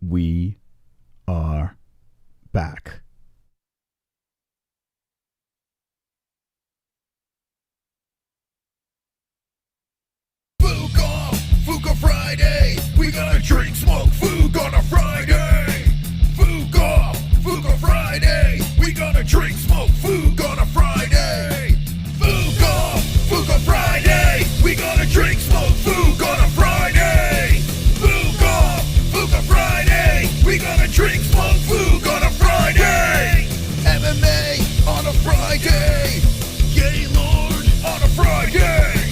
We are back. Fuka Friday, we gonna drink, smoke, food on a Friday. Fuka Friday, we gonna drink, smoke, food on a Friday. Fuka Friday, we gonna drink, smoke, food on a Friday. Fuka Friday, we gonna drink, smoke, food on a Friday. MMA on a Friday, Gaylord on a Friday.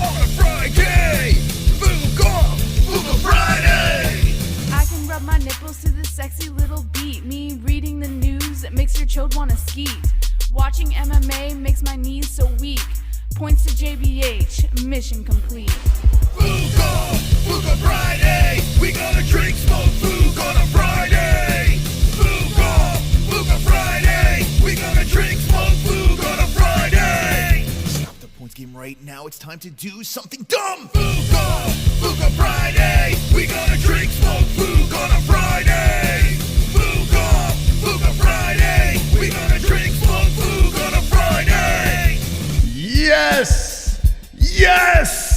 On a Friday, Fuka Friday. I can rub my nipples to this sexy little beat. Me reading the news, it makes your chode wanna skeet. Watching MMA makes my knees so weak. Points to JBH, mission complete. Fuka Friday, we gonna drink, smoke, food on a Friday. Fuka Friday, we gonna drink, smoke, food on a Friday. Stop the points game right now, it's time to do something dumb. Fuka Friday, we gonna drink, smoke, food on a Friday. Fuka Friday, we gonna drink, smoke, food on a Friday. Yes! Yes!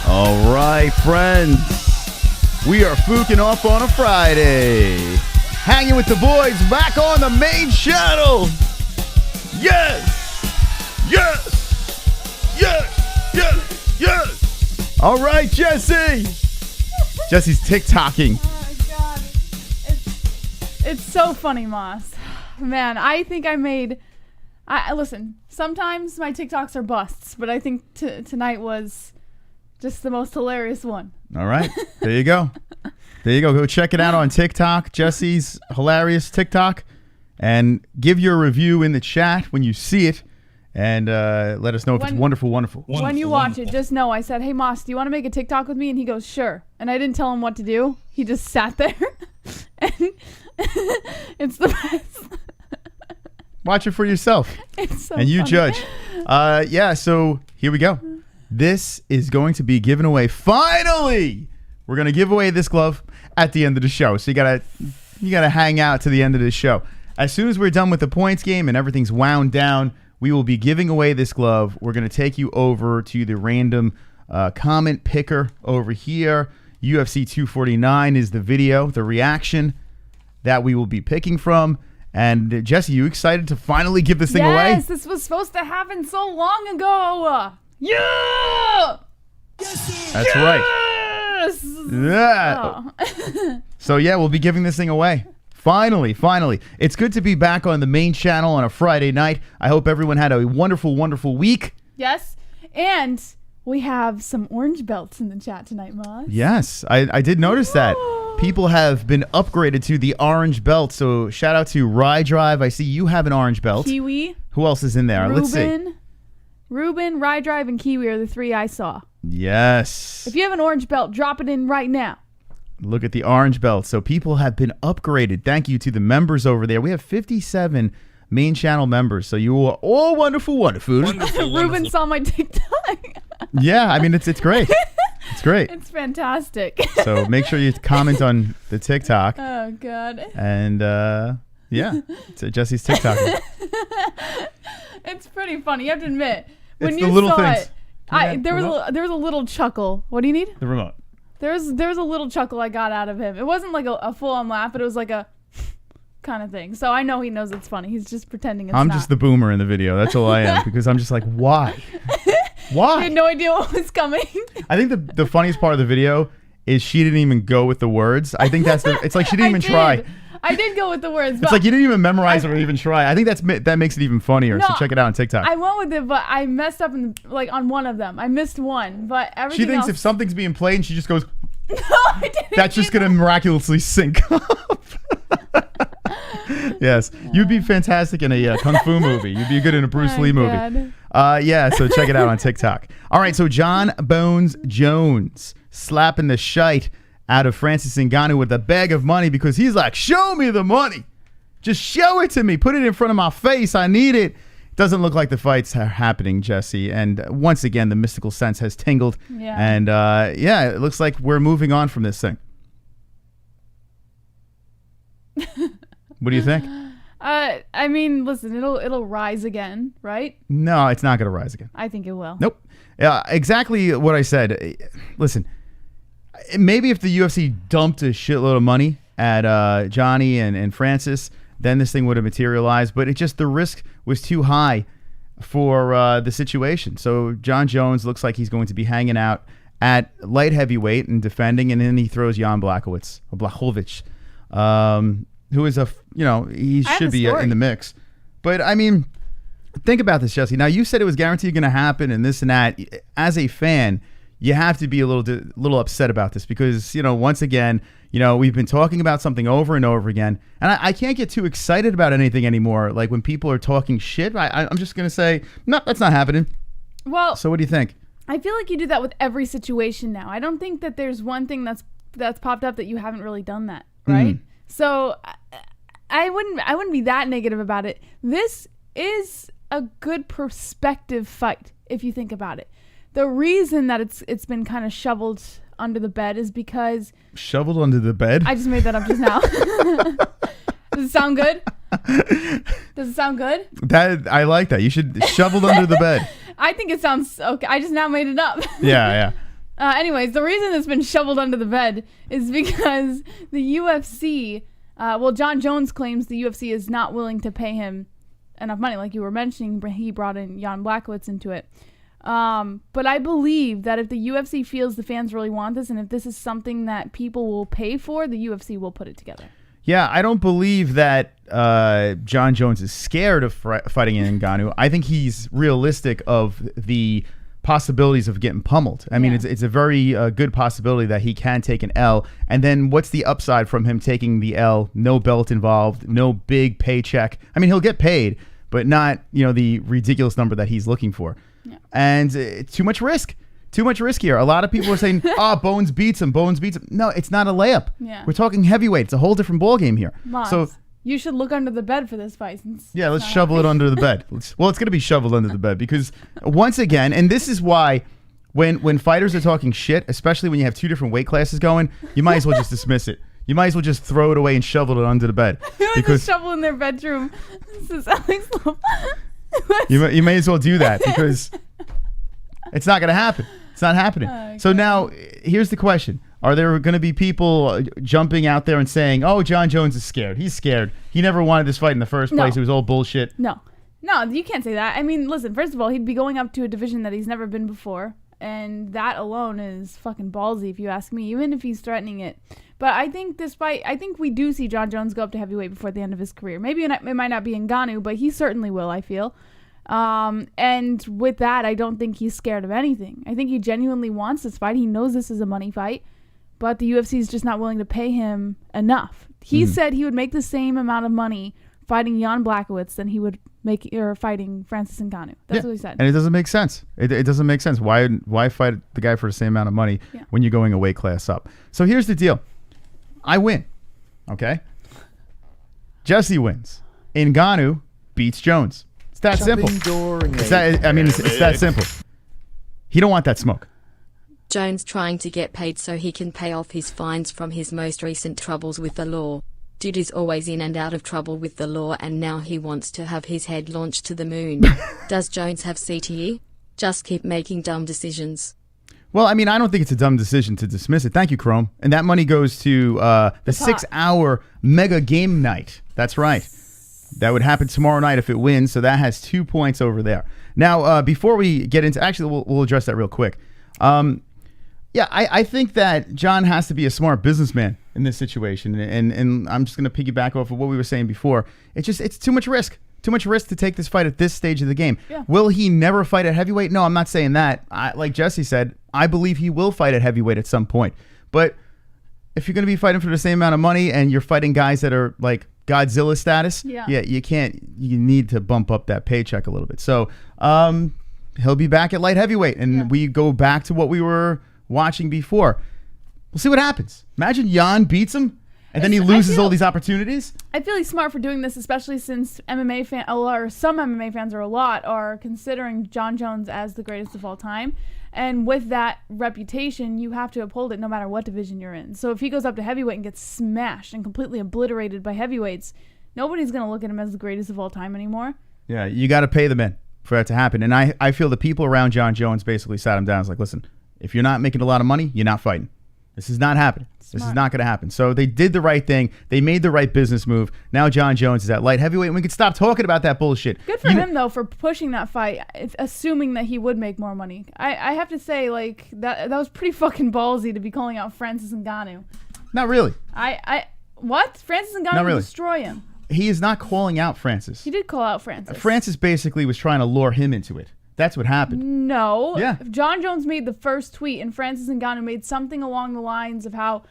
All right, friends. We are fooking off on a Friday. Hanging with the boys back on the main channel. Yes! Yes! Yes! Yes! Yes! All right, Jesse. Jesse's TikToking. Oh my god. It's so funny, Moss. Man, I think I made... listen, sometimes my TikToks are busts, but I think tonight was just the most hilarious one. All right. There you go. There you go. Go check it out on TikTok. Jesse's hilarious TikTok. And give your review in the chat when you see it. And let us know if it's wonderful. When you watch it, just know I said, hey, Moss, do you want to make a TikTok with me? And he goes, sure. And I didn't tell him what to do. He just sat there. And it's the best. Watch it for yourself. It's so and you funny. judge. Yeah, so here we go. This is going to be given away. Finally, we're going to give away this glove at the end of the show. So you gotta hang out to the end of the show. As soon as we're done with the points game and everything's wound down, we will be giving away this glove. We're going to take you over to the random comment picker over here. UFC 249 is the video, the reaction that we will be picking from. And Jesse, you excited to finally give this thing away? Yes, this was supposed to happen so long ago. Yeah! That's right. Yes! Yeah. Oh. So yeah, we'll be giving this thing away. Finally. It's good to be back on the main channel on a Friday night. I hope everyone had a wonderful, wonderful week. Yes, and we have some orange belts in the chat tonight, Moz. Yes, I did notice that. People have been upgraded to the orange belt. So shout out to Rye Drive. I see you have an orange belt. Kiwi. Who else is in there? Let's see. Ruben, Rye Drive, and Kiwi are the three I saw. Yes. If you have an orange belt, drop it in right now. Look at the orange belt. So people have been upgraded. Thank you to the members over there. We have 57 main channel members. So you are all wonderful. Ruben saw my TikTok. Yeah, I mean, it's great. It's great. It's fantastic. So make sure you comment on the TikTok. Oh, God. And, yeah, it's Jesse's TikTok. It's pretty funny. You have to admit. When It's you the little saw things. it, there was a little chuckle. What do you need? The remote. There was a little chuckle I got out of him. It wasn't like a full-on laugh, but it was like a kind of thing. So I know he knows it's funny. He's just pretending it's not. I'm just the boomer in the video. That's all I am. Because I'm just like, why? Why? I had no idea what was coming. I think the funniest part of the video is she didn't even go with the words. I think it's like she didn't even try. I did go with the words. But It's like you didn't even memorize it or even try. I think that makes it even funnier. No, So check it out on TikTok. I went with it, but I messed up on one of them. I missed one, but everything She thinks else, if something's being played and she just goes, no, I didn't. that's just going to miraculously sync up. Yes. You'd be fantastic in a Kung Fu movie. You'd be good in a Bruce Lee movie. Yeah, so check it out on TikTok. All right, so Jon Jones slapping the shite out of Francis Ngannou with a bag of money because he's like, show me the money. Just show it to me. Put it in front of my face. I need it. Doesn't look like the fights are happening, Jesse. And once again, the mystical sense has tingled. Yeah. And yeah, it looks like we're moving on from this thing. What do you think? I mean, listen, it'll rise again, right? No, it's not going to rise again. I think it will. Nope. Exactly what I said. Listen, maybe if the UFC dumped a shitload of money at Johnny and Francis, then this thing would have materialized. But the risk was too high for the situation. So Jon Jones looks like he's going to be hanging out at light heavyweight and defending, and then he throws Jan Blachowicz, who is he should be in the mix. But I mean, think about this, Jesse. Now, you said it was guaranteed going to happen and this and that. As a fan, you have to be a little upset about this because, once again, we've been talking about something over and over again. And I can't get too excited about anything anymore. Like when people are talking shit, I'm just going to say, no, that's not happening. Well, so what do you think? I feel like you do that with every situation now. I don't think that there's one thing that's popped up that you haven't really done that, right? So I wouldn't be that negative about it. This is a good perspective fight if you think about it. The reason that it's been kind of shoveled under the bed is because shoveled under the bed. I just made that up just now. Does it sound good? Does it sound good? That I like that. You should shoveled under the bed. I think it sounds okay. I just now made it up. Yeah. Anyways, the reason it's been shoveled under the bed is because the UFC, Jon Jones claims the UFC is not willing to pay him enough money. Like you were mentioning, he brought in Jan Blachowicz into it. But I believe that if the UFC feels the fans really want this, and if this is something that people will pay for, the UFC will put it together. Yeah, I don't believe that Jon Jones is scared of fighting Ngannou. I think he's realistic of the possibilities of getting pummeled. I mean, it's a very good possibility that he can take an L. And then what's the upside from him taking the L? No belt involved, no big paycheck. I mean, he'll get paid, but not the ridiculous number that he's looking for. Yeah. And too much risk. Too much risk here. A lot of people are saying, Bones beats him. Bones beats him. No, it's not a layup. Yeah. We're talking heavyweight. It's a whole different ballgame here. Moss, so you should look under the bed for this fight. Yeah, let's shovel it under the bed. Well, it's going to be shoveled under the bed because once again, and this is why when fighters are talking shit, especially when you have two different weight classes going, you might as well just dismiss it. You might as well just throw it away and shovel it under the bed. Because shovel in their bedroom. This is Alex. You may as well do that because it's not going to happen. It's not happening. Okay. So now, here's the question. Are there going to be people jumping out there and saying, oh, Jon Jones is scared. He's scared. He never wanted this fight in the first place. It was all bullshit. No, you can't say that. I mean, listen, first of all, he'd be going up to a division that he's never been before. And that alone is fucking ballsy, if you ask me, even if he's threatening it. But I think this fight, we do see Jon Jones go up to heavyweight before the end of his career. Maybe it might not be Ngannou, but he certainly will, I feel. And with that, I don't think he's scared of anything. I think he genuinely wants this fight. He knows this is a money fight, but the UFC is just not willing to pay him enough. He said he would make the same amount of money fighting Jan Blachowicz than he would make fighting Francis Ngannou. That's what he said. And it doesn't make sense. It doesn't make sense. Why fight the guy for the same amount of money when you're going a weight class up? So here's the deal. I win. Okay? Jesse wins. Ngannou beats Jones. That simple. It's that simple. He don't want that smoke. Jones trying to get paid so he can pay off his fines from his most recent troubles with the law. Dude is always in and out of trouble with the law, and now he wants to have his head launched to the moon. Does Jones have CTE? Just keep making dumb decisions. Well, I mean, I don't think it's a dumb decision to dismiss it. Thank you, Chrome. And that money goes to the 6-hour mega game night. That's right. That would happen tomorrow night if it wins, so that has 2 points over there. Now, before we get into... Actually, we'll address that real quick. I think that Jon has to be a smart businessman in this situation, and I'm just going to piggyback off of what we were saying before. It's too much risk. Too much risk to take this fight at this stage of the game. Yeah. Will he never fight at heavyweight? No, I'm not saying that. Like Jesse said, I believe he will fight at heavyweight at some point. But if you're going to be fighting for the same amount of money and you're fighting guys that are like Godzilla status, you need to bump up that paycheck a little bit. So he'll be back at light heavyweight, and we go back to what we were watching before. We'll see what happens. Imagine Jan beats him. And then he loses all these opportunities? I feel he's smart for doing this, especially since MMA fan or some MMA fans, or a lot, are considering Jon Jones as the greatest of all time. And with that reputation, you have to uphold it no matter what division you're in. So if he goes up to heavyweight and gets smashed and completely obliterated by heavyweights, nobody's going to look at him as the greatest of all time anymore. Yeah, you got to pay the men for that to happen. And I feel the people around Jon Jones basically sat him down. It's like, listen, if you're not making a lot of money, you're not fighting. This is not happening. This is not going to happen. So they did the right thing. They made the right business move. Now Jon Jones is at light heavyweight, and we can stop talking about that bullshit. Good for him, though, for pushing that fight, assuming that he would make more money. I have to say, like, that was pretty fucking ballsy to be calling out Francis Ngannou. Not really. What? Francis Ngannou will destroy him. He is not calling out Francis. He did call out Francis. Francis basically was trying to lure him into it. That's what happened. No. Yeah. Jon Jones made the first tweet, and Francis Ngannou made something along the lines of how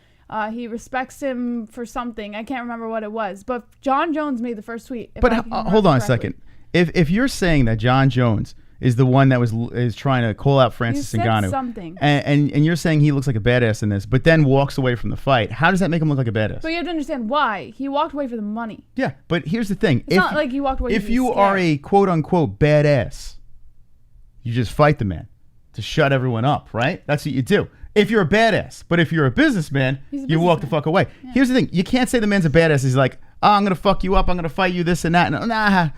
he respects him for something. I can't remember what it was, but Jon Jones made the first tweet. But hold on a second. If you're saying that Jon Jones is the one that is trying to call out Francis Ngannou, something, and you're saying he looks like a badass in this, but then walks away from the fight, how does that make him look like a badass? But you have to understand why. He walked away for the money. Yeah, but here's the thing. It's not like he walked away. If you are a quote unquote badass, you just fight the man to shut everyone up, right? That's what you do. If you're a badass, but if you're a businessman, you walk the fuck away. Yeah. Here's the thing. You can't say the man's a badass. He's like, oh, I'm going to fuck you up. I'm going to fight you this and that. Nah,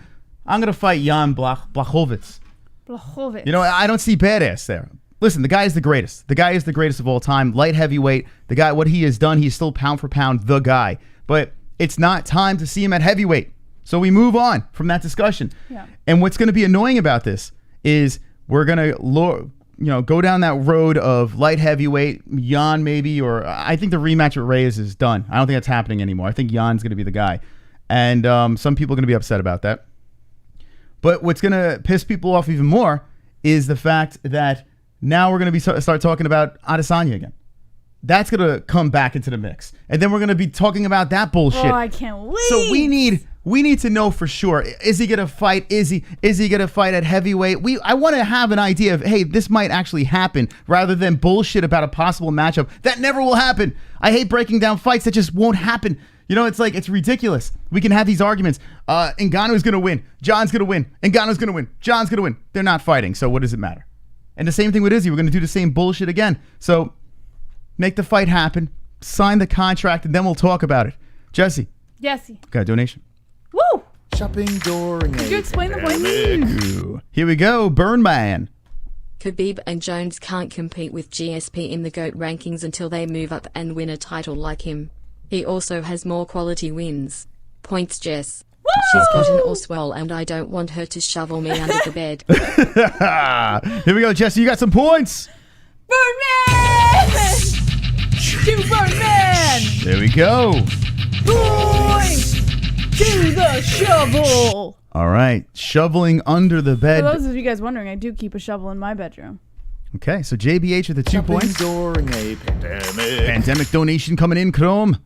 I'm going to fight Jan Blachowicz. You know, I don't see badass there. Listen, the guy is the greatest. The guy is the greatest of all time. Light heavyweight. The guy, what he has done, he's still pound for pound the guy. But it's not time to see him at heavyweight. So we move on from that discussion. Yeah. And what's going to be annoying about this is we're going to go down that road of light heavyweight, Jan maybe, or I think the rematch with Reyes is done. I don't think that's happening anymore. I think Jan's going to be the guy. And some people are going to be upset about that. But what's going to piss people off even more is the fact that now we're going to start talking about Adesanya again. That's going to come back into the mix. And then we're going to be talking about that bullshit. Oh, I can't wait. So we need to know for sure. Is he going to fight? Is he going to fight at heavyweight? I want to have an idea of, hey, this might actually happen, rather than bullshit about a possible matchup that never will happen. I hate breaking down fights that just won't happen. You know, it's like, it's ridiculous. We can have these arguments. Ngannou's going to win. Jon's going to win. Ngannou's going to win. Jon's going to win. They're not fighting, so what does it matter? And the same thing with Izzy. We're going to do the same bullshit again. So make the fight happen. Sign the contract, and then we'll talk about it. Jesse. Yesy. Got a donation. Woo! Shopping during Did you explain the point? Here we go. Burn Man. Khabib and Jones can't compete with GSP in the GOAT rankings until they move up and win a title like him. He also has more quality wins. Points, Jess. Woo! She's got an all-swell and I don't want her to shovel me under the bed. Here we go, Jesse. You got some points. Birdman! To Birdman! There we go. Point to the shovel. All right. Shoveling under the bed. For those of you guys wondering, I do keep a shovel in my bedroom. Okay, so JBH with the 2 points. During a pandemic. Pandemic donation coming in, Chrome.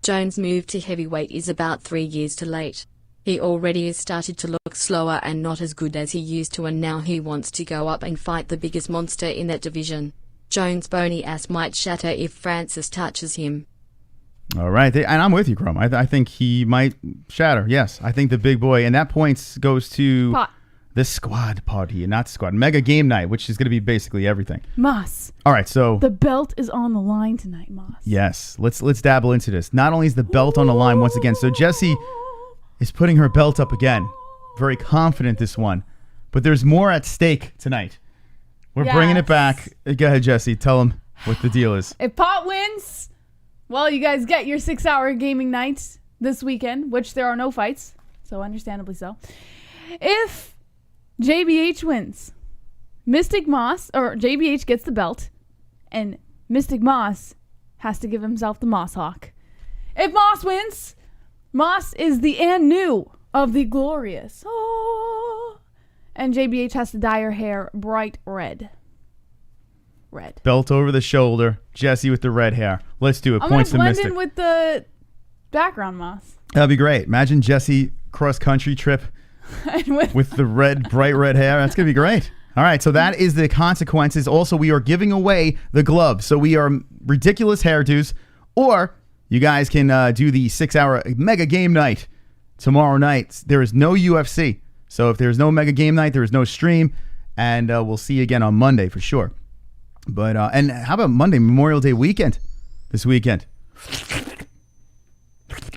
Jones' move to heavyweight is about 3 years too late. He already has started to look slower and not as good as he used to, and now he wants to go up and fight the biggest monster in that division. Jones' bony ass might shatter if Francis touches him. All right, and I'm with you, Chrome. I think he might shatter. Yes, I think the big boy, and that points goes to the squad party, not squad mega game night, which is going to be basically everything. Moss. All right, so the belt is on the line tonight, Moss. Yes, let's dabble into this. Not only is the belt on the line once again, so Jessie is putting her belt up again. Very confident this one, but there's more at stake tonight. We're bringing it back. Go ahead, Jessie. Tell them what the deal is. If Pot wins, well, you guys get your 6-hour gaming night this weekend, which there are no fights, so understandably so. If JBH wins, Mystic Moss, or JBH gets the belt, and Mystic Moss has to give himself the Moss Hawk. If Moss wins, Moss is the Anu of the glorious. Oh. And JBH has to dye her hair bright red. Red. Belt over the shoulder. Jesse with the red hair. Let's do it. Points to Mystic. I'm going to blend in with the background, Moss. That'd be great. Imagine Jesse cross-country trip with the red, bright red hair. That's going to be great. All right, so that is the consequences. Also, we are giving away the gloves. So we are ridiculous hairdos, or You guys can do the 6-hour mega game night tomorrow night. There is no UFC. So if there's no mega game night, there is no stream. And we'll see you again on Monday for sure. But and how about Monday, Memorial Day weekend this weekend?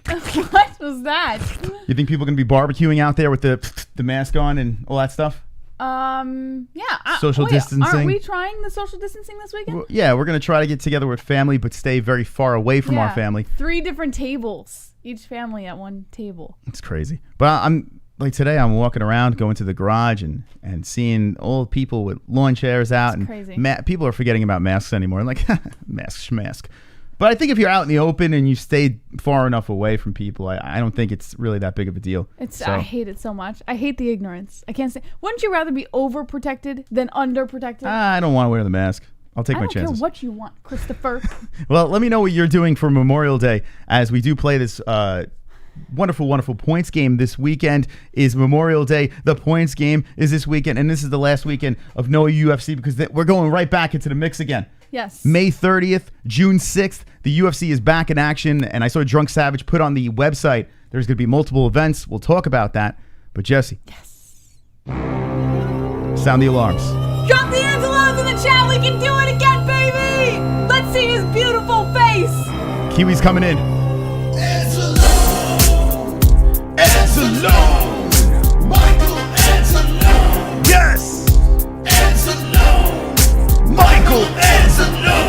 What was that? You think people are going to be barbecuing out there with the mask on and all that stuff? Yeah. Social distancing. Aren't we trying the social distancing this weekend? Well, yeah, we're going to try to get together with family, but stay very far away from our family. 3 different tables. Each family at one table. It's crazy. But I'm like today, I'm walking around, going to the garage and seeing old people with lawn chairs out. It's and crazy. People are forgetting about masks anymore. I'm like, mask. But I think if you're out in the open and you stay far enough away from people, I don't think it's really that big of a deal. I hate it so much. I hate the ignorance. I can't say. Wouldn't you rather be overprotected than underprotected? I don't want to wear the mask. I'll take my chances. I don't care what you want, Christopher. Well, let me know what you're doing for Memorial Day as we do play this wonderful, wonderful points game. This weekend is Memorial Day. The points game is this weekend, and this is the last weekend of no UFC because we're going right back into the mix again. Yes. May 30th, June 6th, the UFC is back in action, and I saw Drunk Savage put on the website. There's going to be multiple events. We'll talk about that. But Jesse. Yes. Sound the alarms. Drop the ANZALONE in the chat. We can do it again, baby. Let's see his beautiful face. Kiwi's coming in. ANZALONE, Michael ANZALONE. Yes! ANZALONE, Michael ANZALONE.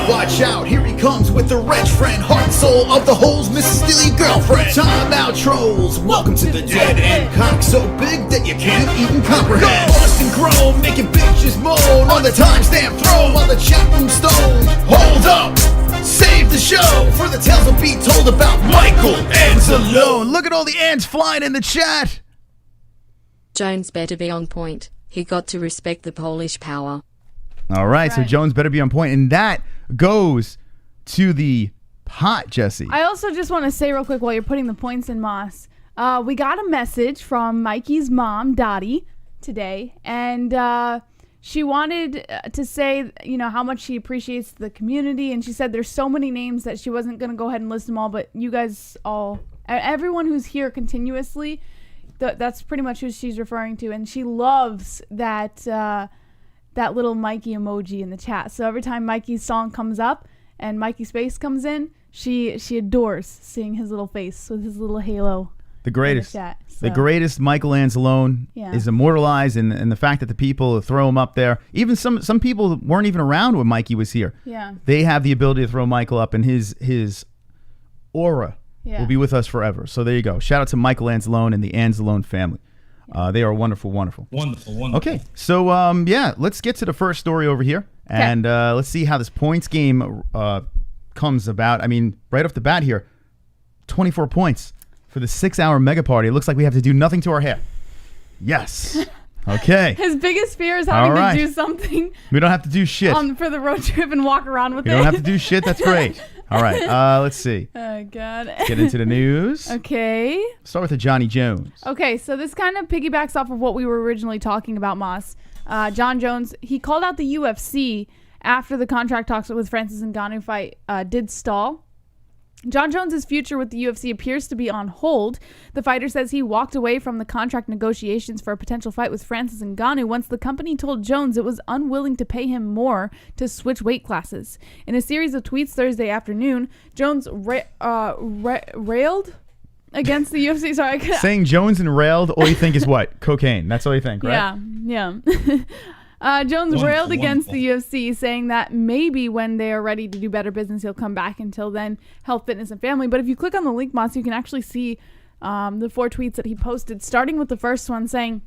Watch out, here he comes with the wrench friend, heart and soul of the holes, Mrs. Steely girlfriend. Time out, trolls, welcome to the dead end. Cock so big that you can't even comprehend. Lost and grown, making bitches moan on the timestamp throne while the chat room's stoned. Hold up, save the show, for the tales will be told about Michael ANZALONE. Look at all the ants flying in the chat. Jones better be on point. He got to respect the Polish power. All right, so Jones better be on point, and that goes to the pot, Jesse. I also just want to say real quick while you're putting the points in, Moss, we got a message from Mikey's mom, Dottie, today, and she wanted to say, you know, how much she appreciates the community, and she said there's so many names that she wasn't going to go ahead and list them all, but you guys all, everyone who's here continuously, that's pretty much who she's referring to, and she loves that little Mikey emoji in the chat. So every time Mikey's song comes up and Mikey's face comes in, she adores seeing his little face with his little halo. The greatest. In the chat, The greatest Michael ANZALONE is immortalized, and the fact that the people throw him up there, even some people weren't even around when Mikey was here. Yeah. They They have the ability to throw Michael up, and his aura will be with us forever. So there you go. Shout out to Michael ANZALONE and the ANZALONE family. They are wonderful, wonderful. Wonderful. Okay, so let's get to the first story over here, and let's see how this points game comes about. I mean, right off the bat here, 24 points for the 6-hour mega party. It looks like we have to do nothing to our hair. Yes. Okay. His biggest fear is having to do something. We don't have to do shit. For the road trip and walk around with it. We don't have to do shit. That's great. All right. Let's see. Oh, God. Get into the news. Okay. Start with the Johnny Jones. Okay, so this kind of piggybacks off of what we were originally talking about, Moss. Jon Jones, he called out the UFC after the contract talks with Francis Ngannou fight did stall. Jon Jones' future with the UFC appears to be on hold. The fighter says he walked away from the contract negotiations for a potential fight with Francis Ngannou once the company told Jones it was unwilling to pay him more to switch weight classes. In a series of tweets Thursday afternoon, Jones railed against the UFC. Sorry, saying Jones and railed, all you think is what? Cocaine. That's all you think, right? Yeah. Jones railed against the UFC, saying that maybe when they are ready to do better business, he'll come back. Until then, health, fitness, and family. But if you click on the link, Moss, you can actually see the 4 tweets that he posted, starting with the first one saying,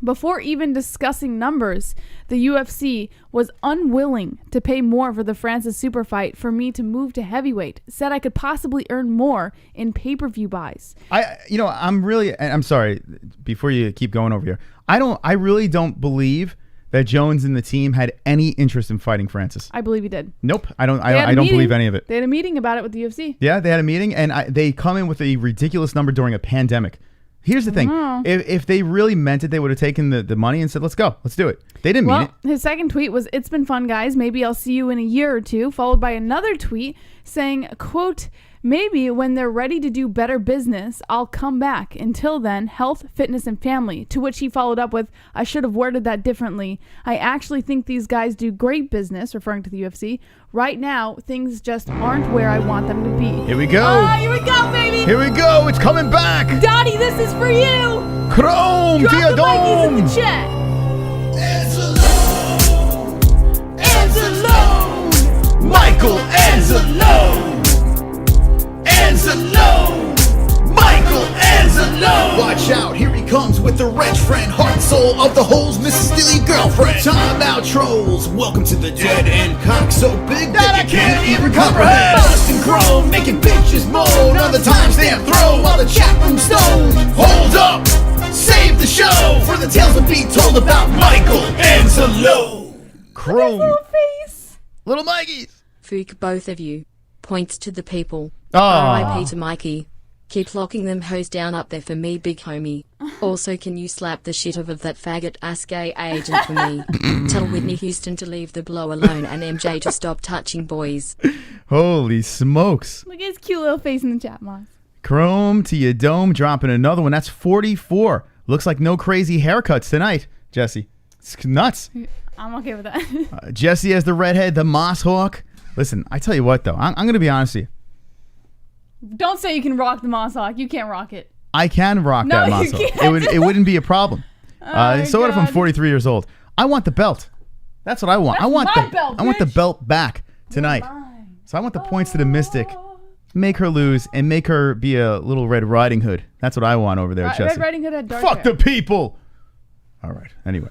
before even discussing numbers, the UFC was unwilling to pay more for the Francis super fight for me to move to heavyweight. Said I could possibly earn more in pay-per-view buys. I'm sorry, before you keep going over here, I really don't believe that Jones and the team had any interest in fighting Francis. I believe he did. Nope. I don't believe any of it. They had a meeting about it with the UFC. Yeah, they had a meeting, and they come in with a ridiculous number during a pandemic. Here's the thing. If they really meant it, they would have taken the money and said, let's go. Let's do it. They didn't mean it. His second tweet was, it's been fun, guys. Maybe I'll see you in a year or two, followed by another tweet saying, quote, Maybe when they're ready to do better business, I'll come back. Until then, health, fitness, and family. To which he followed up with, I should have worded that differently. I actually think these guys do great business, referring to the UFC. Right now, things just aren't where I want them to be. Here we go. Oh, here we go, baby. Here we go. It's coming back. Dottie, this is for you. Chrome Drop to your the Mikey's in dome. the chat. Anzalone, Michael Anzalone, Michael Anzalone. Watch out, here he comes with the wrench friend, heart and soul of the holes, Mrs. Steely girlfriend. Time out, trolls. Welcome to the dead end. Cock so big that you can't even comprehend. Busting chrome, making bitches moan. Other times they throw while the chat room's stoned. Hold up, save the show for the tales of be told about Michael Anzalone. Chrome. Little face. Little Mikey's. Fuck both of you. Points to the people. Oh. R.I.P. to Mikey. Keep locking them hoes down up there for me, big homie. Also, can you slap the shit out of that faggot ass gay agent for me? Tell Whitney Houston to leave the blow alone and MJ to stop touching boys. Holy smokes. Look at his cute little face in the chat, Moss. Chrome to your dome, dropping another one. That's 44. Looks like no crazy haircuts tonight, Jesse. It's nuts. I'm okay with that. Jesse as the redhead, the Moss Hawk. Listen, I tell you what, though. I'm going to be honest with you. Don't say you can rock the Moss Hawk. You can't rock it. I can rock No, that you Moss Hawk. can't. It wouldn't be a problem. Oh, So what if I'm God. 43 years old? I want the belt. That's what I want. That's I want my the belt, I want the bitch. belt back tonight. Mine. So I want the points to the Mystic. Make her lose and make her be a little Red Riding Hood. That's what I want over there, Jesse. Red Riding Hood had dark Fuck hair. the people. All right. Anyway.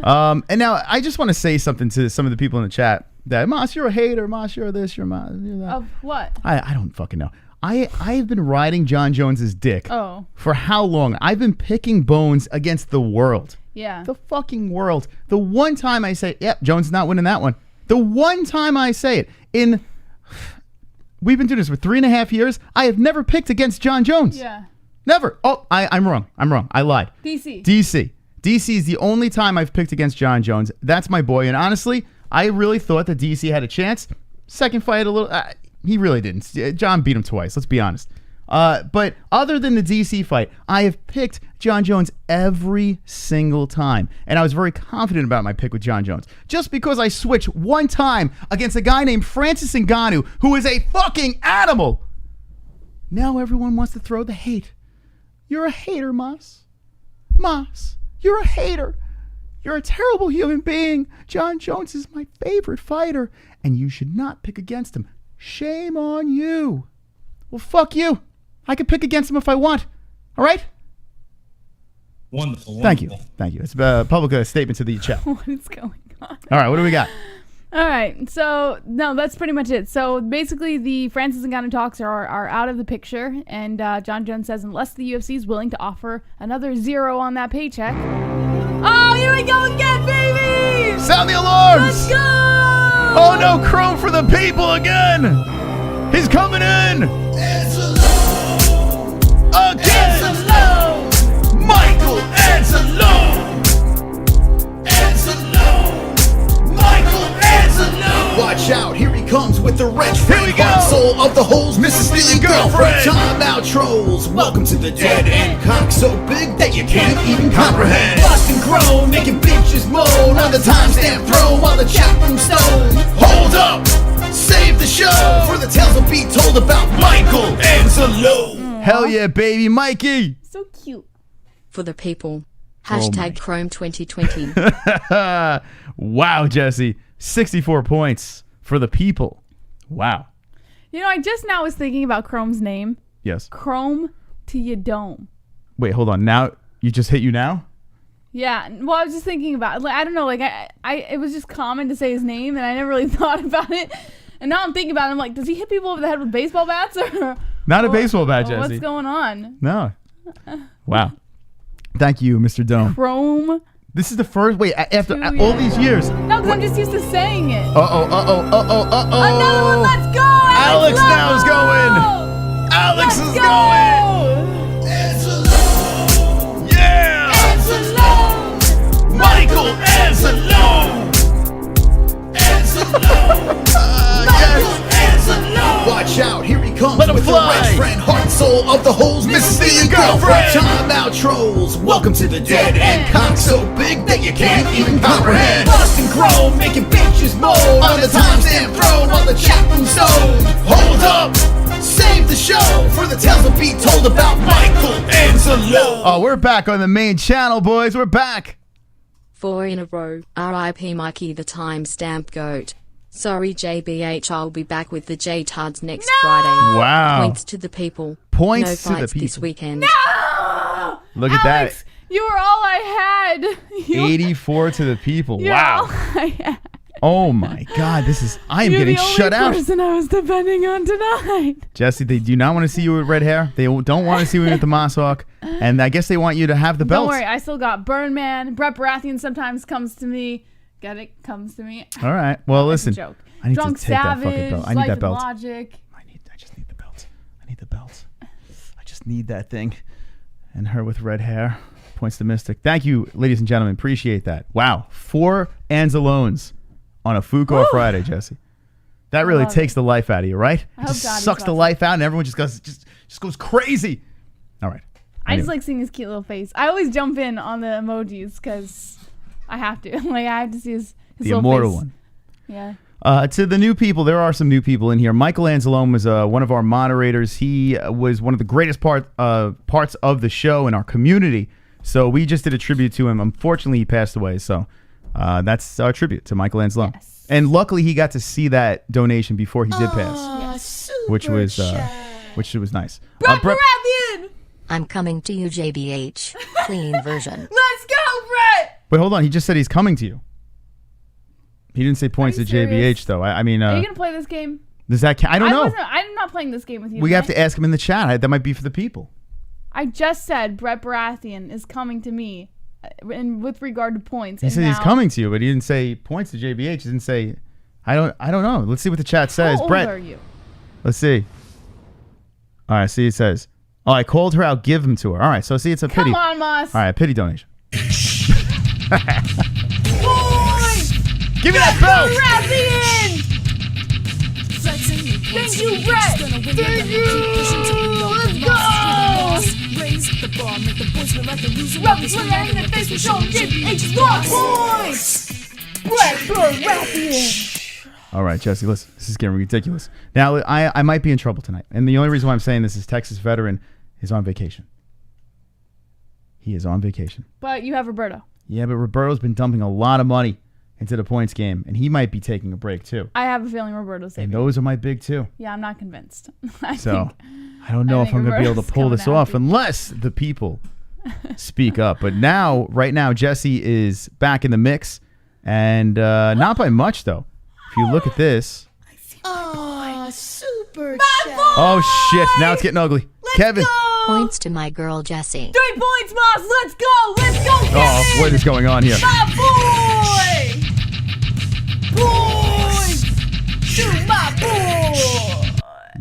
And now I just want to say something to some of the people in the chat. That Moss, you're a hater. Moss, you're this. You're that. Of what? I don't fucking know. I've been riding Jon Jones's dick Oh. for how long? I've been picking bones against the world. Yeah. The fucking world. The one time I say, yep, Jones is not winning that one. The one time I say it we've been doing this for 3.5 years. I have never picked against Jon Jones. Yeah. Never. Oh, I'm wrong. I lied. DC. DC is the only time I've picked against Jon Jones. That's my boy. And honestly, I really thought that DC had a chance. Second fight, a little. He really didn't. Jon beat him twice. Let's be honest. But other than the DC fight, I have picked Jon Jones every single time. And I was very confident about my pick with Jon Jones. Just because I switched one time against a guy named Francis Ngannou, who is a fucking animal. Now everyone wants to throw the hate. You're a hater, Moss. Moss, you're a hater. You're a terrible human being. Jon Jones is my favorite fighter, and you should not pick against him. Shame on you. Well, fuck you. I can pick against him if I want. All right? Wonderful. Thank you. It's a public statement to the chat. What is going on? All right, what do we got? All right. So, no, that's pretty much it. So, basically, the Francis Ngannou talks are out of the picture. And Jon Jones says, unless the UFC is willing to offer another zero on that paycheck. Oh, here we go again, baby! Sound the alarms! Let's go! Oh, no, Chrome for the people again! He's coming in! Again! Anzalone, Michael Anzalone, Michael Anzalone. Watch out, here he comes with the wrench friend, Here we go. heart and soul of the holes, Mrs. Steely girlfriend. Time out, trolls. Welcome to the dead end. Cock so big that you can't even comprehend. Busting chrome, making bitches moan. Other times stand throw while the chat room's stoned. Hold up, save the show for the tales will be told about Michael Anzalone. Hell yeah, baby, Mikey! So cute. For the people. Oh my. Chrome 2020. Wow, Jesse. 64 points for the people. Wow. You know, I just now was thinking about Chrome's name. Yes. Chrome to your dome. Wait, hold on. Now, you just hit you now? Yeah, well, I was just thinking about, like, I don't know, like, it was just common to say his name, and I never really thought about it. And now I'm thinking about it, I'm like, does he hit people over the head with baseball bats? Or Not a baseball bat, Jesse. what's going on? No. Wow. Thank you, Mr. Dome. Chrome? This is the first. Wait, after To all your- these years. No, because I'm just used to saying it. Uh-oh. Another one, let's go! Alex let's now is going. Alex Let's is go! going. Anzalone, Yeah. Anzalone, Michael Anzalone, Yes. Anzalone. Watch out, here he comes Let him with the flow. girlfriend. Time out, trolls. Welcome to the dead end. Cock so big that you can't even comprehend. Busting chrome, making bitches mold. On the timestamp throne, on the chat room stone. Hold up, save the show for the tales will be told about Michael Anzalone. Oh, we're back on the main channel, boys. We're back. 4 in a row. R.I.P. Mikey the timestamp goat. Sorry JBH, I'll be back with the J-Tuds next Friday. Wow. Points to the people. Points no to the fights people. this weekend. No! Look at Alex, that. You were all I had. 84 to the people. You're Wow. all I had. Oh my God, I am You're getting the only shut out. person I was depending on tonight. Jesse, they do not want to see you with red hair. They don't want to see you with the Mossawk. And I guess they want you to have the belt. Don't worry, I still got Burn Man. Brett Baratheon sometimes comes to me. Get it? Comes to me. All right. Well, listen. Joke. I need Drunk to take that Savage, fucking belt. I need Life that and belt. Logic. I just need the belt. I need the belt. I just need that thing. And her with red hair. Points to Mystic. Thank you, ladies and gentlemen. Appreciate that. Wow. 4 Anzalones on a Fuko Friday, Jesse. That really love takes the life out of you, right? I It hope just God sucks the watching. life out and everyone just goes crazy. All right. I just Anyway. like seeing his cute little face. I always jump in on the emojis because I have to. Like I have to see his The little immortal face. one. Yeah. To the new people, there are some new people in here. Michael Anzalone was one of our moderators. He was one of the greatest parts of the show in our community. So we just did a tribute to him. Unfortunately, he passed away. So that's our tribute to Michael Anzalone. Yes. And luckily, he got to see that donation before he did pass, which was nice. Brett Brett- Baratheon! I'm coming to you, JBH. Clean version. Let's go, Brett! Wait, hold on. He just said he's coming to you. He didn't say points you to serious? JBH though. I mean, Are you gonna play this game? does that count? I don't know. I'm not playing this game with you. We have tonight. to ask him in the chat. That might be for the people. I just said Brett Baratheon is coming to me, with regard to points. He said he's coming to you, but he didn't say points to JBH. He didn't say. I don't know. Let's see what the chat says. How old Brett, are you? let's see. All right, see, it says, "Oh, I called her. I'll give him to her." All right, so see, it's a pity. Come on, Moss. All right, pity donation. Boys! Give me that belt. Baratheon! Thank you, Brett! Thank you! Let's go! Raise the bar, make the boys feel like a loser. Rub the swing in the face, we show them JBH's points! Brett Baratheon! All right, Jesse, listen. This is getting ridiculous. Now, I might be in trouble tonight, and the only reason why I'm saying this is Texas veteran is on vacation. He is on vacation. But you have Roberto. Yeah, but Roberto's been dumping a lot of money into the points game, and he might be taking a break too. I have a feeling Roberto's And saving. those are my big two. Yeah, I'm not convinced. So I don't know if I'm going to be able to Roberto's pull this coming off after. unless the people speak up. But right now, Jesse is back in the mix, and not by much though. If you look at this, Oh, super oh shit! Now it's getting ugly. Kevin. Points to my girl Jessie. 3 points, Moss! Let's go! Let's go, Kevin! Oh, what is going on here? My boy! Boys! To my boy!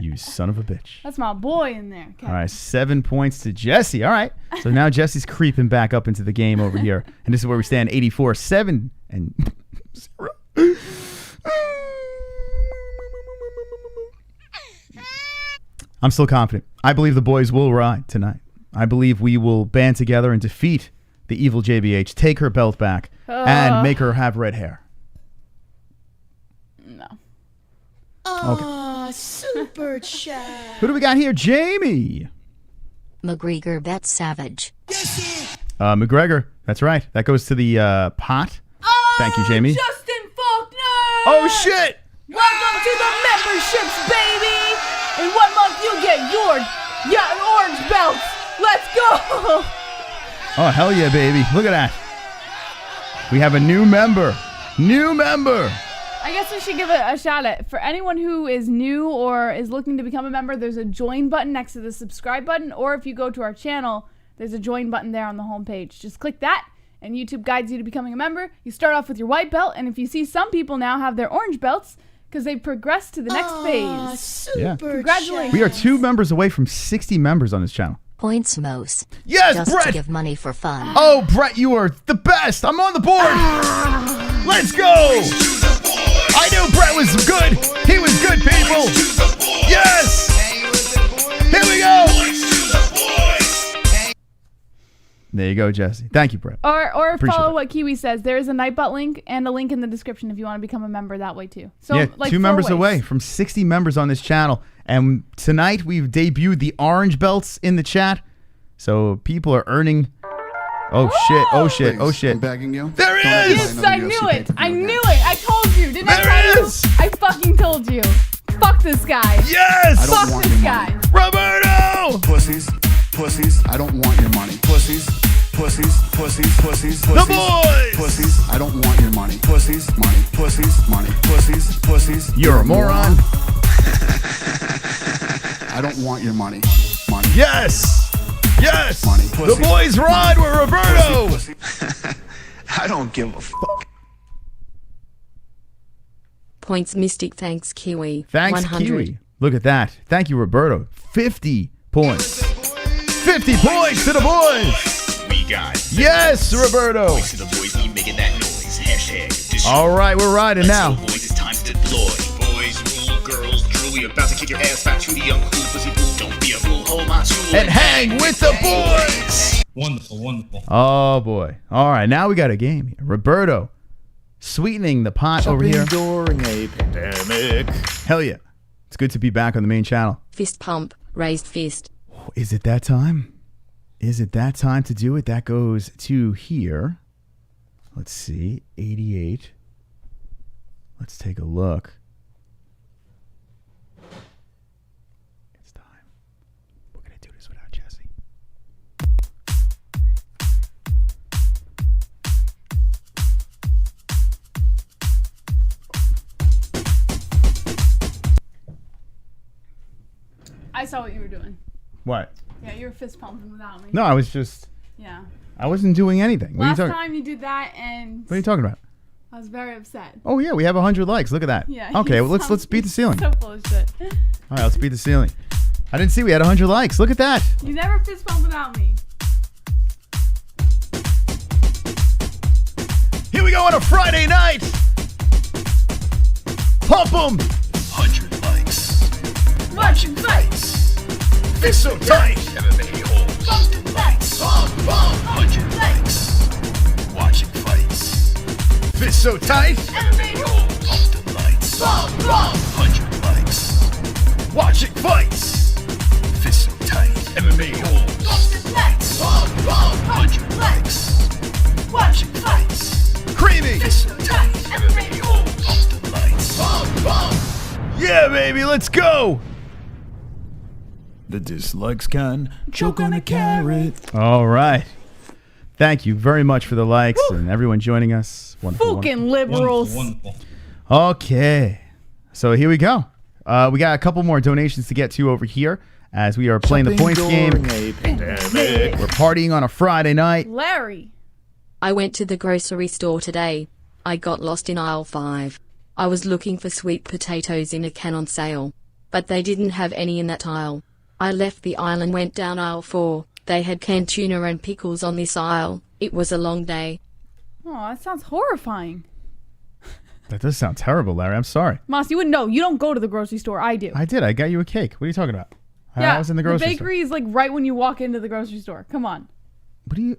You son of a bitch. That's my boy in there. Kevin. All right, 7 points to Jesse. All right. So now Jesse's creeping back up into the game over here. And this is where we stand 84, 7, and 0. I'm still confident. I believe the boys will ride tonight. I believe we will band together and defeat the evil JBH, take her belt back, and make her have red hair. No. Oh, super chat. Who do we got here? Jamie. McGregor bet savage. McGregor. That's right. That goes to the pot. Thank you, Jamie. Justin Faulkner! Oh, shit. Welcome to the memberships, baby! In 1 month, you'll get your orange belts. Let's go! Oh, hell yeah, baby. Look at that. We have a new member. New member. I guess we should give it a shout out. For anyone who is new or is looking to become a member, there's a join button next to the subscribe button. Or if you go to our channel, there's a join button there on the homepage. Just click that, and YouTube guides you to becoming a member. You start off with your white belt, and if you see some people now have their orange belts, because they've progressed to the next phase. Super Yeah. Congratulations. We are 2 members away from 60 members on this channel. Points Mos. Yes, Just Brett. to give money for fun. Oh, Brett, you are the best. I'm on the board. Let's go. I knew Brett was good. He was good, people. Yes. Here we go. There you go, Jesse. Thank you, Brett. Or Appreciate follow it. what Kiwi says. There is a Nightbot link and a link in the description if you want to become a member that way too. So Yeah, like 2 members ways. away from 60 members on this channel. And tonight we've debuted the orange belts in the chat. So people are earning. Oh shit! Oh shit! Oh Please, shit! I'm begging you. There he Don't is! ever Yes, buy I another knew UFC it. I pay-per-view knew again. it. I told you. Didn't I There tell he you? is! I fucking told you. Fuck this guy. Yes! I don't Fuck want this your guy. money. Roberto! Pussies, pussies, I don't want your money. Pussies, pussies, pussies, pussies, pussies. The boys! Pussies, I don't want your money. Pussies, money, pussies, money, pussies, pussies. You're a moron. I don't want your money. Money. Yes! Yes! Money. The Pussy. boys ride with Roberto! Pussy, pussy. I don't give a fuck. Points Mystic. Thanks Kiwi. Thanks, 100. Kiwi. Look at that. Thank you, Roberto. 50 points. 50 points to the boys! We got Yes, Roberto! voice to the boys, we making that noise. Hashtag destroy. All right, we're riding now. So, boys, it's time to deploy. Boys rule, girls drool. We about to kick your ass back to the uncool pussy boo. Don't be a fool, hold my tool And hang with the boys! Wonderful, wonderful. Oh, boy. All right, now we got a game here. Roberto sweetening the pot over here. During a pandemic. Hell yeah. It's good to be back on the main channel. Fist pump. Raised fist. Is it that time? Is it that time to do it? That goes to here. Let's see. 88. Let's take a look. It's time. We're going to do this without Jesse. I saw what you were doing. What? Yeah, you were fist pumping without me. No, I was just... Yeah. I wasn't doing anything. What are you Last talking? time you did that, and What are you talking about? I was very upset. Oh yeah, we have 100 likes. Look at that. Yeah. Okay, you well let's sound beat the ceiling. So full of shit. All right, let's beat the ceiling. I didn't see we had 100 likes. Look at that. You never fist pump without me. Here we go on a Friday night. Pump 'em. 100 likes. Watching fights. Fist so tight. MMA-Holes. Pumping fights. 100 likes. Watching fights. Fist so tight. Pump the lights. 100 likes. Watching fights. Fist so tight. MMA-Holes. 100 likes. Watching fights. Creamy. Fist so tight. MMA-Holes. Pump the lights. Yeah, baby, let's go. The dislikes can choke on a carrot. All right. Thank you very much for the likes and everyone joining us. Wonderful. Fucking liberals. Wonderful. Okay. So here we go. We got a couple more donations to get to over here as we are playing the points game. A pandemic. We're partying on a Friday night. Larry. I went to the grocery store today. I got lost in aisle 5. I was looking for sweet potatoes in a can on sale, but they didn't have any in that aisle. I left the aisle and went down aisle 4. They had canned tuna and pickles on this aisle. It was a long day. Oh, that sounds horrifying. That does sound terrible, Larry. I'm sorry. Moss, you wouldn't know. You don't go to the grocery store. I do. I did. I got you a cake. What are you talking about? I was in the grocery store. bakery is like right when you walk into the grocery store. Come on. What do you...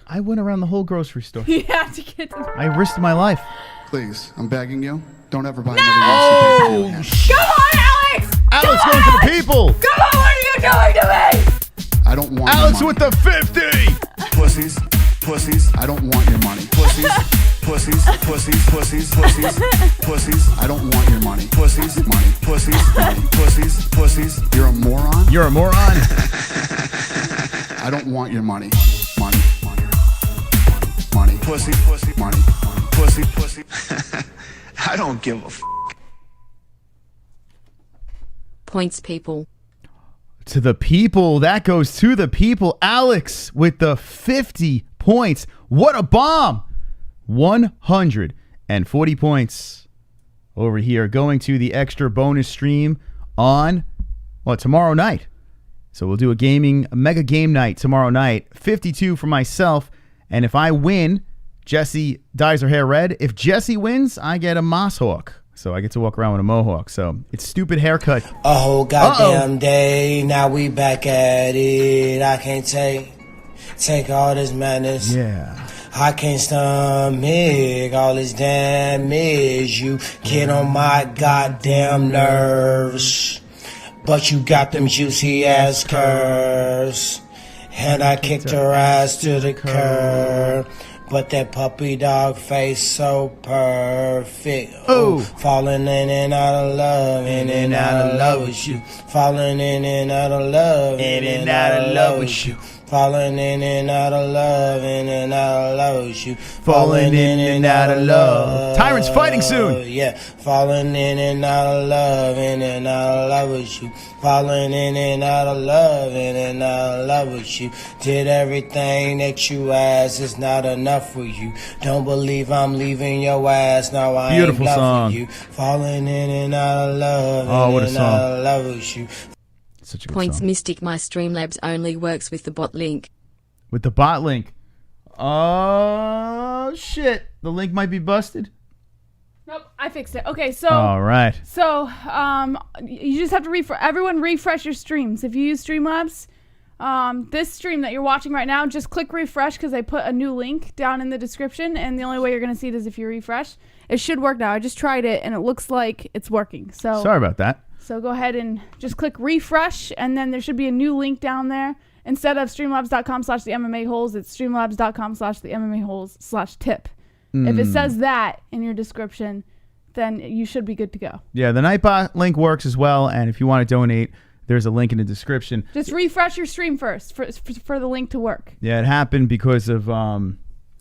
I went around the whole grocery store. You have to get to I risked my life. Please, I'm begging you. Don't ever buy another UFC pay-per-view again. Come on, Alex! Alex going to the people. Come on, what are you doing to me? I don't want Alex your with money. the 50. Pussies, pussies, I don't want your money. Pussies, pussies, pussies, pussies, pussies, pussies, I don't want your money. Pussies, money, pussies, money, pussies, pussies, you're a moron? You're a moron. I don't want your money. Money, money, money, pussy, pussy, money, pussy, pussy. I don't give a f. Points people. To the people. That goes to the people. Alex with the 50 points. What a bomb. 140 points over here. Going to the extra bonus stream on, well, tomorrow night. So we'll do a mega game night tomorrow night. 52 for myself. And if I win, Jessie dyes her hair red. If Jessie wins, I get a moss hawk. So I get to walk around with a mohawk. So it's stupid haircut. A whole goddamn day, now we back at it. I can't take Take all this madness. Yeah. I can't stomach all this damage. You get on my goddamn nerves. But you got them juicy ass curves. And I kicked her ass to the curb. But that puppy dog face so perfect. Oh. Falling in and out of love, in and out of love with you. Falling in and out of love, in and out of love with you. Falling in and out of love, in and out of love with you. Falling in and out of love. Tyron's fighting soon. Yeah, falling in and out of love, in and out of love with you. Falling in and out of love, in and out of love with you. Did everything that you asked, it's not enough for you. Don't believe I'm leaving your ass, now I Beautiful ain't song. loving you. Falling in and out of love, Oh, what a in and song. out of love with you. Such a good Points song. Mystic, my Streamlabs only works with the bot link. With the bot link. Oh, shit. The link might be busted. Nope, I fixed it. Okay, so All right. You just have to everyone refresh your streams. If you use Streamlabs, this stream that you're watching right now, just click refresh because I put a new link down in the description, and the only way you're gonna see it is if you refresh. It should work now. I just tried it and it looks like it's working. So Sorry about that. So go ahead and just click refresh, and then there should be a new link down there. Instead of streamlabs.com/the MMA-Holes, it's streamlabs.com/the MMA-Holes/tip. If it says that in your description, then you should be good to go. Yeah, the Nightbot link works as well, and if you want to donate, there's a link in the description. Just refresh your stream first for the link to work. Yeah, it happened because of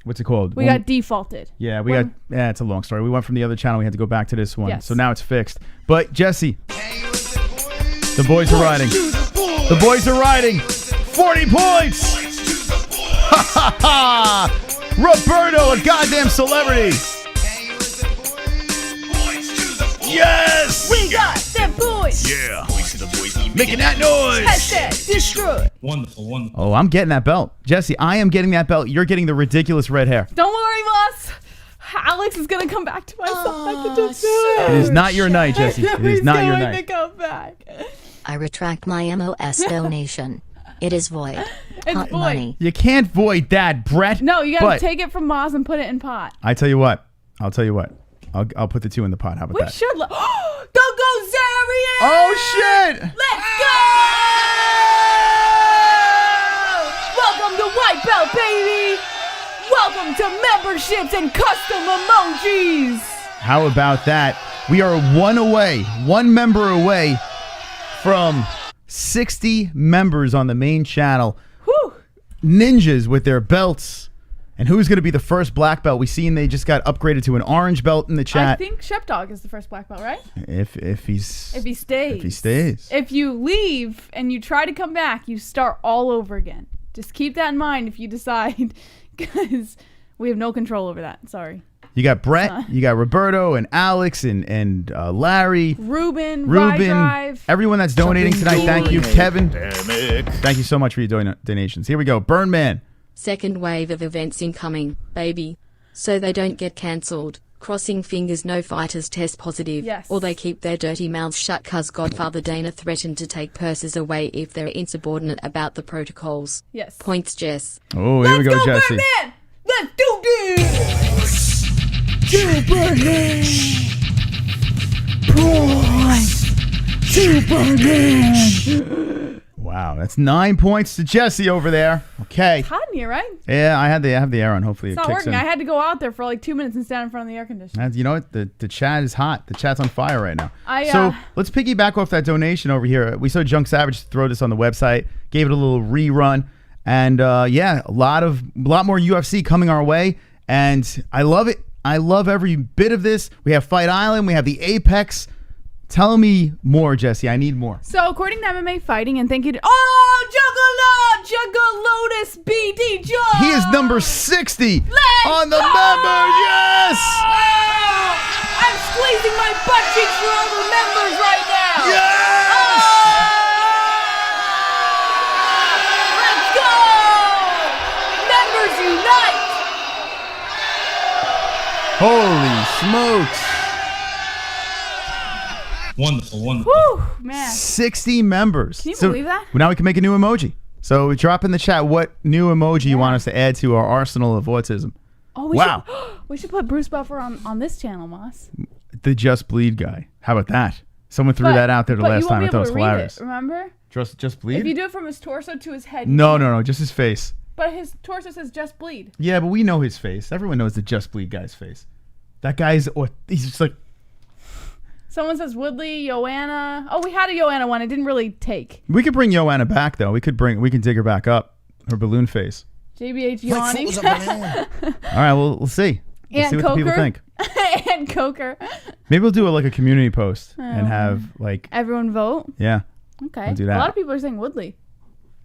what's it called? We got defaulted. Yeah, yeah, it's a long story. We went from the other channel. We had to go back to this one. Yes. So now it's fixed. But Jesse, the boys are riding. The boys are riding. 40 points. Ha ha ha. Roberto, a goddamn celebrity. Yes. We got them boys. Yeah. Voice of the boys need Making that noise. Hashtag destroy. Wonderful, wonderful. Oh, I'm getting that belt. Jesse, I am getting that belt. You're getting the ridiculous red hair. Don't worry, Moss. Alex is gonna come back to my side to just do it. It is not your night, Jesse. It is He's not your going night. to come back. I retract my MOS donation. It is void. It's Hot void. money. You can't void that, Brett. No, you gotta But take it from Moss and put it in pot. I tell you what. I'll tell you what. I'll put the two in the pot. How about We that? should. Go Zarian! Oh shit! Let's go! Welcome to White Belt, baby. Welcome to memberships and custom emojis. How about that? We are one member away from 60 members on the main channel. Whew. Ninjas with their belts. And who's going to be the first black belt? We seen they just got upgraded to an orange belt in the I chat. think Shepdog is the first black belt, right? If he stays. If he stays. If If you leave and you try to come back, you start all over again. Just keep that in mind if you decide, because we have no control over that. Sorry. You got Brett, you got Roberto, and Alex, and Larry. Ruben, Drive. Everyone that's donating tonight, thank you. Kevin, thank you so much for your donations. Here we go. Burnman. Second wave of events incoming, baby. So they don't get cancelled. Crossing fingers no fighters test positive. Yes. Or they keep their dirty mouths shut cause Godfather Dana threatened to take purses away if they're insubordinate about the protocols. Yes. Points, Jess. Oh, here we go, Jesse. Birdman! Let's do this! To Birdman! Points! To Birdman! Wow, that's 9 points to Jesse over there. Okay. It's hot in here, right? Yeah, I have the air on. Hopefully It's it not kicks working. in. I had to go out there for like 2 minutes and stand in front of the air conditioner. You know what? The chat is hot. The chat's on fire right now. I, so let's piggyback off that donation over here. We saw Junk Savage throw this on the website, gave it a little rerun, and yeah, a lot more UFC coming our way, and I love it. I love every bit of this. We have Fight Island. We have the Apex. Tell me more, Jesse. I need more. So according to MMA Fighting, and thank you to Juggalotus BD Joe. He is number 60 on the go! members. Yes. I'm squeezing my butt cheeks for all the members right now. Yes. Let's go! Members unite! Holy smokes. Wonderful, wonderful. Whew, man. 60 members. Can you believe that? Now we can make a new emoji. So drop in the chat what new emoji you want us to add to our arsenal of autism. Oh, we should put Bruce Buffer on this channel, Moss. The Just Bleed guy. How about that? Someone threw that out there the last time. I thought it was hilarious. Remember? Just Bleed? If you do it from his torso to his head. No, just his face. But his torso says Just Bleed. Yeah, but we know his face. Everyone knows the Just Bleed guy's face. That guy's, he's just like. Someone says Woodley, Joanna. Oh, we had a Joanna one. It didn't really take. We could bring Joanna back though. We can dig her back up. Her balloon face. JBH yawning. All right, well, we'll see. We'll see what the people think. And Coker. Maybe we'll do a community post and have everyone vote. Yeah. Okay. We'll do that. A lot of people are saying Woodley.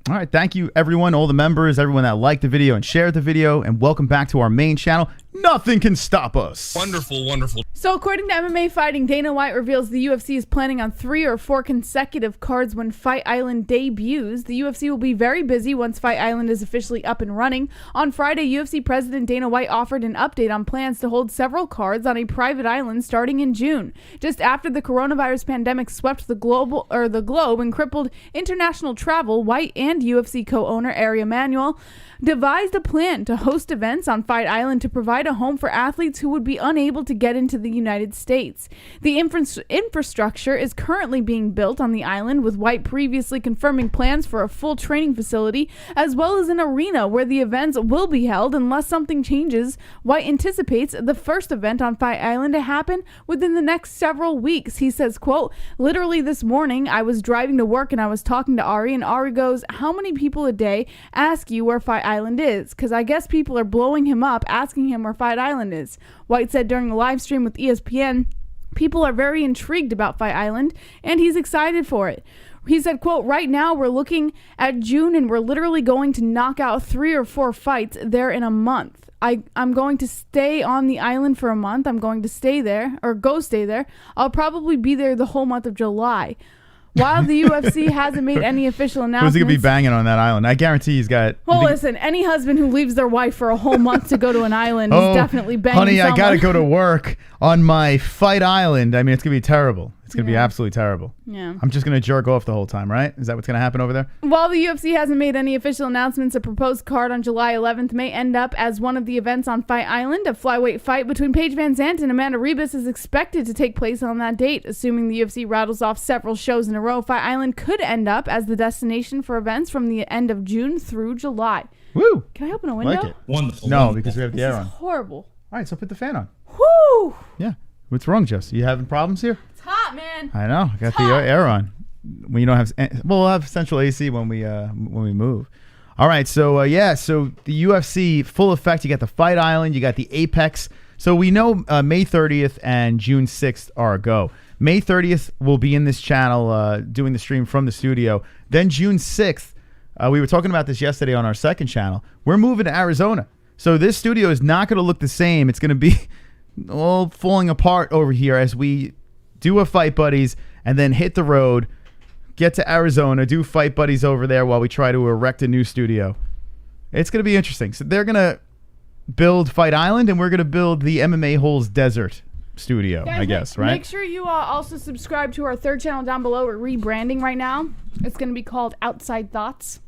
All right, thank you everyone, all the members, everyone that liked the video and shared the video, and welcome back to our main channel. Nothing can stop us. Wonderful, wonderful. So according to MMA Fighting, Dana White reveals the UFC is planning on 3 or 4 consecutive cards when Fight Island debuts. The UFC will be very busy once Fight Island is officially up and running. On Friday, UFC President Dana White offered an update on plans to hold several cards on a private island starting in June. Just after the coronavirus pandemic swept the globe and crippled international travel, White and UFC co-owner ARIEL devised a plan to host events on Fight Island to provide a home for athletes who would be unable to get into the United States. The infrastructure is currently being built on the island, with White previously confirming plans for a full training facility as well as an arena where the events will be held unless something changes. White anticipates the first event on Fight Island to happen within the next several weeks. He says, quote, "Literally this morning I was driving to work and I was talking to Ari, and Ari goes, 'How many people a day ask you where Fight Island is?' Because I guess people are blowing him up asking him where Fight Island is." White said during a live stream with ESPN, "People are very intrigued about Fight Island and he's excited for it." He said, quote, "Right now we're looking at June and we're literally going to knock out 3 or 4 fights there in a month. I'm going to stay on the island for a month. I'm going to stay there or go stay there. I'll probably be there the whole month of July." While the UFC hasn't made any official announcements. Who's he going to be banging on that island? I guarantee he's got. Well, listen, any husband who leaves their wife for a whole month to go to an island is definitely banging honey, someone. I got to go to work on my Fight Island. I mean, it's going to be terrible. It's going to be absolutely terrible. Yeah. I'm just going to jerk off the whole time, right? Is that what's going to happen over there? While the UFC hasn't made any official announcements, a proposed card on July 11th may end up as one of the events on Fight Island. A flyweight fight between Paige Van Zandt and Amanda Ribas is expected to take place on that date. Assuming the UFC rattles off several shows in a row, Fight Island could end up as the destination for events from the end of June through July. Woo! Can I open a window? Like it. Wonderful. No, because we have the air on. Horrible. All right, so put the fan on. Whoo! Yeah. What's wrong, Jess? You having problems here? It's hot, man. I know. I got the air on. When you don't have, we'll have central AC when we move. All right. So so the UFC full effect. You got the Fight Island. You got the Apex. So we know May 30th and June 6th are a go. May 30th will be in this channel doing the stream from the studio. Then June 6th, we were talking about this yesterday on our second channel. We're moving to Arizona. So this studio is not going to look the same. It's going to be all falling apart over here as we do a Fight Buddies and then hit the road, get to Arizona, do Fight Buddies over there while we try to erect a new studio. It's going to be interesting. So they're going to build Fight Island and we're going to build the MMA-Holes Desert studio, Guys, I guess, right? Make sure you also subscribe to our third channel down below. We're rebranding right now. It's going to be called Outside Thoughts.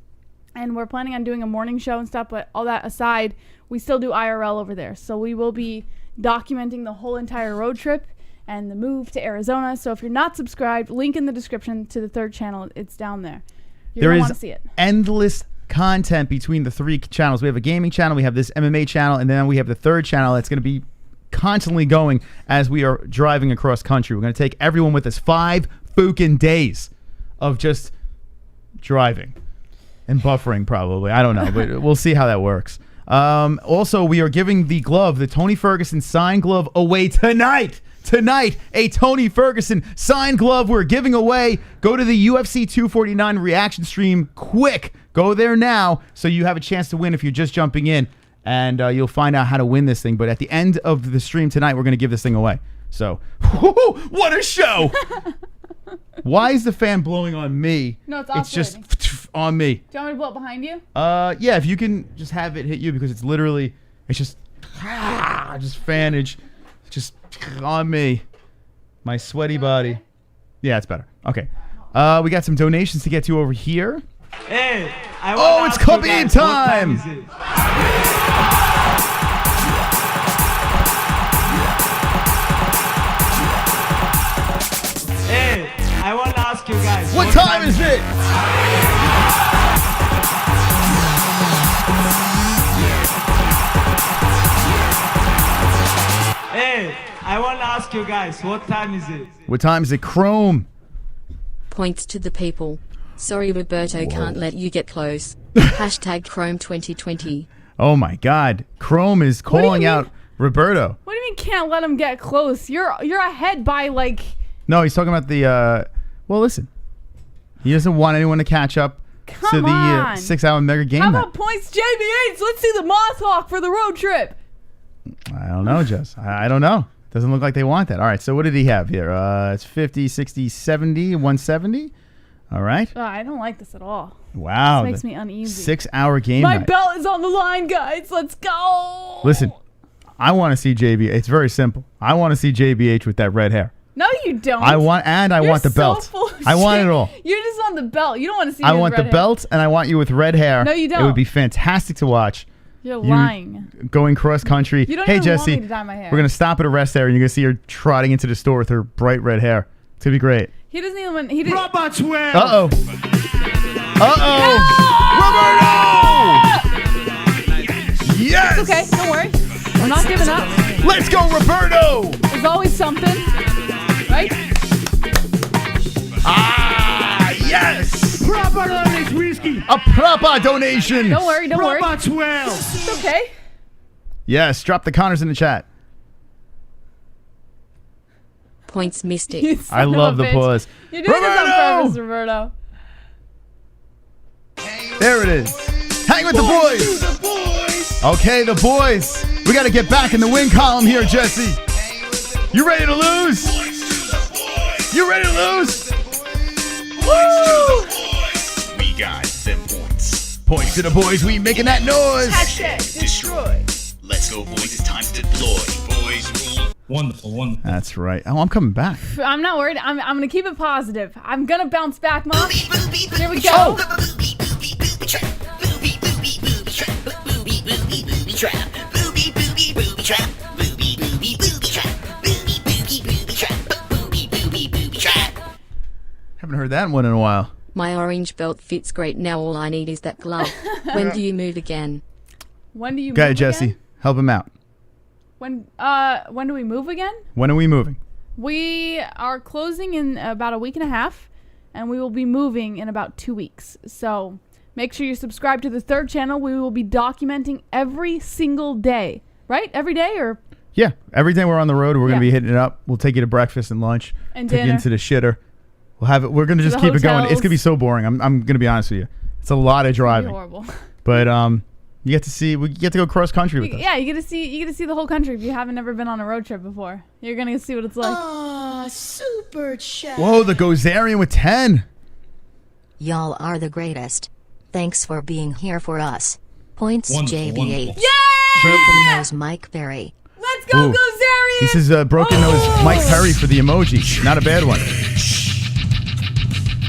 And we're planning on doing a morning show and stuff, but all that aside, we still do IRL over there. So we will be documenting the whole entire road trip and the move to Arizona. So if you're not subscribed, link in the description to the third channel. It's down there. You're going to want to see it. Endless content between the 3 channels. We have a gaming channel, we have this MMA channel, and then we have the third channel that's going to be constantly going as we are driving across country. We're going to take everyone with us 5 fucking days of just driving and buffering probably. I don't know, but we'll see how that works. Also, we are giving the glove, the Tony Ferguson signed glove, away tonight. Tonight, a Tony Ferguson signed glove we're giving away. Go to the UFC 249 reaction stream quick. Go there now so you have a chance to win if you're just jumping in. And you'll find out how to win this thing. But at the end of the stream tonight, we're going to give this thing away. So, what a show! Why is the fan blowing on me? No, it's It's just on me. Do you want me to blow it behind you? Yeah, if you can just have it hit you because it's literally, it's just fanage, just on me, my sweaty body. Yeah, it's better. Okay, we got some donations to get to over here. Hey, Oh, it's Kobe time! Hey, I want to ask you guys. What time is it? Hey, I want to ask you guys, what time is it? What time is it? Chrome. Points to the people. Sorry, Roberto can't let you get close. Hashtag Chrome 2020. Oh my God. Chrome is do you calling mean? out Roberto. What do you mean can't let him get close? You're ahead by like. No, he's talking about the, well, listen. He doesn't want anyone to catch up to Come the on. 6-hour mega game How night. about points JBH? Let's see the Moth Hawk for the road trip. I don't know, Jess. I don't know. Doesn't look like they want that. All right, so what did he have here? It's 50, 60, 70, 170. All right. Oh, I don't like this at all. Wow. This makes me uneasy. 6-hour game My night. belt is on the line, guys. Let's go. Listen, I want to see JB. It's very simple. I want to see JBH with that red hair. No, you don't. I want the so belt. full of I want shit. it all. You just want the belt. You don't want to see. I me with want the red hair. belt, and I want you with red hair. No, you It don't. would be fantastic to watch. You're You lying. Going cross country. You don't Hey, even want Jesse, me to dye my hair. we're gonna stop at a rest area, and you're gonna see her trotting into the store with her bright red hair. It's gonna be great. He doesn't even. He didn't. Uh oh. Uh oh. Yes. It's okay. Don't worry. I'm not giving up. Let's go, Roberto. There's always something, right? Ah, yes. Proper donation whiskey. A proper donation. Don't worry. Don't worry. Proper 12. It's okay. Yes. Drop the Connors in the chat. Points Mystic. You son I of love a the bitch. pause. You're doing this on Roberto! purpose, Roberto. There it is. Hang with the boys. Okay, the boys. We got to get back in the win column here, Jesse. You ready to lose? You ready to lose? Woo! We got them points. Points to the boys. We making that noise. Hashtag destroy. Let's go, boys. It's time to deploy. Boys rule. Wonderful, wonderful. That's right. Oh, I'm coming back. I'm not worried. I'm gonna keep it positive. I'm gonna bounce back, Mom. Here we go. Haven't heard that one in a while. My orange belt fits great now. All I need is that glove. When do you move again? When do you? Go ahead, move Jesse. again? Help him out. When do we move again? When are we moving? We are closing in about a week and a half, and we will be moving in about 2 weeks. So make sure you subscribe to the third channel. We will be documenting every single day, right? Every day or Yeah. Every day we're on the road, we're going to Yeah. be hitting it up. We'll take you to breakfast and lunch. And take you dinner. into the shitter. We'll have it. We're going to just the keep it going. It's hotels. going to be so boring. I'm going to be honest with you. It's a lot of it'll be driving. horrible. But you get to see. We get to go cross country with us. Yeah, you get to see the whole country if you haven't ever been on a road trip before. You're gonna see what it's like. Aw, super chat. Whoa, the Gozerian with 10. Y'all are the greatest. Thanks for being here for us. Points Wonderful, JBH. wonderful. Broken nose Mike Berry. Let's go, Ooh. Gozerian! He says broken nose Mike Perry for the emoji. Not a bad one.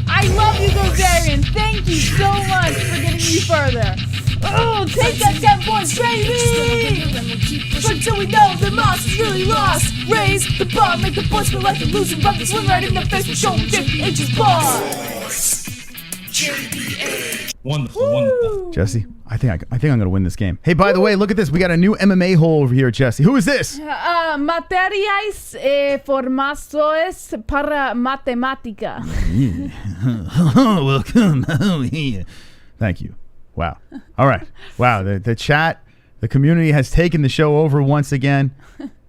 I love you, Gozerian. Thank you so much for getting me further. Oh, take that 10 points, baby! Until we know the Moss is really lost. Raise the bar, make the boys feel like they're losing, but they swing right in the face with show 50 inches bar. Wonderful, wonderful. Jesse, I think I'm going to win this game. Hey, by the way, look at this. We got a new MMA hole over here, Jesse. Who is this? Materiais formações para matemática. Welcome. Oh, yeah. Thank you. Wow. All right. Wow. The chat, the community has taken the show over once again,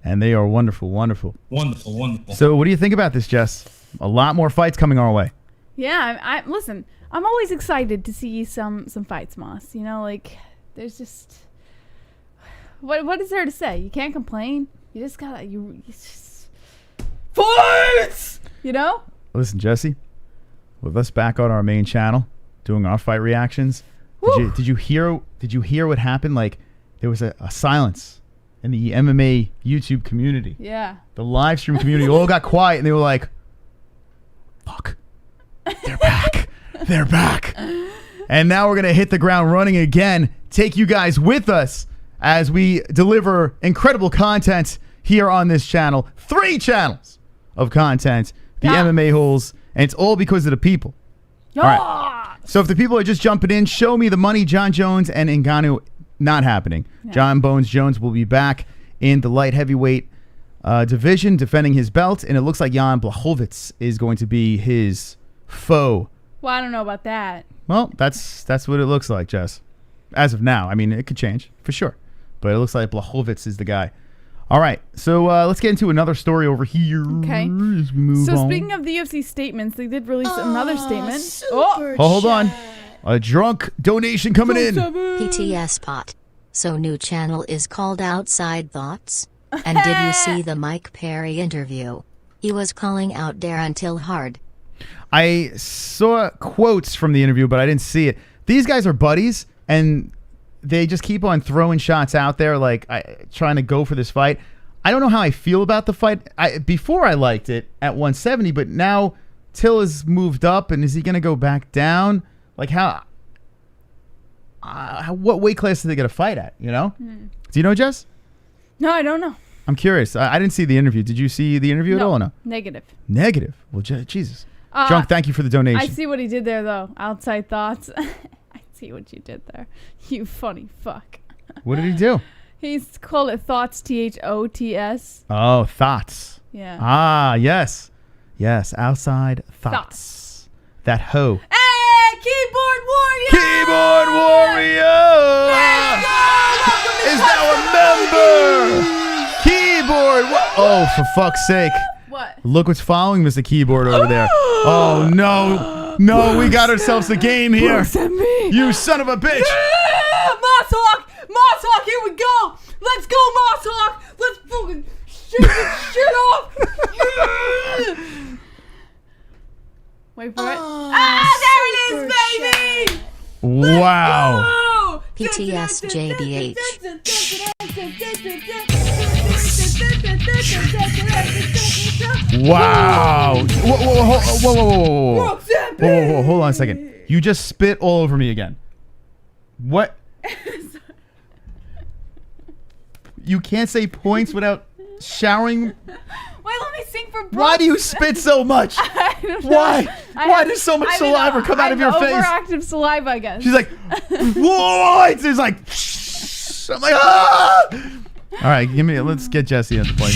and they are wonderful, wonderful. Wonderful, wonderful. So what do you think about this, Jess? A lot more fights coming our way. Yeah, I listen. I'm always excited to see some fights, Moss. You know, like there's just what is there to say? You can't complain. You just gotta you just fights. You know. Listen, Jesse, with us back on our main channel doing our fight reactions, did you hear what happened? Like there was a silence in the MMA YouTube community. Yeah. The live stream community all got quiet and they were like, "Fuck, they're back, they're back." And now we're going to hit the ground running again, take you guys with us as we deliver incredible content here on this channel. 3 channels of content, the MMA-Holes, and it's all because of the people. All right. So if the people are just jumping in, show me the money. Jon Jones and Ngannou, not happening. Yeah. Jon Bones Jones will be back in the light heavyweight division defending his belt, and it looks like Jan Blachowicz is going to be his foe. Well, I don't know about that. Well, that's what it looks like, Jess. As of now. I mean, it could change for sure, but it looks like Blachowicz is the guy. All right, so let's get into another story over here. Okay. As we move on. Speaking of the UFC statements, they did release another statement. Hold on. A drunk donation coming in. PTS pot. So new channel is called Outside Thoughts? And did you see the Mike Perry interview? He was calling out Darren Till hard. I saw quotes from the interview, but I didn't see it. These guys are buddies, and they just keep on throwing shots out there, like trying to go for this fight. I don't know how I feel about the fight. Before I liked it at 170, but now Till has moved up, and is he going to go back down? Like what weight class did they get a fight at? You know? Do you know, Jess? No, I don't know. I'm curious. I didn't see the interview. Did you see the interview at all? Or no. Negative. Negative. Well, Jesus. Drunk, thank you for the donation. I see what he did there, though. Outside Thoughts. I see what you did there. You funny fuck. What did he do? He's called it Thoughts, THOTS. Oh, Thoughts. Yeah. Ah, yes. Yes, Outside Thoughts. That hoe. Hey, Keyboard Warrior! Keyboard Warrior! Is now a member! Keyboard! Oh, for fuck's sake. What? Look what's following Mr. Keyboard over there. Oh, no. No, we got ourselves a game here. You son of a bitch. Yeah! Moss Hawk, here we go. Let's go, Moss Hawk. Let's fucking shoot this shit off. Yeah! Wait for it. There it is, baby. Wow. PTS JBH. Wow. Whoa. Hold on a second. You just spit all over me again. What? You can't say points without showering. Wait, let me sing for Brooks. Why do you spit so much? I don't know. Why does so much saliva come out of your face? Overactive saliva, I guess. She's like, what? It's like, I'm like, ah! All right, let's get Jesse at the plate.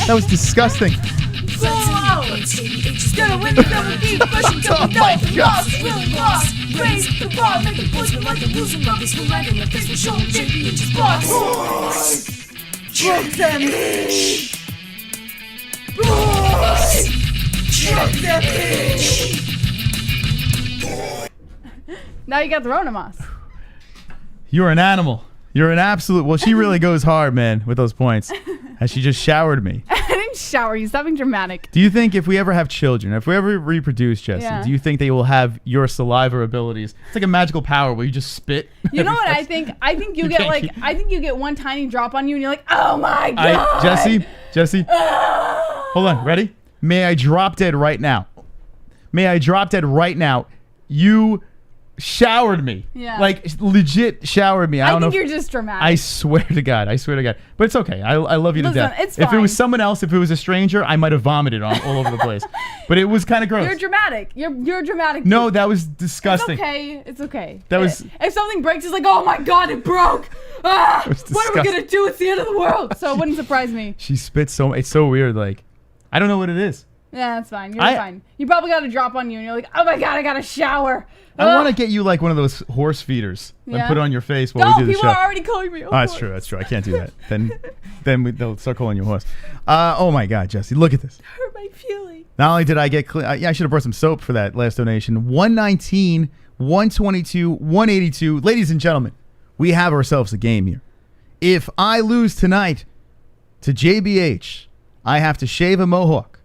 That was disgusting. Gonna win the double key, Oh my God. Raise the bar, make the boys feel like they're losing rubbers. We're right in the face, we're showing JBH's boss. Drugs at me. Drugs at me. Now you got the Ronamas. You're an animal. You're an absolute. Well, she really goes hard, man, with those points. As she just showered me. I didn't shower you. Stop being dramatic. Do you think if we ever have children, if we ever reproduce, Jesse, do you think they will have your saliva abilities? It's like a magical power where you just spit. You know what I think? I think you get like, I think you get one tiny drop on you and you're like, oh my God. Jesse. Hold on. Ready? May I drop dead right now? You showered me. Yeah. Like legit showered me. I think you're just dramatic. I swear to God. But it's okay. I love you to death. It's if fine. it was someone else, if it was a stranger, I might have vomited all over the place. But it was kind of gross. You're dramatic. You're dramatic. No, that was disgusting. It's okay. That was. If something breaks, it's like, oh my God, it broke. What are we gonna do? It's the end of the world. So it wouldn't surprise me. She spits so. It's so weird. Like, I don't know what it is. Yeah, that's fine. You're fine. You probably got a drop on you, and you're like, oh my God, I got a shower. I want to get you like one of those horse feeders and put it on your face while we do the show. People are already calling me a horse. That's true. I can't do that. Then they'll start calling you a horse. Oh my God, Jesse, look at this. Hurt my feeling. Not only did I get clean, I should have brought some soap for that last donation. 119, 122, 182. Ladies and gentlemen, we have ourselves a game here. If I lose tonight to JBH, I have to shave a mohawk.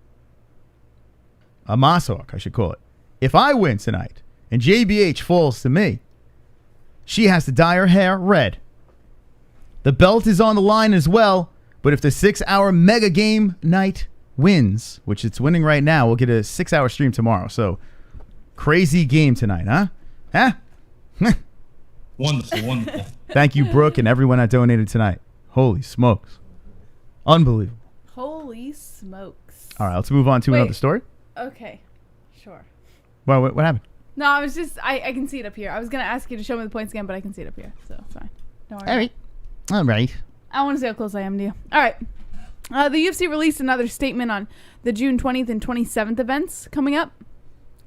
A mossawk, I should call it. If I win tonight and JBH falls to me, she has to dye her hair red. The belt is on the line as well, but if the 6-hour mega game night wins, which it's winning right now, we'll get a 6-hour stream tomorrow. So crazy game tonight, huh? Huh? Wonderful, wonderful. Thank you, Brooke, and everyone that donated tonight. Holy smokes. Unbelievable. Holy smokes. All right, let's move on to Wait. another story. Okay. Sure. Well, what happened? No, I was just, I can see it up here. I was going to ask you to show me the points again, but I can see it up here. So it's fine. Don't worry. All right. I want to see how close I am to you. All right. The UFC released another statement on the June 20th and 27th events coming up.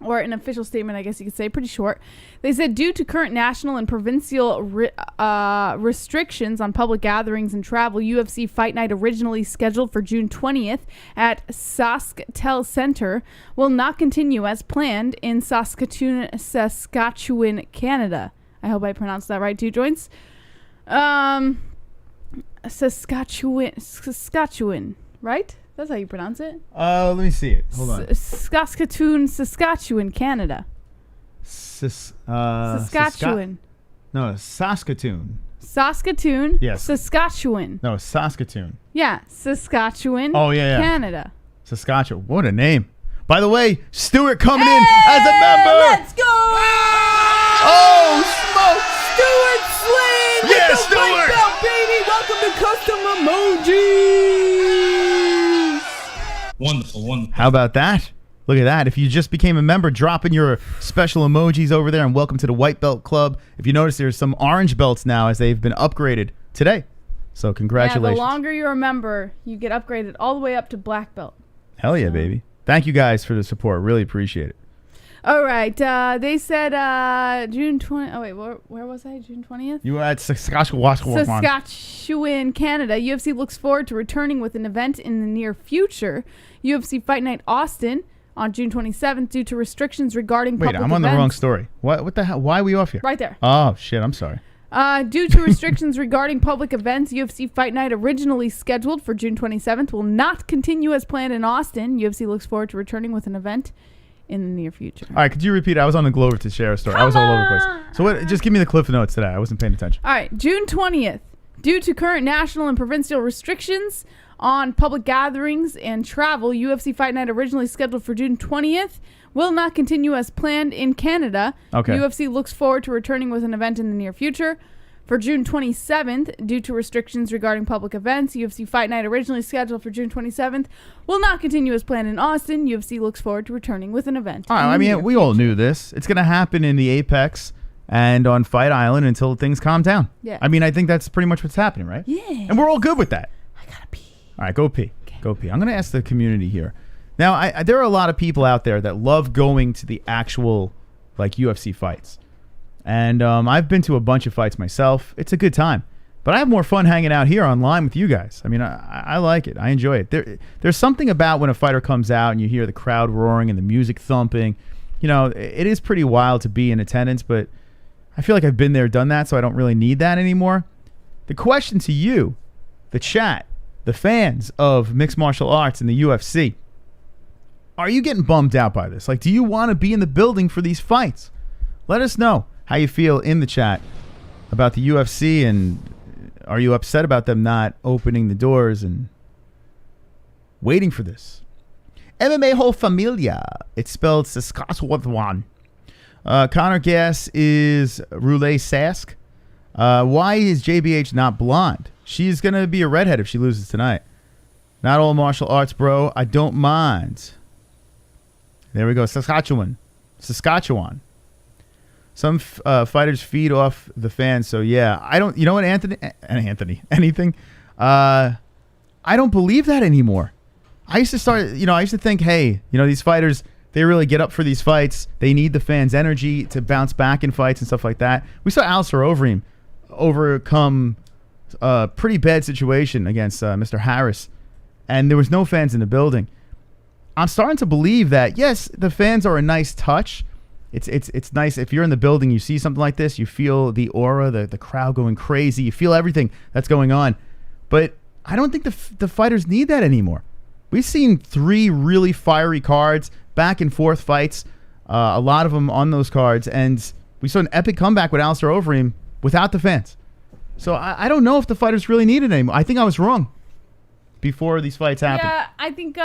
Or an official statement, I guess you could say, pretty short. They said, due to current national and provincial restrictions on public gatherings and travel, UFC Fight Night, originally scheduled for June 20th at Sasktel Center, will not continue as planned in Saskatoon, Saskatchewan, Canada. I hope I pronounced that right, 2 joints. Saskatchewan, right? That's how you pronounce it. Let me see it. Hold on. Saskatoon, Saskatchewan, Canada. Saskatchewan. No, Saskatoon. Saskatoon. Yes. Saskatchewan. No, Saskatoon. Yeah, Saskatchewan. Oh, yeah. Canada. Saskatchewan. What a name. By the way, Stuart coming in as a member. Let's go! Oh, smoke! Stuart Slade with Yeah, the white Stuart! belt, baby. Welcome to Custom Emojis. Wonderful, wonderful. How about that? Look at that. If you just became a member, drop in your special emojis over there, and welcome to the White Belt Club. If you notice, there's some orange belts now as they've been upgraded today. So congratulations. Yeah, the longer you're a member, you get upgraded all the way up to black belt. Hell yeah, baby. Thank you guys for the support. Really appreciate it. All right. They said June 20th. Oh, wait. Where was I? June 20th? You were at Saskatchewan, Canada. UFC looks forward to returning with an event in the near future. UFC Fight Night Austin on June 27th due to restrictions regarding public I'm on events. the wrong story. What the hell? Why are we off here? Right there. Oh, shit. I'm sorry. Due to restrictions regarding public events, UFC Fight Night, originally scheduled for June 27th, will not continue as planned in Austin. UFC looks forward to returning with an event in the near future. All right, could you repeat? I was on the Glover to share a story. I was all over the place. So what? Just give me the cliff notes today. I wasn't paying attention. All right, June 20th. Due to current national and provincial restrictions on public gatherings and travel, UFC Fight Night, originally scheduled for June 20th, will not continue as planned in Canada. Okay. UFC looks forward to returning with an event in the near future. For June 27th, due to restrictions regarding public events, UFC Fight Night, originally scheduled for June 27th, will not continue as planned in Austin. UFC looks forward to returning with an event. All right, I mean, we all knew this. It's going to happen in the Apex and on Fight Island until things calm down. Yeah. I mean, I think that's pretty much what's happening, right? Yeah. And we're all good with that. I gotta pee. All right, go pee. Okay. Go pee. I'm going to ask the community here. Now, there are a lot of people out there that love going to the actual, like, UFC fights. And I've been to a bunch of fights myself. It's a good time. But I have more fun hanging out here online with you guys. I mean, I like it. I enjoy it. There's something about when a fighter comes out and you hear the crowd roaring and the music thumping. You know, it is pretty wild to be in attendance, but I feel like I've been there, done that, so I don't really need that anymore. The question to you, the chat, the fans of mixed martial arts and the UFC, are you getting bummed out by this? Like, do you want to be in the building for these fights? Let us know how you feel in the chat about the UFC, and are you upset about them not opening the doors and waiting for this? MMA-Holes Familia. It's spelled Saskatchewan. Connor Gass is Roulette Sask. Why is JBH not blonde? She's going to be a redhead if she loses tonight. Not all martial arts, bro. I don't mind. There we go. Saskatchewan. Some fighters feed off the fans, so yeah. I don't, you know what, anything. I don't believe that anymore. I used to think, hey, these fighters, they really get up for these fights. They need the fans' energy to bounce back in fights and stuff like that. We saw Alistair Overeem overcome a pretty bad situation against Mr. Harris, and there was no fans in the building. I'm starting to believe that, yes, the fans are a nice touch. It's nice if you're in the building, you see something like this, you feel the aura, the crowd going crazy, you feel everything that's going on. But I don't think the fighters need that anymore. We've seen 3 really fiery cards, back and forth fights, a lot of them on those cards, and we saw an epic comeback with Alistair Overeem without the fans. So I don't know if the fighters really need it anymore. I think I was wrong before these fights happened. Yeah, I think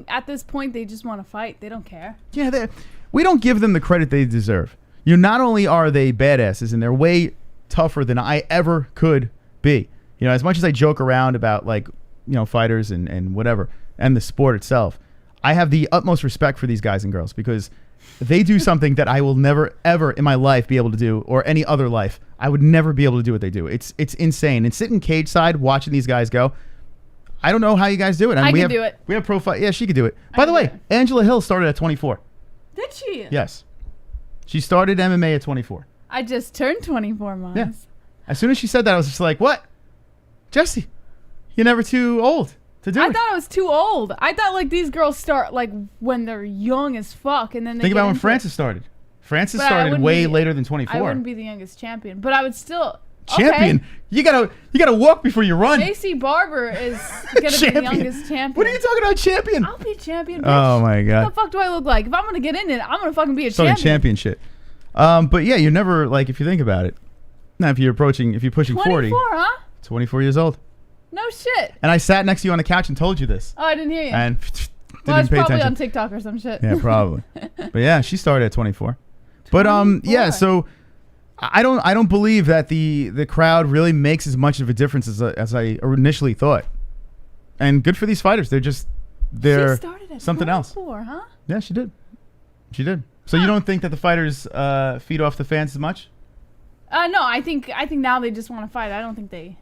at this point they just want to fight. They don't care. Yeah, we don't give them the credit they deserve. You know, not only are they badasses, and they're way tougher than I ever could be. You know, as much as I joke around about like, you know, fighters and whatever, and the sport itself, I have the utmost respect for these guys and girls because they do something that I will never ever in my life be able to do, or any other life. I would never be able to do what they do. It's insane. And sitting cage side watching these guys go, I don't know how you guys do it. I can do it. We have profile. Yeah, she could do it. By the way, Angela Hill started at 24. Did she? Yes. She started MMA at 24. I just turned 24 months. Yeah. As soon as she said that, I was just like, what? Jesse, you're never too old to do it. I thought I was too old. I thought like these girls start like when they're young as fuck, and then they think get about when into Francis started. Francis But I started wouldn't way be- later than 24. I wouldn't be the youngest champion, but I would still. Champion? Okay. You gotta walk before you run. JC Barber is gonna be the Champion. youngest champion. What are you talking about, champion? I'll be champion. Bitch. Oh my god. What the fuck do I look like? If I'm gonna get in it, I'm gonna fucking be a Talking champion. champion shit. But yeah, you're never like, if you think about it. Now, if you're pushing 24, 40, huh? 24 years old. No shit. And I sat next to you on the couch and told you this. Oh, I didn't hear you. And well, I was didn't pay probably attention. on TikTok or some shit. Yeah, probably. But yeah, she started at 24. But yeah, so I don't believe that the crowd really makes as much of a difference as I initially thought. And good for these fighters. They're She started at something else. 24, huh? Yeah, she did. She did. So you don't think that the fighters feed off the fans as much? No, I think now they just want to fight. I don't think they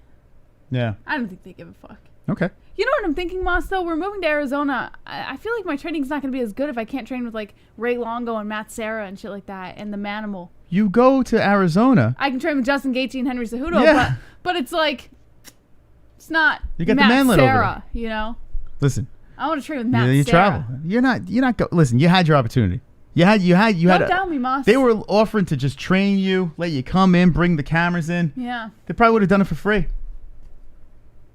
give a fuck. Okay. You know what I'm thinking, Moss, though? We're moving to Arizona. I feel like my training's not going to be as good if I can't train with, like, Ray Longo and Matt Serra and shit like that, and the Manimal. You go to Arizona. I can train with Justin Gaethje and Henry Cejudo, Yeah. but it's like, it's not You got the Matt manlet over Serra, you know? Listen. I want to train with Matt You Serra. travel. You're not listen, you had your opportunity. You had Don't doubt me, Moss. They were offering to just train you, let you come in, bring the cameras in. Yeah. They probably would have done it for free.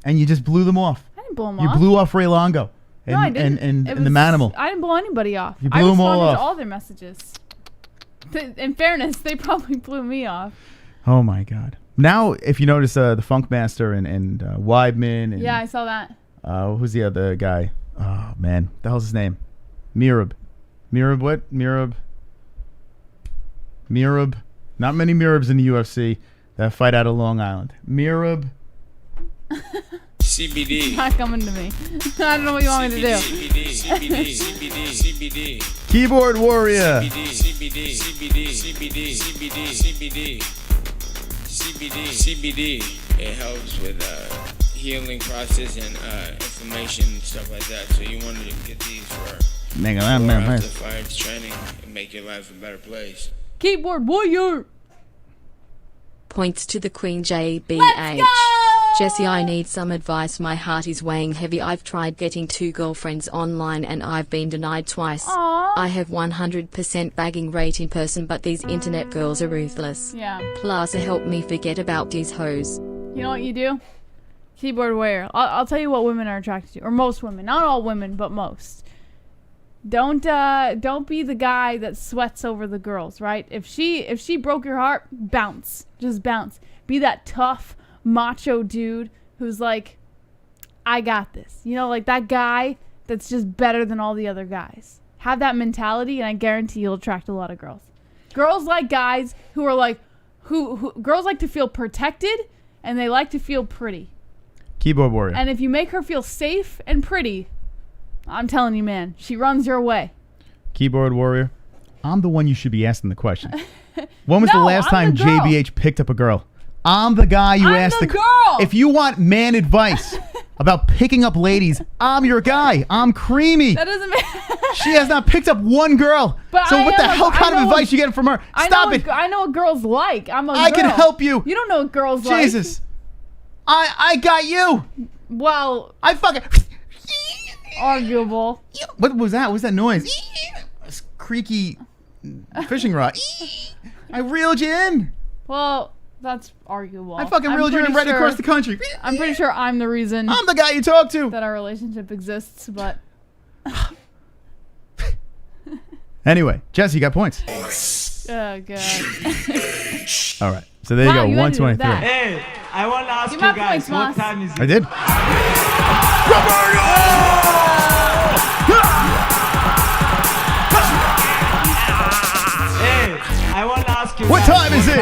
And you just blew them off. I didn't blow them You off. blew off Ray Longo. And, No, I didn't. And It the was- Manimal. I didn't blow anybody off. You blew them all I responded off. to all their messages. In fairness, they probably blew me off. Oh my God. Now, if you notice, the Funk Master and Weidman and Yeah, I saw that. who's the other guy? Oh man, the hell's his name? Mirab. What? Mirab. Not many Mirabs in the UFC that fight out of Long Island. Mirab. CBD. Not coming to me. I don't know what you want me to do. CBD. Keyboard Warrior. CBD. It helps with healing process and inflammation and stuff like that. So you want to get these for Nigga, after fights, training, and make your life a better place. Keyboard Warrior. Points to the Queen JBH. Let's go! Jesse, I need some advice. My heart is weighing heavy. I've tried getting 2 girlfriends online and I've been denied twice. Aww. I have 100% bagging rate in person, but these internet girls are ruthless. Yeah. Plus, help me forget about these hoes. You know what you do? Keyboard Warrior. I'll tell you what women are attracted to, or most women. Not all women, but most. Don't be the guy that sweats over the girls, right? If she broke your heart, bounce. Just bounce. Be that tough, macho dude who's like, I got this. You know, like that guy that's just better than all the other guys. Have that mentality, and I guarantee you'll attract a lot of girls. Girls like guys who are like, who girls like to feel protected, and they like to feel pretty. Keyboard Warrior. And if you make her feel safe and pretty, I'm telling you, man, she runs your way. Keyboard Warrior. I'm the one you should be asking the question. When was the No, last I'm time the girl. JBH picked up a girl? I'm the guy you I'm asked the girl. If you want man advice about picking up ladies, I'm your guy. I'm creamy. That doesn't matter. She has not picked up one girl. But So I what the am a- hell I kind of know- advice you getting from her? Stop it. I know what girls like. I'm a girl. I can help you. You don't know what girls like. Jesus. I got you. Well, I fucking... arguable. What was that? What was that noise? This creaky fishing rod. I reeled you in. Well, that's arguable. I fucking I'm reeled you in pretty right sure- across the country. I'm pretty sure I'm the reason I'm the guy you talk to. that our relationship exists, but Anyway, Jesse, you got points. oh god. All right. So there you Wow, go. you ended with 123. that. Hey, I want to ask Give you my guys, points, what Moss. time is it? I did. Hey, I want to ask ask you What guys, time is it?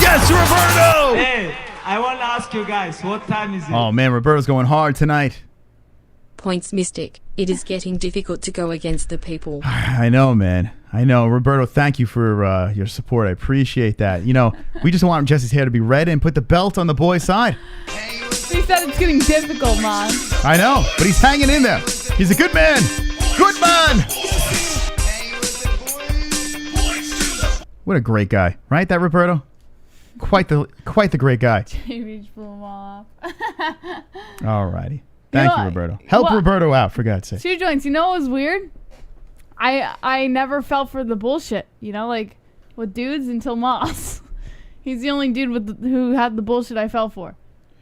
Yes, Roberto! Hey, I want to ask you guys, what time is it? Oh man, Roberto's going hard tonight. Points Mystic. It is getting difficult to go against the people. I know, man. I know. Roberto, thank you for your support. I appreciate that. You know, we just want Jesse's hair to be red and put the belt on the boy's side. He said it's getting difficult, man. I know, but he's hanging in there. He's a good man. Good man. What a great guy, right? That Roberto? Quite the great guy. JB blew him off. Alrighty. Thank you, Roberto. Help Roberto out, for God's sake. Two joints. You know what was weird? I never fell for the bullshit. You know, like with dudes until Moss. He's the only dude who had the bullshit I fell for.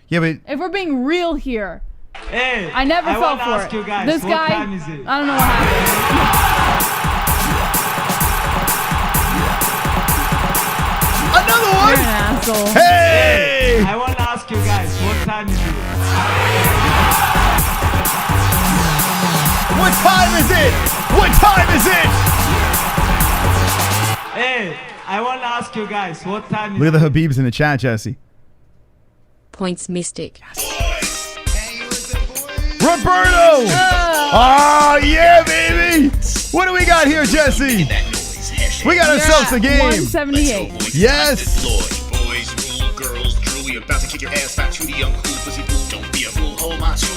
Yeah, but if we're being real here, hey, I never fell for ask it. You guys, this what guy, time is it? I don't know what happened. Another one. You're an asshole. Hey! I want to ask you guys, what time is it? What time is it? What time is it? Hey, I want to ask you guys, what time is Look at the Habibs in the chat, Jesse. Points Mystic. Roberto! Oh, yeah, baby! What do we got here, Jesse? We got ourselves a game. 178. Yes.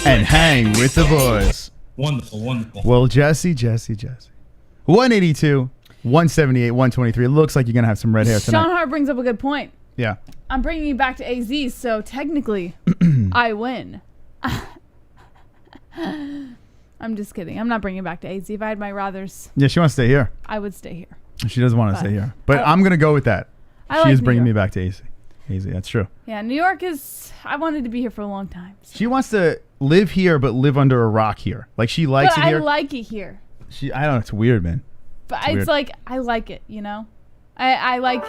And hang with the boys. Wonderful, wonderful. Well, Jesse. 182, 178, 123. It looks like you're going to have some red hair tonight. Sean Hart brings up a good point. Yeah. I'm bringing you back to AZ, so technically, I win. I'm just kidding. I'm not bringing you back to AZ. If I had my rathers, Yeah, she wants to stay here. I would stay here. She doesn't want to stay here. But I'm going to go with that. She is bringing me back to AZ. That's true. Yeah, New York is... I wanted to be here for a long time. So. She wants to live here, but live under a rock here. Like, she likes it here. I like it here. I don't know. It's weird, man. But it's like, I like it, you know? I like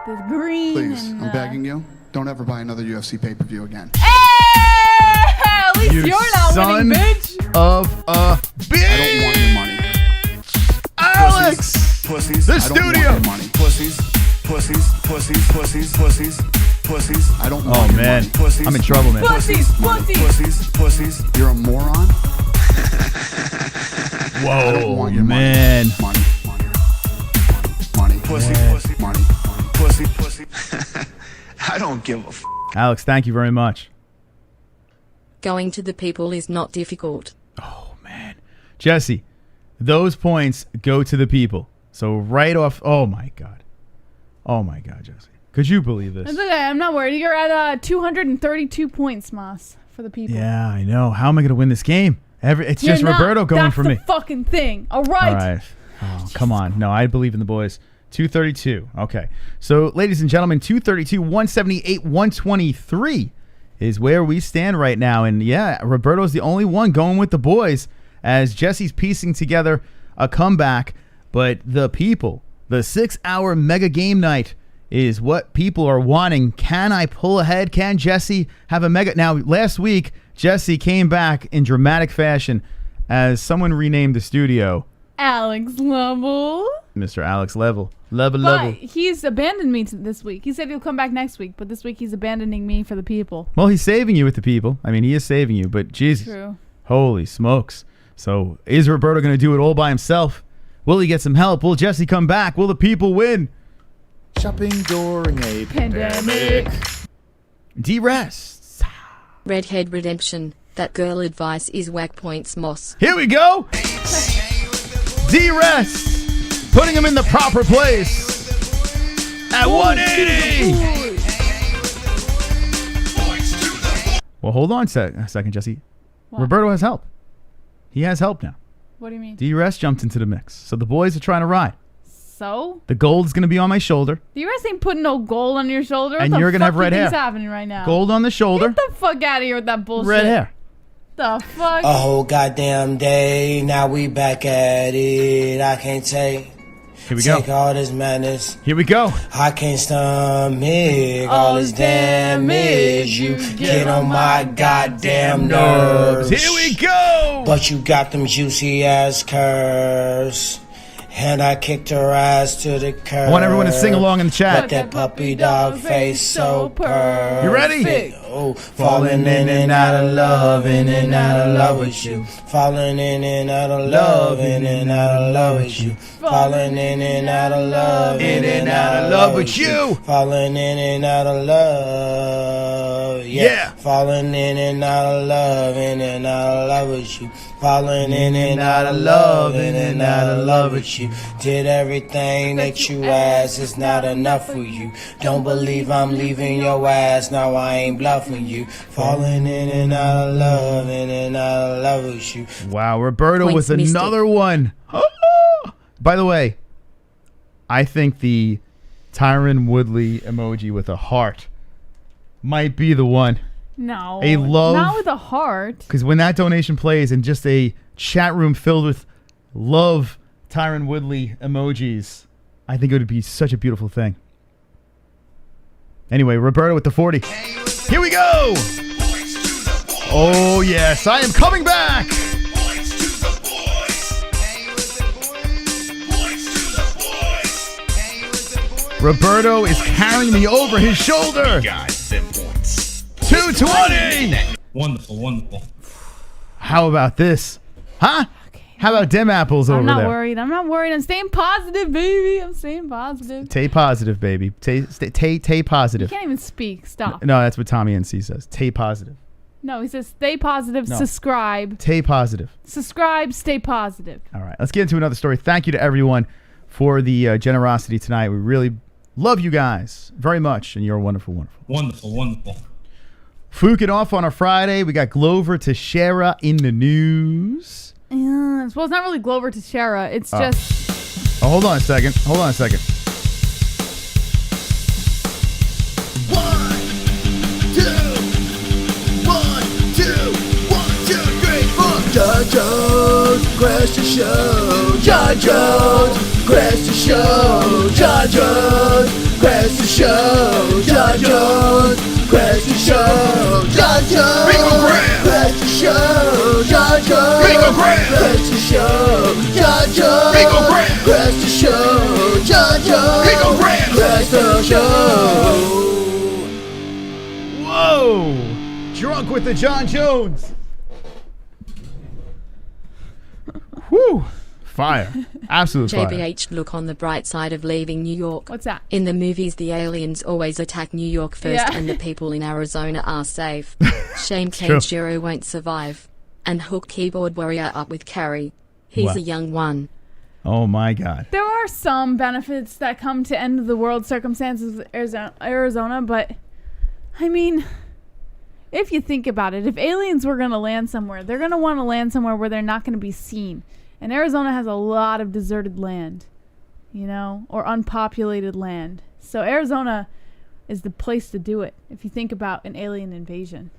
the green. Please, and, I'm begging you. Don't ever buy another UFC pay-per-view again. Hey! At least You you're not winning, bitch. Of a bitch! I don't want your money. Alex! Pussies. The I don't studio. want your money. Pussies. Pussies. Pussies. Pussies. Pussies. Pussies. I don't want your man. money. Pussies. I'm in trouble, man. Pussies. Money. Pussies. Pussies. You're a moron. Whoa, I don't want your man. Money. Money. Money. Pussy. Pussy. Money. Pussy. Pussy. I don't give a f. Alex, thank you very much. Going to the people is not difficult. Oh, man. Jesse, those points go to the people. So right off... Oh, my God. Oh, my God, Jesse. Could you believe this? It's okay. I'm not worried. You're at 232 points, Moss, for the people. Yeah, I know. How am I going to win this game? It's You're just not. Roberto going That's for the me. fucking thing. All right. All right. Oh, come on. No, I believe in the boys. 232. Okay. So, ladies and gentlemen, 232, 178, 123 is where we stand right now. And, yeah, Roberto's the only one going with the boys as Jesse's piecing together a comeback. But the people, the 6-hour mega game night is what people are wanting. Can I pull ahead? Can Jesse have a mega? Now, last week, Jesse came back in dramatic fashion as someone renamed the studio Alex Level. Mr. Alex Level. But Level. he's abandoned me this week. He said he'll come back next week, but this week he's abandoning me for the people. Well, he's saving you with the people. I mean, he is saving you, but Jesus. True. Holy smokes. So, is Roberto going to do it all by himself? Will he get some help? Will Jesse come back? Will the people win? Shopping during a Pandemic. D-Rest. Redhead Redemption. That girl advice is whack points Moss. Here we go. D-Rest. Putting him in the proper place. At 180. Well, hold on a second, Jesse. What? Roberto has help. He has help now. What do you mean? D-Rest jumped into the mix. So the boys are trying to ride. So? The gold's going to be on my shoulder. The rest ain't putting no gold on your shoulder. And what you're the gonna have fuck red do you hair. think's happening right now? Gold on the shoulder. Get the fuck out of here with that bullshit. Red hair. The fuck? A whole goddamn day, now we back at it. I can't take Here we go. Take all this madness. Here we go. I can't stomach all this damage. You get on my goddamn nerves. Here we go. But you got them juicy ass curves. And I kicked her ass to the curb. I want everyone to sing along in the chat. But that puppy dog face so perfect. You ready? Oh, falling in and out of love, in and out of love with you. Falling in and out of love, in and out of love with you. Falling in and out of love, in and out of love with you. Falling in and out of love, yeah. Falling in and out of love, in and out of love with you. Falling in and out of love, in and out of love with you. Did everything that you asked, it's not enough for you. Don't believe I'm leaving your ass, now I ain't bluffing you. Falling in and out of love, in and out of love with you. Wow, Roberto Points was another one. By the way, I think the Tyron Woodley emoji with a heart might be the one. No. A love. Not with a heart. Because when that donation plays and just a chat room filled with love Tyron Woodley emojis, I think it would be such a beautiful thing. Anyway, Roberto with the 40. Here we go. Oh, yes. I am coming back. Roberto is carrying me over his shoulder. 220. Wonderful, wonderful. How about this? Huh? Okay. How about them apples over there? I'm not worried. I'm not worried. I'm staying positive, baby. I'm staying positive. Tay positive, baby. Tay positive. You can't even speak. Stop. No, that's what Tommy NC says. Tay positive. No, he says stay positive, No. subscribe. Tay positive. Subscribe, stay positive. All right, let's get into another story. Thank you to everyone for the generosity tonight. We really love you guys very much, and you're wonderful, wonderful. Wonderful, wonderful. Fook it off on a Friday. We got Glover Teixeira in the news. Well, it's not really Glover Teixeira. It's just... Oh, hold on a second. Hold on a second. 1, 2, 1, 2, 1, 2, 3, 4. Jon Jones, crash the show. Jon Jones, crash the show. Jon Jones, crash the show. Jon Jones, crash the show. Jon Jones, crash the show. Jon Jones, crash the show. Jon Jones, crash the show. Jon Jones, crash the show. Whoa! Drunk with the Jon Jones. Whew. Fire. Absolute fire. JBH, look on the bright side of leaving New York. What's that? In the movies, the aliens always attack New York first, Yeah. and the people in Arizona are safe. Shame True. Kenshiro won't survive. And hook keyboard warrior up with Carrie. He's What? a young one. Oh my God. There are some benefits that come to end of the world circumstances with Arizona, but I mean, if you think about it, if aliens were going to land somewhere, they're going to want to land somewhere where they're not going to be seen. And Arizona has a lot of deserted land, you know, or unpopulated land. So Arizona is the place to do it if you think about an alien invasion.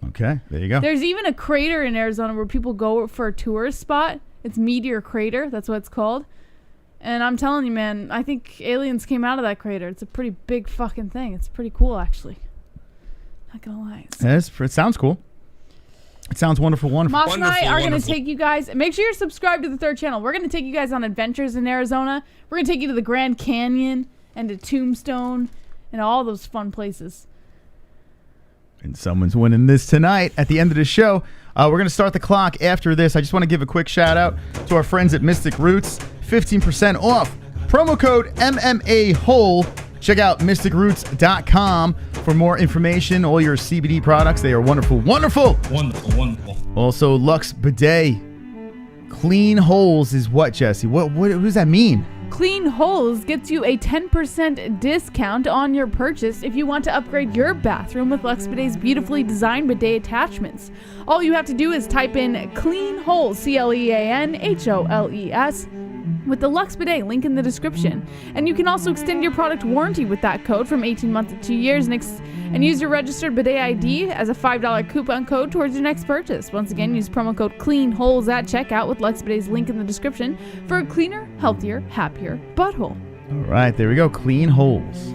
Okay, there you go. There's even a crater in Arizona where people go for a tourist spot. It's Meteor Crater. That's what it's called. And I'm telling you, man, I think aliens came out of that crater. It's a pretty big fucking thing. It's pretty cool, actually. Not gonna lie. It sounds cool. It sounds wonderful, wonderful. Moss and I are going to take you guys. Make sure you're subscribed to the third channel. We're going to take you guys on adventures in Arizona. We're going to take you to the Grand Canyon and to Tombstone and all those fun places. And someone's winning this tonight at the end of the show. We're going to start the clock after this. I just want to give a quick shout out to our friends at Mystic Roots. 15% off. Promo code MMA-Hole. Check out mysticroots.com for more information. All your CBD products. They are wonderful. Wonderful. Wonderful, wonderful. Also, Lux Bidet. Clean holes is what, Jesse? What does that mean? Clean Holes gets you a 10% discount on your purchase if you want to upgrade your bathroom with Lux Bidet's beautifully designed bidet attachments. All you have to do is type in Clean Holes, CLEANHOLES, with the Lux Bidet, link in the description. And you can also extend your product warranty with that code from 18 months to 2 years and use your registered bidet ID as a $5 coupon code towards your next purchase. Once again, use promo code CLEANHOLES at checkout with Lux Bidet's link in the description for a cleaner, healthier, happier butthole. All right, there we go. Clean holes.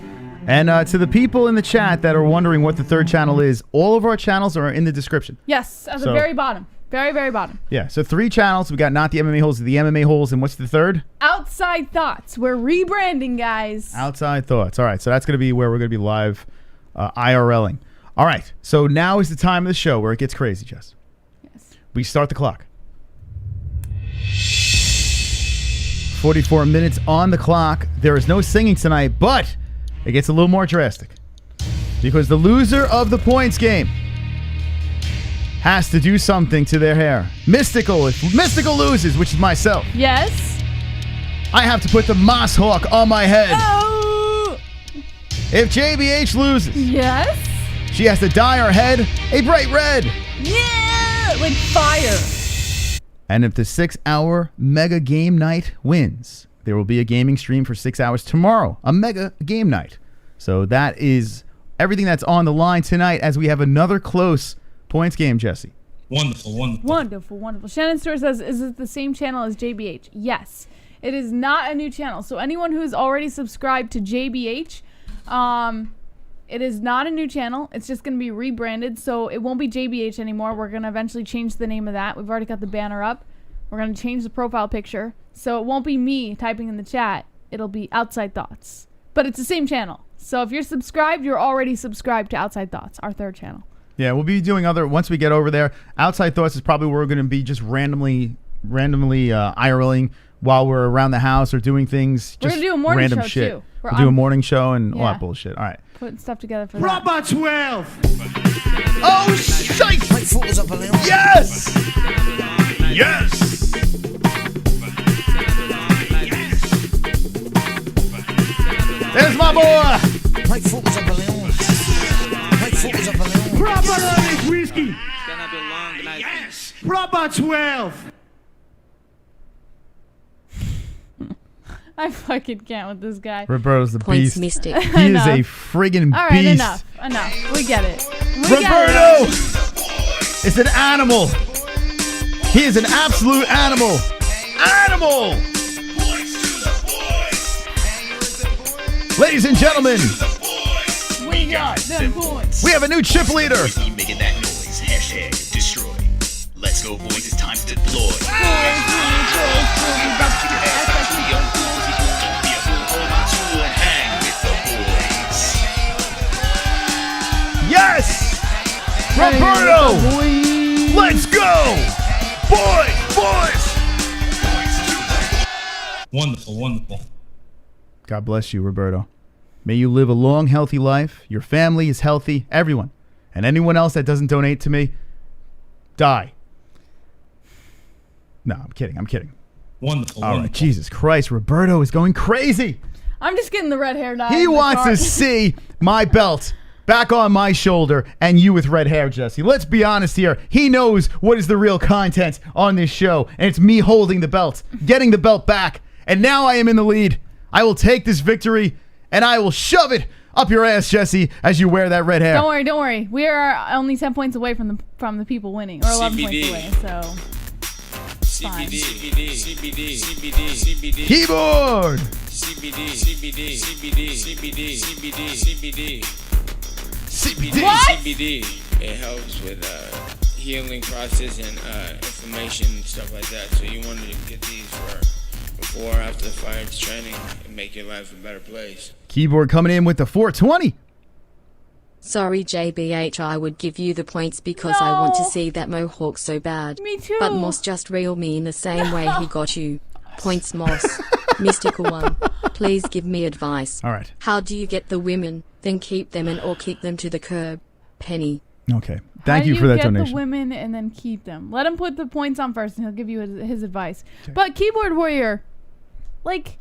And to the people in the chat that are wondering what the third channel is, all of our channels are in the description. Yes, at the very bottom. Very, very bottom. Yeah, so 3 channels. We got not the MMA holes, the MMA holes, and what's the third? Outside Thoughts. We're rebranding, guys. Outside Thoughts. All right, so that's going to be where we're going to be live IRLing. All right, so now is the time of the show where it gets crazy, Jess. Yes. We start the clock. 44 minutes on the clock. There is no singing tonight, but it gets a little more drastic. Because the loser of the points game has to do something to their hair. Mystical, if Mystical loses, which is myself. Yes. I have to put the moss hawk on my head. Oh. If JBH loses. Yes. She has to dye her head a bright red. Yeah, like fire. And if the 6-hour mega game night wins, there will be a gaming stream for 6 hours tomorrow. A mega game night. So that is everything that's on the line tonight as we have another close points game, Jesse. Wonderful, wonderful. Wonderful, wonderful. Shannon Store says, is it the same channel as JBH? Yes. It is not a new channel. So anyone who is already subscribed to JBH, it is not a new channel. It's just going to be rebranded. So it won't be JBH anymore. We're going to eventually change the name of that. We've already got the banner up. We're going to change the profile picture. So it won't be me typing in the chat. It'll be Outside Thoughts. But it's the same channel. So if you're subscribed, you're already subscribed to Outside Thoughts, our third channel. Yeah, we'll be doing once we get over there. Outside Thoughts is probably where we're going to be just randomly IRLing while we're around the house or doing things. We're just going to do a morning random show, shit. too. We'll do a morning show and all that bullshit. All right. Putting stuff together for that. Proper 12. Oh, shite! Yes! Yes! There's my boy! Proper Irish whiskey. Yes. Proper 12. I fucking can't with this guy. Roberto's the Points beast. Mystic. He is a friggin' All right, beast. enough. We get it. Roberto is an animal. He is an absolute animal. Animal! Ladies and gentlemen, We got them points. we have a new chip leader. Making that noise. Hashtag destroy. Let's go, boys. It's time to deploy. Yes! Roberto! Let's go! Boys! Wonderful, wonderful. God bless you, Roberto. May you live a long, healthy life. Your family is healthy. Everyone. And anyone else that doesn't donate to me, die. No, I'm kidding. Wonderful, All right, wonderful. Jesus Christ. Roberto is going crazy. I'm just getting the red hair dye. He wants to see my belt back on my shoulder and you with red hair, Jesse. Let's be honest here. He knows what is the real content on this show, and it's me holding the belt, getting the belt back, and now I am in the lead. I will take this victory, and I will shove it up your ass, Jesse, as you wear that red hair. Don't worry. We are only 10 points away from the people winning, or 11 points away. So CBD, CBD. Keyboard. CBD. It helps with healing process and inflammation and stuff like that. So you want to get these for before or after the fight training and make your life a better place. Keyboard coming in with the 420. Sorry JBH, I would give you the points because I want to see that mohawk so bad. Me too. But Moss just reel me in the same way he got you. Points Moss. Mystical one. Please give me advice. All right. How do you get the women, then keep them and or kick them to the curb? Penny. Okay. Thank you for that How do you get donation. the women and then keep them? Let him put the points on first, and he'll give you his advice. Okay. But Keyboard Warrior, like,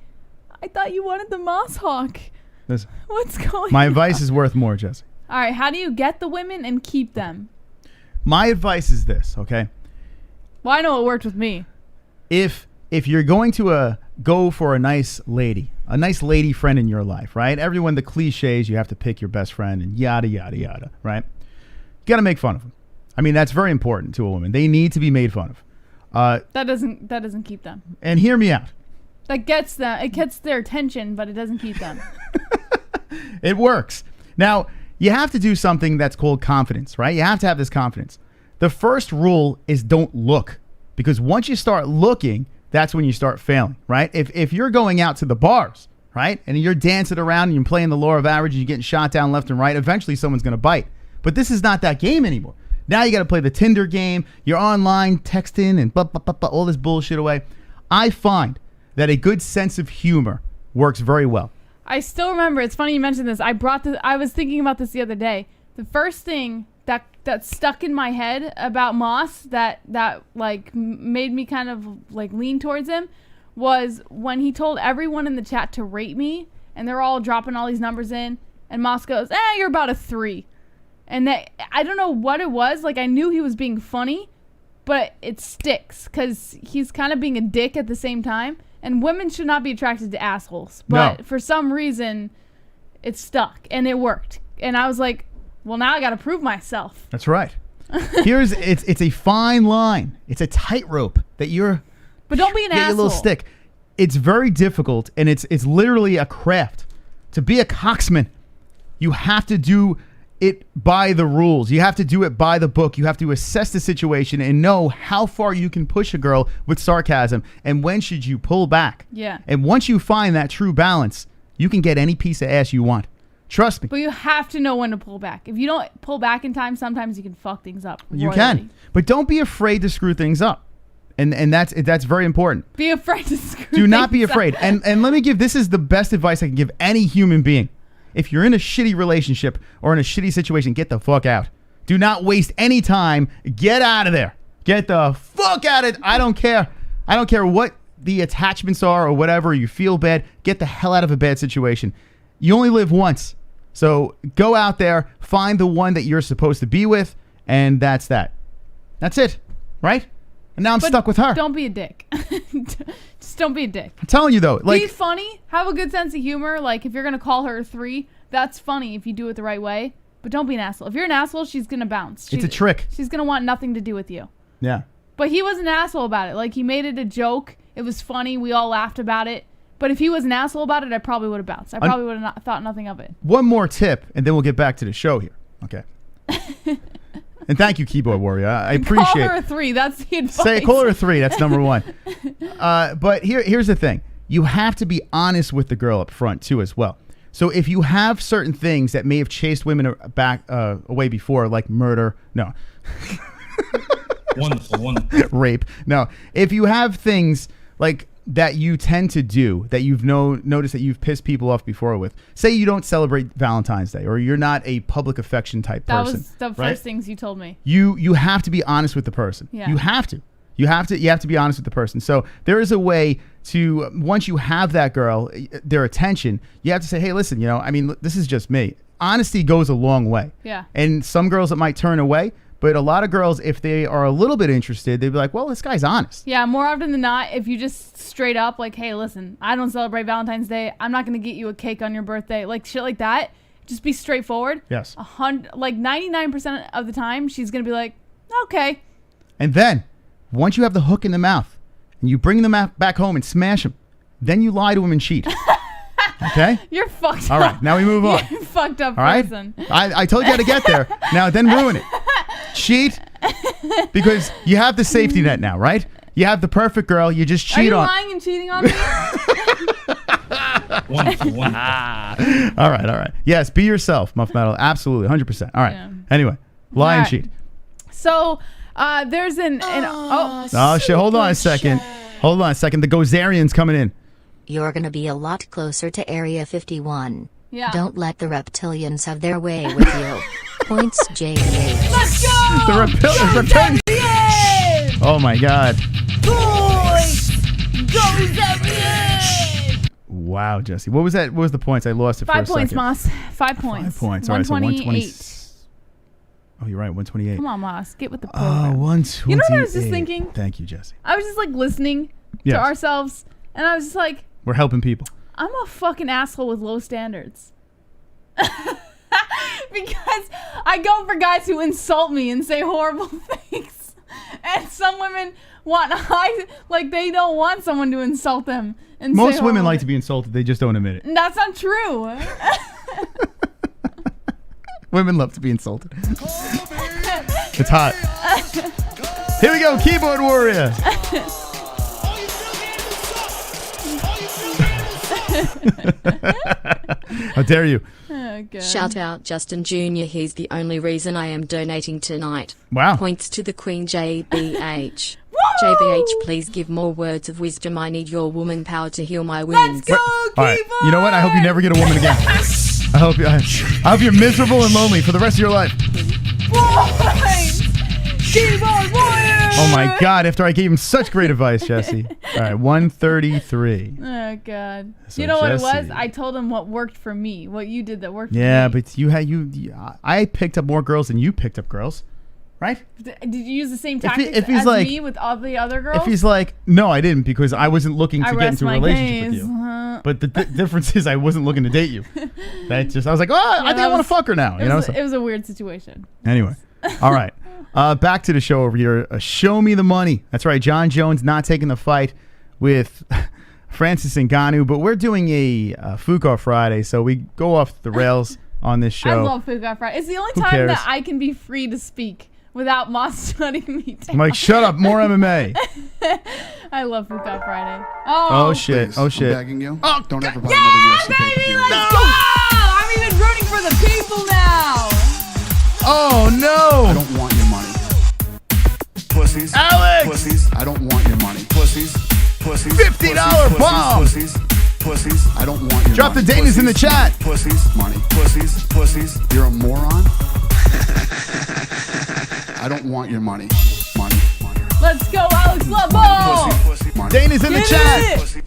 I thought you wanted the Moss Hawk. Listen, what's going on? My advice is worth more, Jesse. All right. How do you get the women and keep them? My advice is this, okay? Well, I know it worked with me. If you're going to go for a nice lady friend in your life, right? Everyone, the cliches, you have to pick your best friend and yada, yada, yada, right? You got to make fun of them. I mean, that's very important to a woman. They need to be made fun of. That doesn't keep them. And hear me out. That gets them. It gets their attention, but it doesn't keep them. It works. Now, you have to do something that's called confidence, right? You have to have this confidence. The first rule is don't look, because once you start looking, that's when you start failing, right? If you're going out to the bars, right, and you're dancing around and you're playing the law of averages, you're getting shot down left and right, eventually someone's going to bite. But this is not that game anymore. Now you got to play the Tinder game. You're online texting and all this bullshit away. I find that a good sense of humor works very well. I still remember. It's funny you mentioned this. I was thinking about this the other day. The first thing that stuck in my head about Moss that like made me kind of like lean towards him was when he told everyone in the chat to rate me, and they're all dropping all these numbers in, and Moss goes, you're about a 3. And that, I don't know what it was. Like, I knew he was being funny, but it sticks because he's kind of being a dick at the same time. And women should not be attracted to assholes. But for some reason, it stuck and it worked. And I was like, well, now I got to prove myself. That's right. It's a fine line. It's a tightrope that you're. But don't be an asshole. A little stick. It's very difficult, and it's literally a craft. To be a cocksman, you have to do it by the rules. You have to do it by the book. You have to assess the situation and know how far you can push a girl with sarcasm and when should you pull back. Yeah. And once you find that true balance, you can get any piece of ass you want. Trust me. But you have to know when to pull back. If you don't pull back in time, sometimes you can fuck things up. You can. But don't be afraid to screw things up. And that's very important. Be afraid to screw Do not be things up. afraid. And let me give, this is the best advice I can give any human being. If you're in a shitty relationship or in a shitty situation, get the fuck out. Do not waste any time. Get out of there. Get the fuck out of it. I don't care. I don't care what the attachments are or whatever. You feel bad. Get the hell out of a bad situation. You only live once. So go out there, find the one that you're supposed to be with, and that's that. That's it. Right? And now I'm stuck with her. Don't be a dick. Just don't be a dick. I'm telling you though, like, be funny. Have a good sense of humor. Like if you're gonna call her a 3, that's funny if you do it the right way. But don't be an asshole. If you're an asshole, she's gonna bounce. It's a trick. She's gonna want nothing to do with you. Yeah. But he was an asshole about it. Like he made it a joke. It was funny. We all laughed about it. But if he was an asshole about it, I probably would have bounced. I probably would have thought nothing of it. One more tip, and then we'll get back to the show here. Okay. And thank you, Keyboard Warrior. I appreciate it. Call her a 3. That's the advice. Call her a 3. That's number 1. But here's the thing. You have to be honest with the girl up front, too, as well. So if you have certain things that may have chased women back away before, like murder. No. Wonderful. Rape. No. If you have things like that you tend to do that you've noticed that you've pissed people off before with. Say you don't celebrate Valentine's Day or you're not a public affection type person. That was the first things you told me. You have to be honest with the person. Yeah. You have to be honest with the person. So there is a way to, once you have that girl, their attention, you have to say, hey, listen, I mean, this is just me. Honesty goes a long way. Yeah. And some girls it might turn away. But a lot of girls, if they are a little bit interested, they'd be like, well, this guy's honest. Yeah, more often than not, if you just straight up like, hey, listen, I don't celebrate Valentine's Day. I'm not going to get you a cake on your birthday. Like shit like that. Just be straightforward. Yes. 99% of the time, she's going to be like, okay. And then, once you have the hook in the mouth, and you bring them back home and smash them, then you lie to them and cheat. Okay? You're fucked up. All right, now we move on. You're a fucked up all right? person. I told you how to get there. Now, then ruin it. Cheat, because you have the safety net now, right? You have the perfect girl. You just cheat on. Are you lying and cheating on me? Wonderful. All right. Yes, be yourself, Muff Metal. Absolutely, 100%. All right. Yeah. Anyway, lie and cheat. So, there's Oh, shit. Hold on a second. The Gozerian's coming in. You're gonna be a lot closer to Area 51. Yeah. Don't let the reptilians have their way with you. Points, JH. Let's go! The reptilians. Oh my God. Boys! Gozerian! Wow, Jesse. What was that? What was the points? I lost it for a 5 points, second. Moss. 5 points. 5 points. All right, so 128. Oh, you're right. 128. Come on, Moss. Get with the program. 128. You know what I was just thinking? Thank you, Jesse. I was just like listening to ourselves, And I was just like, We're helping people. I'm a fucking asshole with low standards. Because I go for guys who insult me and say horrible things. And some women they don't want someone to insult them. And Most say women horrible like to be insulted. They just don't admit it. That's not true. Women love to be insulted. It's hot. Here we go, keyboard warrior. How dare you? Oh, God. Shout out Justin Jr. He's the only reason I am donating tonight. Wow. Points to the Queen JBH. JBH, please give more words of wisdom. I need your woman power to heal my wounds. Let's go, All right. keyboard! You know what? I hope you never get a woman again. I hope you're miserable and lonely for the rest of your life. Boys! Keyboard warrior! Oh my God! After I gave him such great advice, Jesse. All right, 133. Oh God! So you know what it was? Jesse- I told him what worked for me. What you did that worked for me. Yeah, but I picked up more girls than you picked up girls, right? Did you use the same tactics if he's as like- me with all the other girls? If he's like, no, I didn't because I wasn't looking to I get rest into a my relationship case. with you. But the difference is I wasn't looking to date you. I was like, I think I want to fuck her now. You know. It was a weird situation. Anyway, all right. Back to the show over here. Show me the money. That's right. Jon Jones not taking the fight with Francis Ngannou, but we're doing a Fuka Friday, so we go off the rails on this show. I love Fuka Friday. It's the only Who time cares? that I can be free to speak without Moss shutting me down. I'm like, shut up, more MMA. I love Fuka Friday. Oh shit! Please, Oh I'm shit! begging you. Oh, Don't ever buy Yeah, another UFC baby, pay-per-view. let's go! I'm even rooting for the people now. Oh I no! don't want your money. Pussies. Alex! Pussies. I don't want your money. Pussies. Pussies. $50 pussies, bomb. Pussies. Pussies. I don't want your Drop money. the Dana's in the Pussies. chat. Pussies. Money. Pussies. Pussies. You're a moron. I don't want your money. Money. Let's go, Alex Lobo. Pussy. Pussy. Money. Dana's in the Get chat. it. Pussy.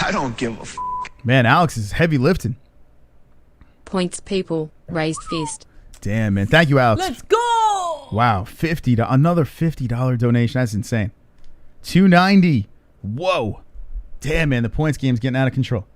I don't give a f. Man, Alex is heavy lifting. Points people. Raised fist. Damn, man. Thank you, Alex. Let's go. Wow, another $50 donation. That's insane. $290. Whoa. Damn, man, the points game's getting out of control.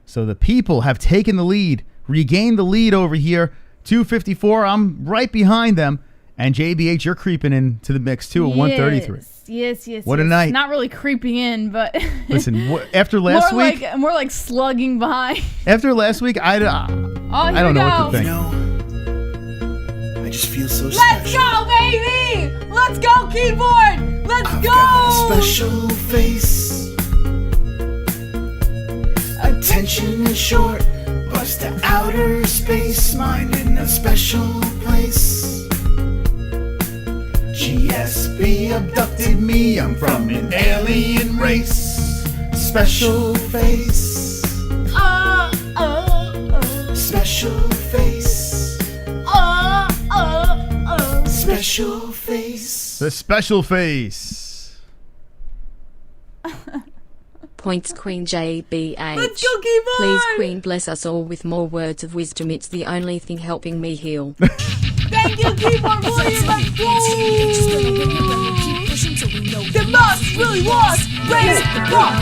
So the people have taken the lead, regained the lead over here. $254. I'm right behind them. And JBH, you're creeping into the mix too at $133. Yes. What a night. Not really creeping in, but Listen, after last week, more like slugging behind. after last week, I Oh, don't know what to think. I just feel so Let's special. go, baby! Let's go, keyboard! Let's I've go! got a special face. Attention is short, bust to outer space, mind in a special place. GSB abducted me, I'm from an alien race. Special face. Special face. Special face. The special face. Points Queen JBH. Let's go, keyboard! Please, Queen, bless us all with more words of wisdom. It's the only thing helping me heal. Thank you, keyboard warrior. Let's go! The boss really was raised the bar.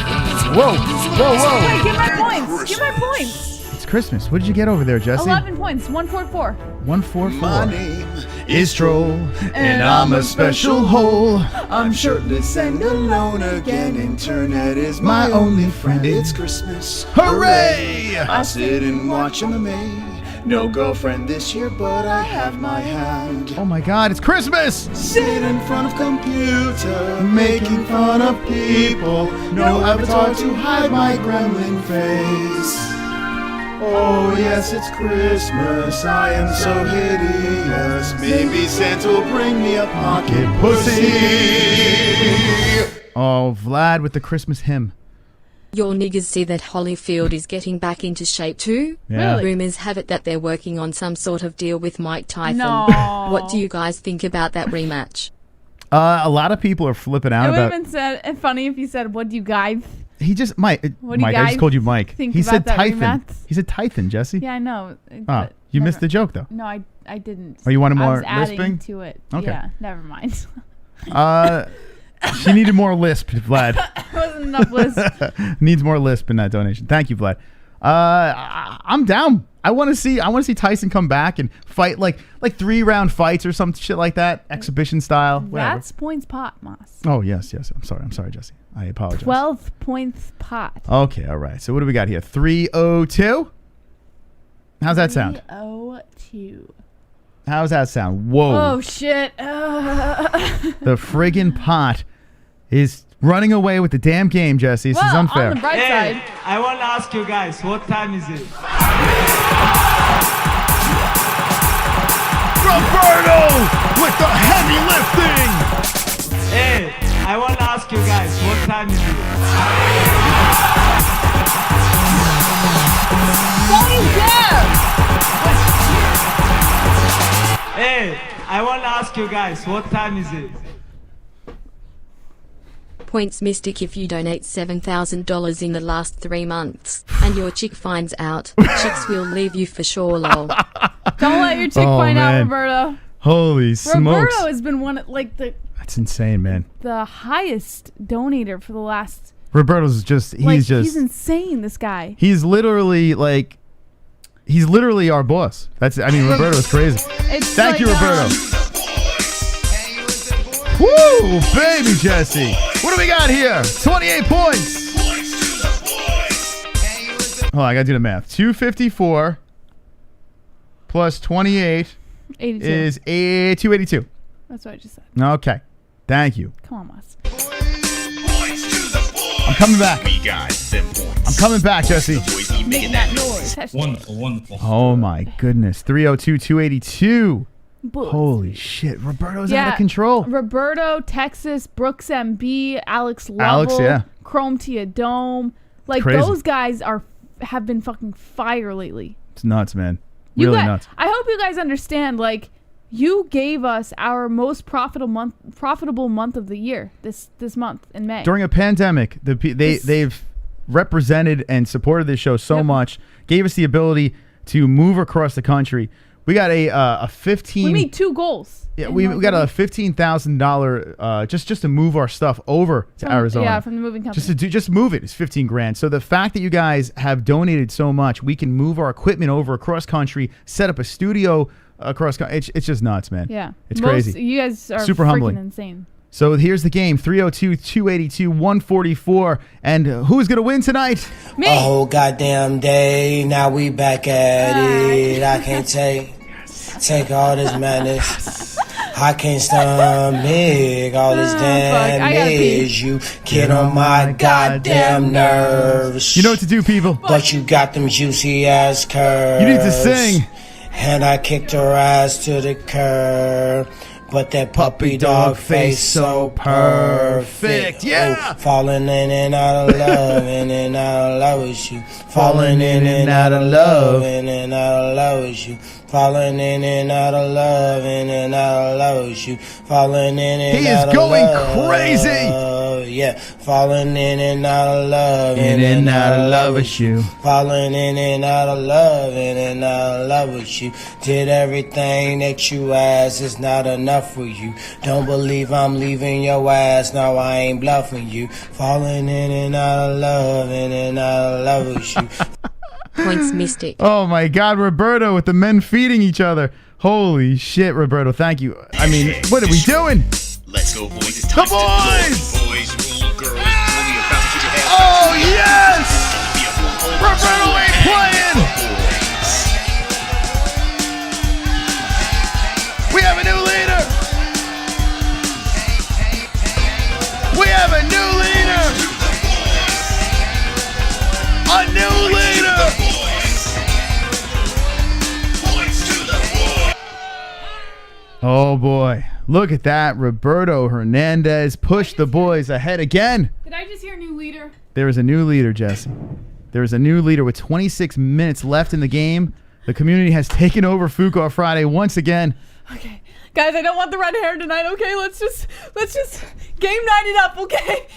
Whoa. Wait, give my points. Give my points. It's Christmas. What did you get over there, Jesse? 11 points. 144. 144. My name Is Troll, and I'm a special hole. I'm shirtless and alone again. Internet is my only friend. It's Christmas. Hooray! I sit and watch MMA. No girlfriend this year, but I have my hand. Oh my God, it's Christmas! Sit in front of computer, making fun of people. No avatar to hide my gremlin face. Oh yes, it's Christmas. I am so hideous. Maybe Santa will bring me a pocket pussy. Oh, Vlad with the Christmas hymn. Your niggas see that Holyfield is getting back into shape too? Yeah. Really? Rumors have it that they're working on some sort of deal with Mike Tyson. No. What do you guys think about that rematch? A lot of people are flipping out It would have about. been funny if you said, "What do you guys?" He just Mike. What do you Mike, I just guys called you Mike. think He about said that Tython. rematch? He said Tython, Jesse. Yeah, I know. Oh, but you never- missed the joke though. No, I didn't. Oh, you wanted I more was adding lisping? to it. Okay. Yeah, never mind. She needed more lisp, Vlad. Wasn't enough lisp. Needs more lisp in that donation. Thank you, Vlad. I'm down. I want to see Tyson come back and fight like 3-round fights or some shit like that, exhibition style. Whatever. That's points pot, Moss. Oh yes. I'm sorry, Jesse. I apologize. 12 points pot. Okay, all right. So what do we got here? 302. How's that sound? 302. How's that sound? Whoa. Oh shit. The friggin' pot is running away with the damn game, Jesse. This is unfair. On the bright side. I want to ask you guys, what time is it? Roberto with the heavy lifting. Hey, I want to ask you guys, what time is it? Don't you dare! Hey, I want to ask you guys, what time is it? Points Mystic if you donate $7,000 in the last 3 months and your chick finds out, chicks will leave you for sure, lol. Don't let your chick find out, Roberto. Holy smokes. Roberto has been one of That's insane, man. the highest donator for the last. Roberto's just he's insane. This guy. He's literally our boss. Roberto's crazy. Thank you, Roberto. Woo, baby Jesse. What do we got here? 28 points. Oh, I gotta do the math. 254 plus 28 82. is 282. That's what I just said. Okay. Thank you. Come on, Moss. I'm coming back. We got them points. I'm coming back, Jesse. Making that noise. Wonderful. Oh my goodness. 302, 282. Boom. Holy shit. Roberto's out of control. Roberto, Texas, Brooks MB, Alex Lovell, Chrome Tia Dome. Crazy. Those guys have been fucking fire lately. It's nuts, man. Really nuts. I hope you guys understand, you gave us our most profitable month of the year this month in May. During a pandemic, they've represented and supported this show so much, gave us the ability to move across the country. We got a 15. We made 2 goals. Yeah, we got a $15,000 just to move our stuff over to Arizona. Yeah, from the moving company. Just move it. It's $15,000. So the fact that you guys have donated so much, we can move our equipment over across country, set up a studio across country. It's just nuts, man. Yeah, it's crazy. You guys are super freaking humbling. insane. So here's the game: 302, 282, 144, and who's gonna win tonight? Me. A whole goddamn day. Now we back at it. I can't take all this madness. I can't stomach all this damage. You get on my goddamn nerves. You know what to do, people. But you got them juicy ass curves. You need to sing. And I kicked her ass to the curb. But that puppy dog face so perfect. Yeah. Oh, falling in and out of love, in and out of love with you. Falling in and out of love, in and out of love with you. Falling in and out of love, in and out of love with you. Falling in and out of love. He is going crazy. Yeah, falling in and out of love, in and out of love with you. Falling in and out of love, in and out of love with you. Did everything that you asked, it's not enough for you. Don't believe I'm leaving your ass, no I ain't bluffing you. Falling in and out of love, in and out of love with you. Points Mystic. Oh my God, Roberto with the men feeding each other. Holy shit, Roberto, thank you. I mean, what are we doing? Let's go, boys. It's The time boys! to boys rule, girls. Only about to get your ass Oh yes! Roberto ain't playing! We have a new leader! We have a new leader! A new leader! Oh boy, look at that. Roberto Hernandez pushed the boys ahead again. Did I just hear new leader? There is a new leader, Jesse. There is a new leader with 26 minutes left in the game. The community has taken over Fuqua Friday once again. Okay. Guys, I don't want the red hair tonight, okay? Let's just game night it up, okay?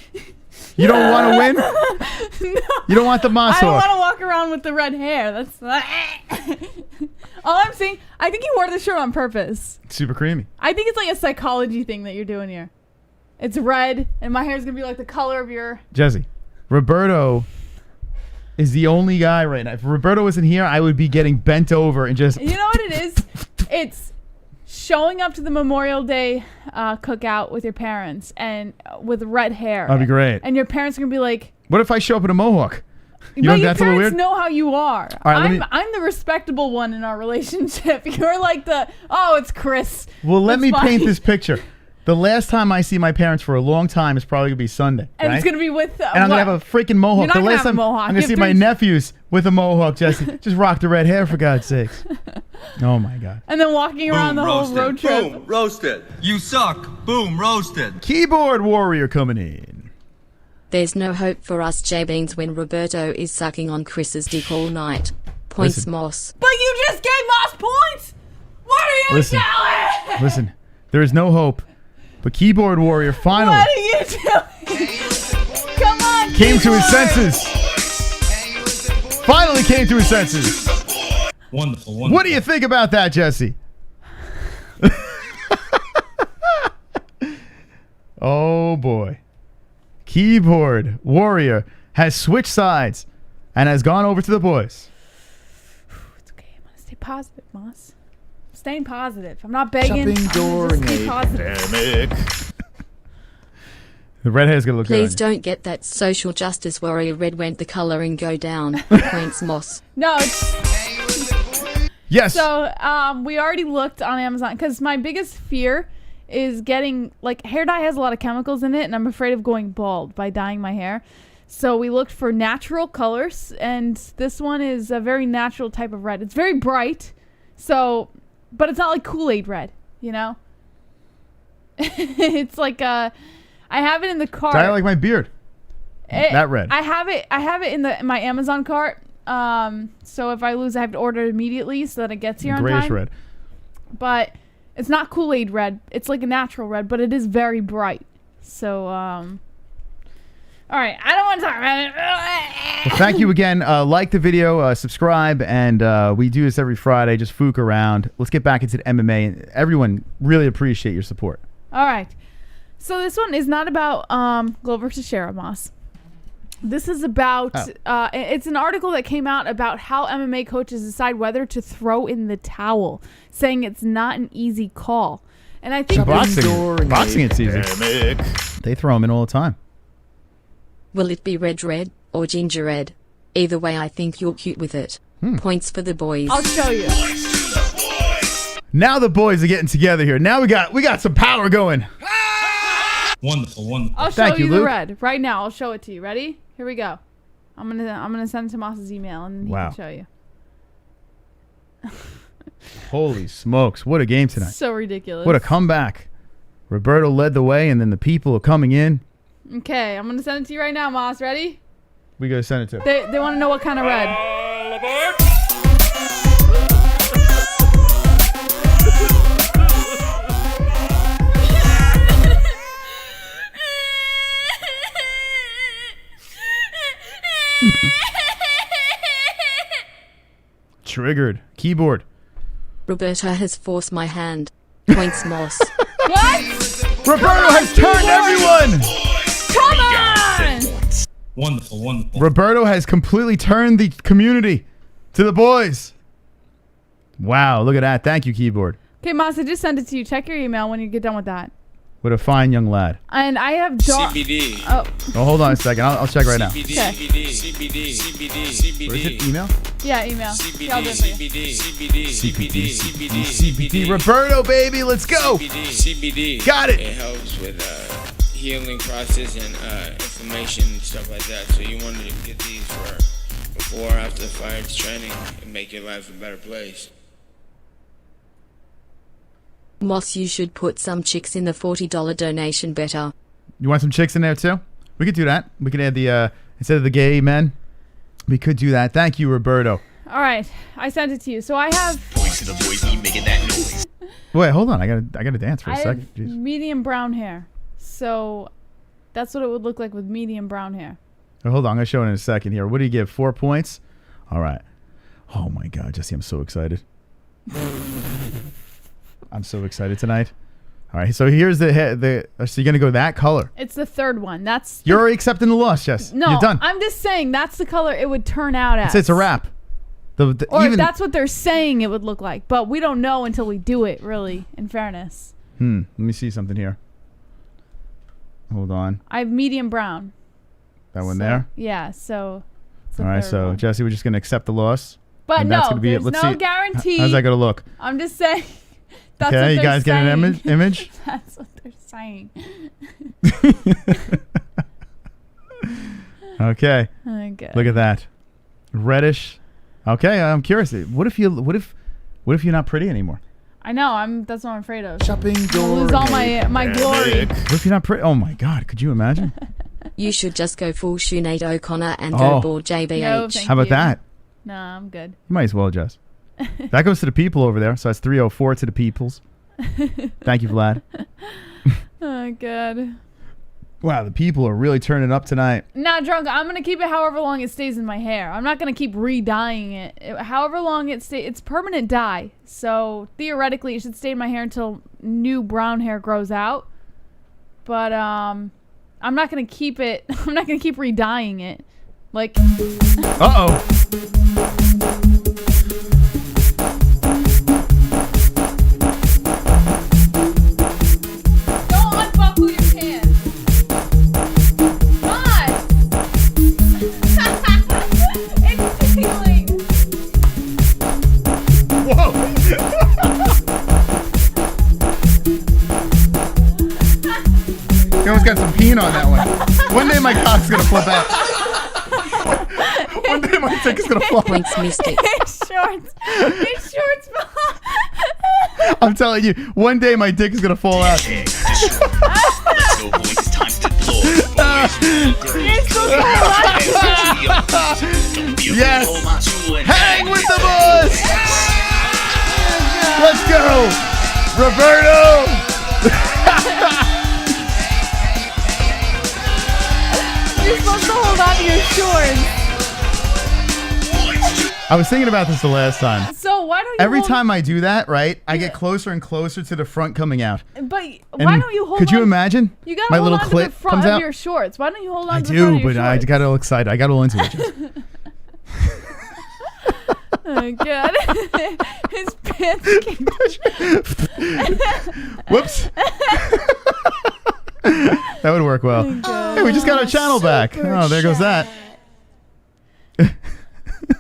You don't want to win? No. You don't want the Moss I don't Hawk? want to walk around with the red hair. That's all I'm saying. I think you wore this shirt on purpose. Super creamy. I think it's like a psychology thing that you're doing here. It's red, and my hair is gonna be like the color of your. Jesse, Roberto is the only guy right now. If Roberto wasn't here, I would be getting bent over and just. You know what it is? It's showing up to the Memorial Day cookout with your parents and with red hair. That'd be great. And your parents are gonna be like. What if I show up in a mohawk? But know your that's a little parents weird? know how you are. All right, I'm the respectable one in our relationship. You're like it's Chris. Well, let It's me fine. paint this picture. The last time I see my parents for a long time is probably gonna be Sunday. And right? it's gonna be with. And I'm gonna have a freaking mohawk. You're not The gonna last have a time mohawk. I'm You gonna see have my three- nephews with a mohawk. Jesse, just rock the red hair for God's sakes. Oh my God. And then walking around the whole road trip. Boom, roasted. You suck. Boom, roasted. Keyboard warrior coming in. There's no hope for us J-Beans when Roberto is sucking on Chris's dick all night. Points Listen. Moss. But you just gave Moss points. What are you doing? Listen, there is no hope. But keyboard warrior finally What are you doing? Come on, came to his keyboard. senses. Finally came to his senses. Wonderful. What do you think about that, Jesse? Oh boy. Keyboard warrior has switched sides and has gone over to the boys. It's okay. I'm gonna stay positive, Moss. I'm staying positive. I'm not begging. Shopping I'm gonna just stay during a positive. pandemic. The red hair's gonna look Please good. don't get that social justice warrior red went the coloring go down. Points Moss. No, it's Yes. so we already looked on Amazon because my biggest fear is getting like hair dye has a lot of chemicals in it, and I'm afraid of going bald by dyeing my hair. So we looked for natural colors, and this one is a very natural type of red. It's very bright, so but it's not like Kool-Aid red, you know. It's like I have it in the cart. I like my beard. That red. I have it in my Amazon cart. So if I lose, I have to order it immediately so that it gets here on Grayish time. red. But it's not Kool-Aid red. It's like a natural red, but it is very bright. So, all right. I don't want to talk about it. Well, thank you again. Like the video, subscribe, and we do this every Friday. Just fook around. Let's get back into the MMA. Everyone really appreciate your support. All right. So this one is not about Glover Teixeira, Moss. This is about it's an article that came out about how MMA coaches decide whether to throw in the towel, saying it's not an easy call. And I think Boxing it's easy. They throw them in all the time. Will it be red or ginger red? Either way, I think you're cute with it. Points for the boys. I'll show you. Now the boys are getting together here. Now we got some power going. Wonderful. I'll show Thank you, you the Luke. red right now. I'll show it to you. Ready? Here we go. I'm gonna send it to Moss's email and he Wow. can show you. Holy smokes! What a game tonight. So ridiculous. What a comeback. Roberto led the way, and then the people are coming in. Okay, I'm gonna send it to you right now, Moss. Ready? We gotta send it to. They want to know what kind of red. Triggered. Keyboard. Roberta has forced my hand. Points Moss. What? Roberto has turned everyone. Come on! Wonderful. Roberto has completely turned the community to the boys. Wow, look at that. Thank you, keyboard. Okay, Moss, I just sent it to you. Check your email when you get done with that. What a fine young lad. And I have CBD. Oh, Oh, hold on a second. I'll check right now. CBD, Okay. CBD, CBD, CBD, Where is it? Email? yeah, email. CBD, I'll do it for you. CBD, CBD, Roberto, baby, let's go. CBD. Got it. It helps with healing process and inflammation and stuff like that. So you wanted to get these for before or after the fight training and make your life a better place. Moss, you should put some chicks in the $40 donation better. You want some chicks in there too? We could do that. We could add the instead of the gay men, we could do that. Thank you, Roberto. All right, I sent it to you. So I have Voice of the boys keep making that noise. Wait, hold on. I gotta dance for a I second. have Jeez. medium brown hair. So that's what it would look like with medium brown hair. Oh, hold on. I'm gonna show it in a second here. What do you give? 4 points? All right. Oh my God, Jesse, I'm so excited. I'm so excited tonight. All right, so here's the so you're gonna go that color. It's the third one. That's You're already accepting the loss, Jess. no. You're done. I'm just saying that's the color it would turn out as. It's a wrap. Or even, that's what they're saying it would look like, but we don't know until we do it. Really, in fairness. Let me see something here. Hold on. I have medium brown. That one there. Yeah. So. All right, so Jesse, we're just gonna accept the loss. But and no, that's gonna be there's it. Let's no see. guarantee. How's that gonna look? I'm just saying. That's Okay, what you guys saying. get an image? That's what they're saying. Okay. Okay. Look at that. Reddish. Okay, I'm curious. What if you're not pretty anymore? I know. That's what I'm afraid of. Shopping I'll lose all my glory. What if you're not pretty? Oh my God! Could you imagine? You should just go full Sinead O'Connor and go bald JBH. No, thank How about you. that? No, I'm good. You might as well, Jess. That goes to the people over there. So that's 304 to the peoples. Thank you, Vlad. Oh God. Wow, the people are really turning up tonight. Nah, drunk. I'm gonna keep it however long it stays in my hair. I'm not gonna keep re-dyeing it. However long it stays, it's permanent dye. So theoretically, it should stay in my hair until new brown hair grows out. But I'm not gonna keep it. I'm not gonna keep re-dyeing it. Like. Uh-oh. Don't unbuckle your pants. God. It's tickling. Whoa. You almost got some peen on that one. One day my cock's gonna flip out. One day my dick is gonna fall. Points Mystic. His shorts. I'm telling you, one day my dick is gonna fall out. Let's go, boys. It's time to blow. Yes. Hang with the boys. Let's go, Roberto. You're supposed to hold on to your shorts. I was thinking about this the last time. So why don't you Every hold, time I do that, right, I get closer and closer to the front coming out. But why And don't you hold could on? you imagine? You gotta my hold little on clit to the front comes of out? your shorts. Why don't you hold on I to the front do, of your but I shorts? got all excited. I got all into it. Just. Oh God. His pants came. Whoops. That would work well. Hey, we just got our channel back. Oh, there goes that.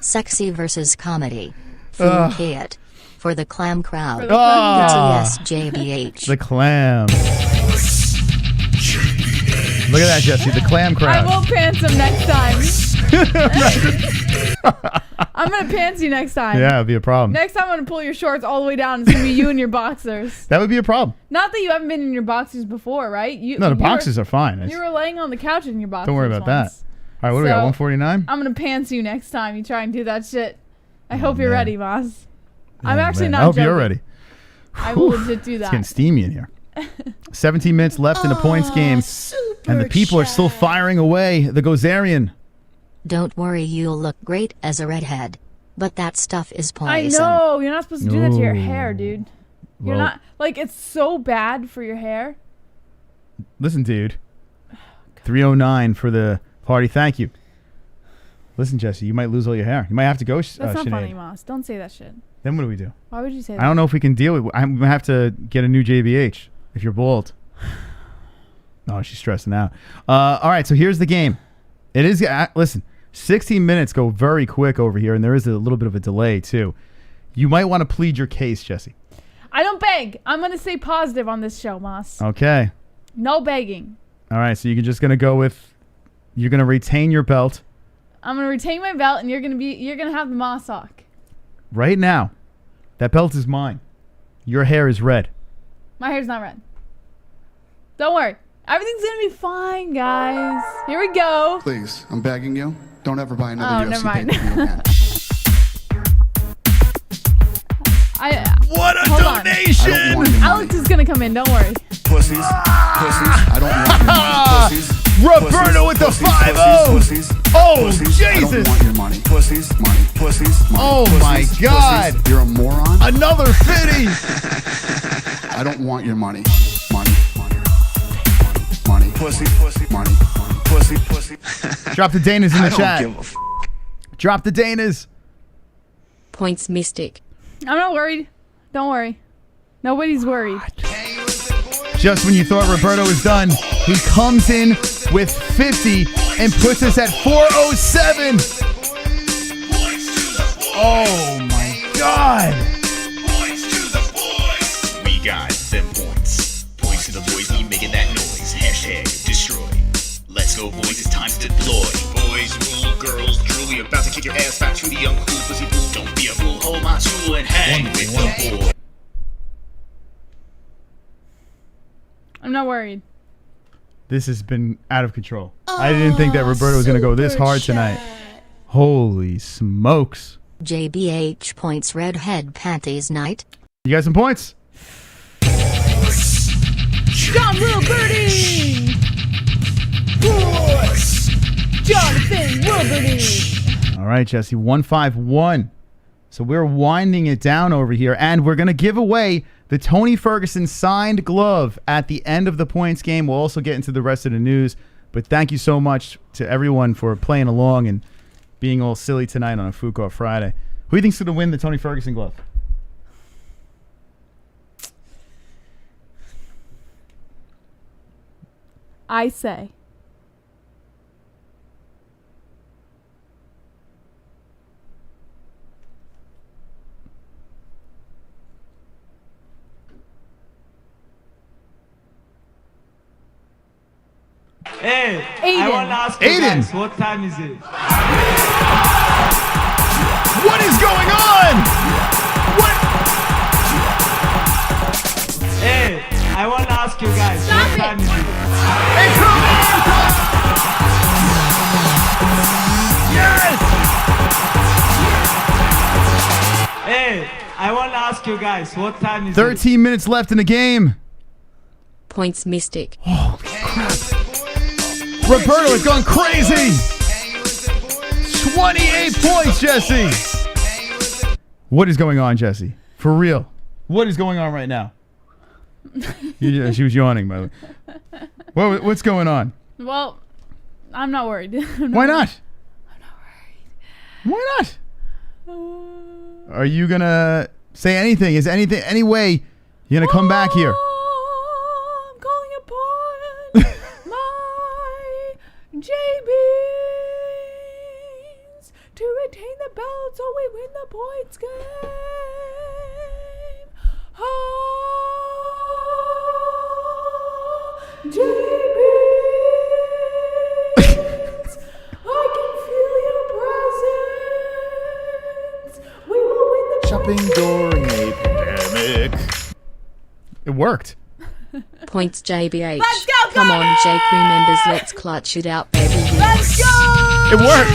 Sexy versus comedy. Food hit. For the clam crowd. Oh, TSJBH. the clam. Look at that, Jesse. The clam I crowd. will pants him next time. I'm gonna pants you next time. Yeah, it'd be a problem. Next time I'm gonna pull your shorts all the way down. It's gonna be you in your boxers. That would be a problem. Not that you haven't been in your boxers before, right? No, the boxers are fine. You were laying on the couch in your boxers. Don't worry about once. that. All right, what do we got? 149? I'm gonna pants you next time you try and do that shit. I Oh, hope you're man. ready, boss. I'm Oh, actually man. not I hope joking. you're ready. I will legit do It's that. getting steamy in here. 17 minutes left in the points game. And the people are still firing away. The Gozerian. Don't worry, you'll look great as a redhead. But that stuff is poison. I know. You're not supposed to do that to your No. hair, dude. You're Well- not. Like, it's so bad for your hair. Listen, dude. 309 for the party. Thank you. Listen, Jesse, you might lose all your hair. You might have to go, That's not Sinead. funny, Moss. Don't say that shit. Then what do we do? Why would you say that? I don't know if we can deal with it. I'm going to have to get a new JBH if you're bald. Oh, she's stressing out. All right, so here's the game. It is, listen, 16 minutes go very quick over here, and there is a little bit of a delay, too. You might want to plead your case, Jesse. I don't beg. I'm going to stay positive on this show, Moss. Okay. No begging. All right, so you're just going to go with, you're going to retain your belt. I'm going to retain my belt, and you're going to have the Moss sock. Right now, that belt is mine. Your hair is red. My hair's not red. Don't worry. Everything's going to be fine, guys. Here we go. Please, I'm begging you. Don't ever buy another UFC never mind. pay-per-view again. What a hold on. donation! I don't want your Alex is going to come in. Don't worry. Pussies. Pussies. I don't want your money. Pussies. Roberto with the Pussies, 5-0. pussies, Oh, pussies. I Jesus. don't want your money. Pussies, money, pussies, money. Oh, pussies, my God. Pussies. You're a moron. Another 50. I don't want your money. Money. Money. Pussy. Money. Pussy. Drop the Danas in the I don't chat. give a f- Drop the Danas. Points Mystic. I'm not worried. Don't worry. Nobody's worried. Just when you thought Roberto was done, he comes in with 50 and puts us at 407. Oh my God. We got them points. Points to the boys, we making that noise. Hashtag destroy. Let's go, boys, it's time to deploy. Boys rule, girls drool. We about to kick your ass back to the young cool pussy fool. Don't be a fool, hold my tool and hang with the boy. I'm not worried. This has been out of control. I didn't think that Roberto was going to go this hard tonight. Holy smokes. JBH points redhead panties night. You got some points? John Wilberty! Boys! Jonathan Wilberty! All right, Jesse, 151. So we're winding it down over here, and we're going to give away the Tony Ferguson signed glove at the end of the points game. We'll also get into the rest of the news, but thank you so much to everyone for playing along and being all silly tonight on a Food Court Friday. Who do you think's going to win the Tony Ferguson glove? I say. Hey, Aiden. I want to ask you Aiden. guys, what time is it? What is going on? What? Hey, I want to ask you guys, what time is it? Yes! Hey, I want to ask you guys, what time is it? 13 minutes left in the game. Points Mystic. Roberto has gone crazy. 28 points, Jesse. What is going on, Jesse? For real. What is going on right now? She was yawning, by the way. What's going on? Well, I'm not worried. Why not? I'm not worried. Why not? Are you going to say anything? Is anything, any way you're going to come back here? I'm calling upon my JBs to retain the belt so we win the points game. JBs, I can feel your presence. We will win the Shopping during a pandemic. It worked. Points JBH. Let's go, Come on, Cody! Jake remembers. Let's clutch it out, baby. Let's go! It worked.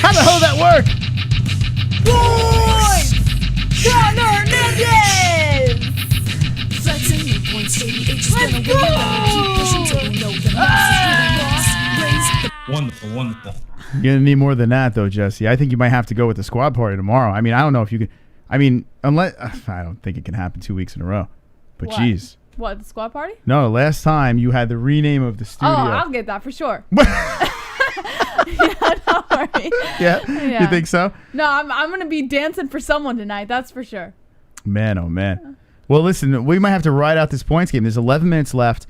How the hell did that work? Boys! John Hernandez! Let's go! Wonderful, wonderful. You're going to need more than that, though, Jesse. I think you might have to go with the squad party tomorrow. I mean, I don't know if you can. I mean, unless. I don't think it can happen 2 weeks in a row. But, What? geez. What, the squad party? No, last time you had the rename of the studio. Oh, I'll get that for sure. Yeah, don't worry. Yeah? Yeah. You think so? No, I'm going to be dancing for someone tonight. That's for sure. Man, oh, man. Well, listen, we might have to ride out this points game. There's 11 minutes left.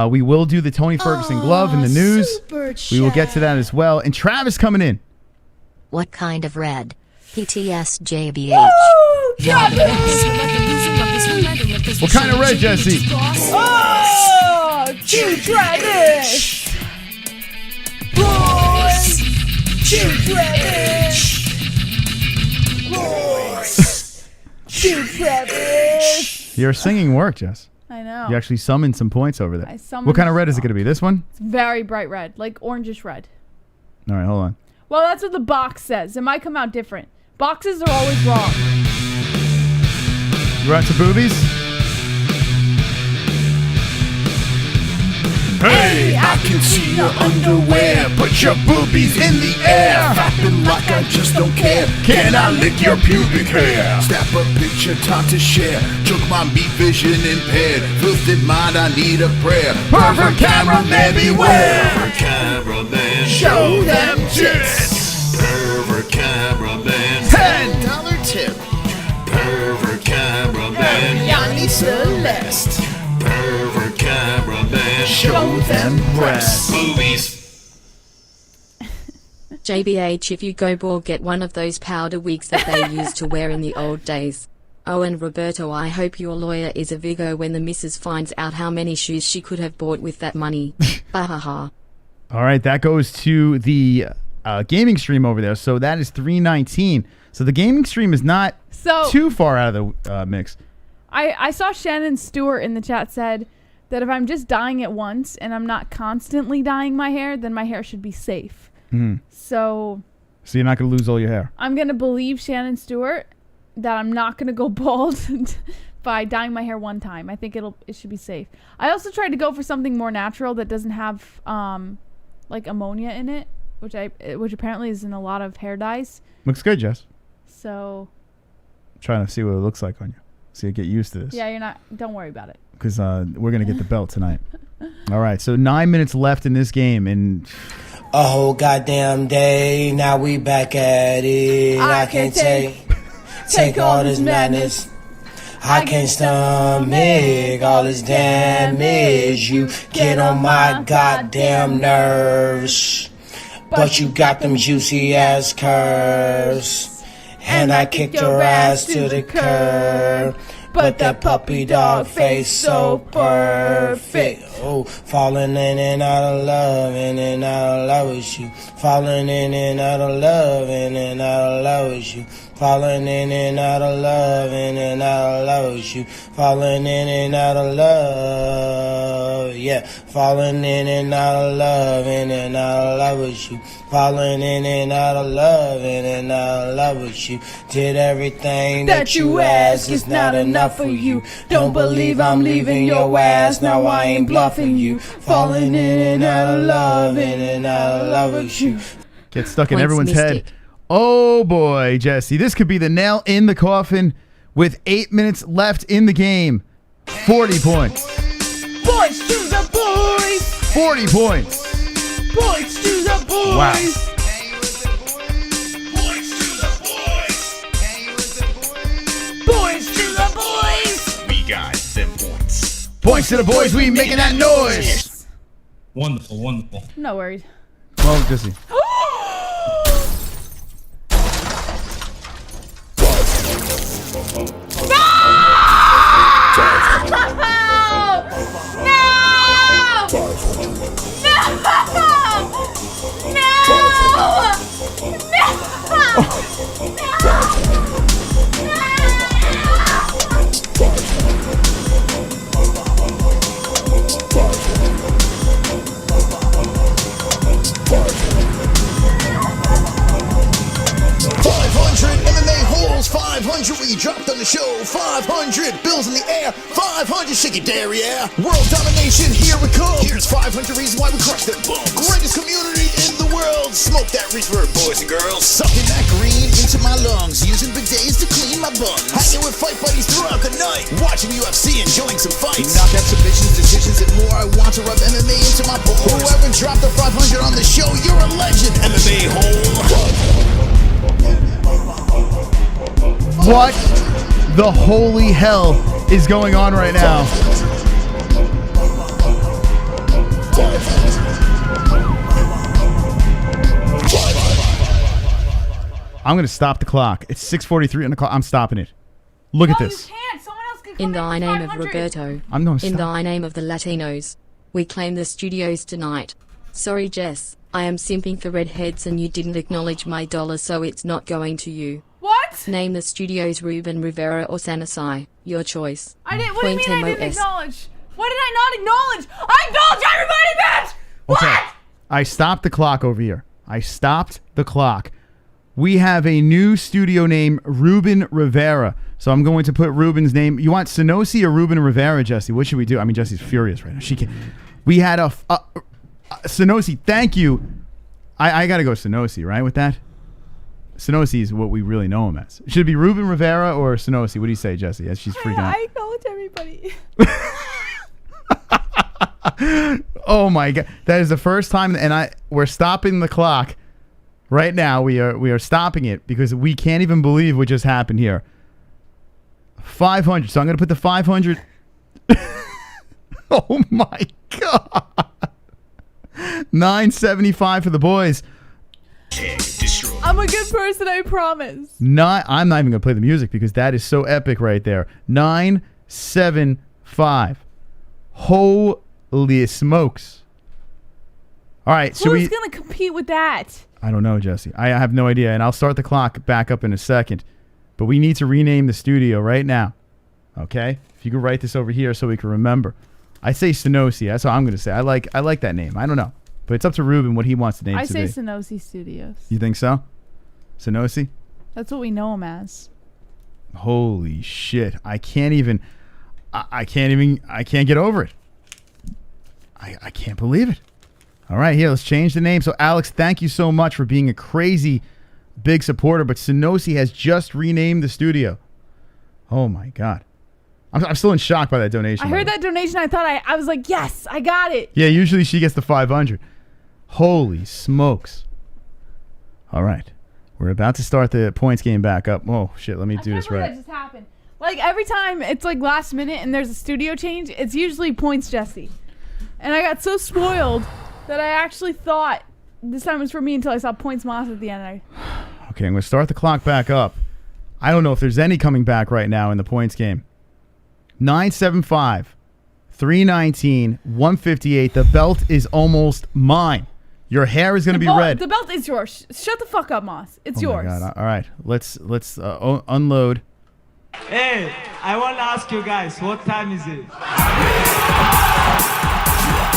We will do the Tony Ferguson glove in the news. Super We will get to chat. that as well. And Travis coming in. What kind of red? PTS JBH. Woo! Travis! What kind of red, Jesse? Oh! Q Travis! Boys! Q Travis! Boys! Q Travis! Your singing worked, Jess. I know. You actually summoned some points over there. I summoned What kind of red is it going to be? This one? It's very bright red, like orangish red. All right, hold on. Well, that's what the box says. It might come out different. Boxes are always wrong. We're on to boobies. Hey, I can see your underwear, put your boobies in the air, flapping like a just don't care. Can I lick your pubic hair? Snap a picture, time to share. Choke my meat vision impaired. Filthy mind, I need a prayer. Pervert cameraman beware. Pervert cameraman, show them tits. Pervert cameraman, $10 tip. Pervert cameraman, Yanni Celeste. Pervert cameraman, show them breasts. Boobies. JBH, if you go bald, get one of those powder wigs that they used to wear in the old days. Oh, and Roberto, I hope your lawyer is a Vigo when the missus finds out how many shoes she could have bought with that money. Bahaha. All right, that goes to the gaming stream over there. So that is 319. So the gaming stream is not too far out of the mix. I saw Shannon Stewart in the chat said that if I'm just dyeing it once and I'm not constantly dyeing my hair, then my hair should be safe. So you're not going to lose all your hair. I'm going to believe Shannon Stewart that I'm not going to go bald by dyeing my hair one time. I think it should be safe. I also tried to go for something more natural that doesn't have like ammonia in it, which apparently is in a lot of hair dyes. Looks good, Jess. So trying to see what it looks like on you. So you get used to this. Yeah, don't worry about it. Because we're going to get the belt tonight. All right, so 9 minutes left in this game, and a whole goddamn day, now we back at it. I can't take all this madness. I can't stomach all this damage. You get on my goddamn nerves, but you got them juicy ass curves, and I kicked your ass to the curb. But that puppy dog face so perfect. Oh, falling in and out of love, in and out of love with you. Falling in and out of love, in and out of love with you. Falling in and out of love, in and out of love with you. Falling in and out of love, yeah. Falling in and out of love, in and out of love with you. Falling in and out of love, in and out of love with you. Did everything that you asked, it's not enough for you. Don't believe I'm leaving your ass, now I ain't bluffing you. Falling in and out of love, in and out of love with you. Get stuck in everyone's head. Oh boy, Jesse, this could be the nail in the coffin with 8 minutes left in the game. 40 points. Boys to the boys. 40 points. Boys to the boys. Wow. Boys to the boys. We got them points. Points to the boys, we making that noise. Wonderful, wonderful. No worries. Well, Jesse. MMA-Holes, 500 we dropped on the show. 500 bills in the air. 500 shake it derriere. World domination, here we come. Here's 500 reasons why we crush them bums. Greatest community in the world. Smoke that reefer, boys and girls. Sucking that green into my lungs. Using bidets to clean my buns. Hanging with fight buddies throughout the night. Watching UFC, enjoying some fights. Knockout submissions, decisions, and more. I want to rub MMA into my balls. Whoever dropped the 500 on the show, you're a legend. MMA-Hole. What the holy hell is going on right now? I'm going to stop the clock. It's 6:43 on the clock. I'm stopping it. Look at this. You can't. Someone else could come In the in name of 500. Roberto. I'm going to In stop. the name of the Latinos. We claim the studios tonight. Sorry, Jess. I am simping for redheads and you didn't acknowledge my dollar, so it's not going to you. What? Name the studios Ruben Rivera or Sanasai. Your choice. I didn't. What do you mean I didn't Pointemos. acknowledge? What did I not acknowledge? I acknowledge everybody, bitch! What? Okay. I stopped the clock over here. I stopped the clock. We have a new studio name, Ruben Rivera. So I'm going to put Ruben's name. You want Sonosi or Ruben Rivera, Jesse? What should we do? I mean, Jesse's furious right now. She can. We had a Sonosi. Thank you. I got to go Sonosi, right, with that? Sonosi is what we really know him as. Should it be Ruben Rivera or Sonosi? What do you say, Jesse? As she's freaking out. I acknowledge everybody. Oh my God, that is the first time, and we're stopping the clock right now. We are stopping it because we can't even believe what just happened here. 500. So I'm gonna put the 500. Oh my God. 975 for the boys. I'm a good person, I promise. I'm not even gonna play the music because that is so epic right there. 975. Holy smokes. All right, so who's gonna compete with that? I don't know, Jesse. I have no idea, and I'll start the clock back up in a second. But we need to rename the studio right now. Okay? If you could write this over here so we can remember. I say Sonosi. That's what I'm going to say. I like that name. I don't know. But it's up to Ruben what he wants the name to be. I say Sonosi Studios. You think so? Sonosi? That's what we know him as. Holy shit. I can't get over it. I can't believe it. All right, here, let's change the name. So, Alex, thank you so much for being a crazy big supporter. But Sonosi has just renamed the studio. Oh, my God. I'm still in shock by that donation. I heard that donation. I thought I was like, yes, I got it. Yeah, usually she gets the 500. Holy smokes. All right. We're about to start the points game back up. Oh, shit. Let me do this right. That just happened. Like, every time it's like last minute and there's a studio change, it's usually points Jesse. And I got so spoiled that I actually thought this time was for me until I saw points Moss at the end. Okay, I'm going to start the clock back up. I don't know if there's any coming back right now in the points game. 975, 319, 158. The belt is almost mine. Your hair is going to be red. The belt is yours. Shut the fuck up, Moss. It's yours. My God. All right, let's unload. Hey, I want to ask you guys, what time is it?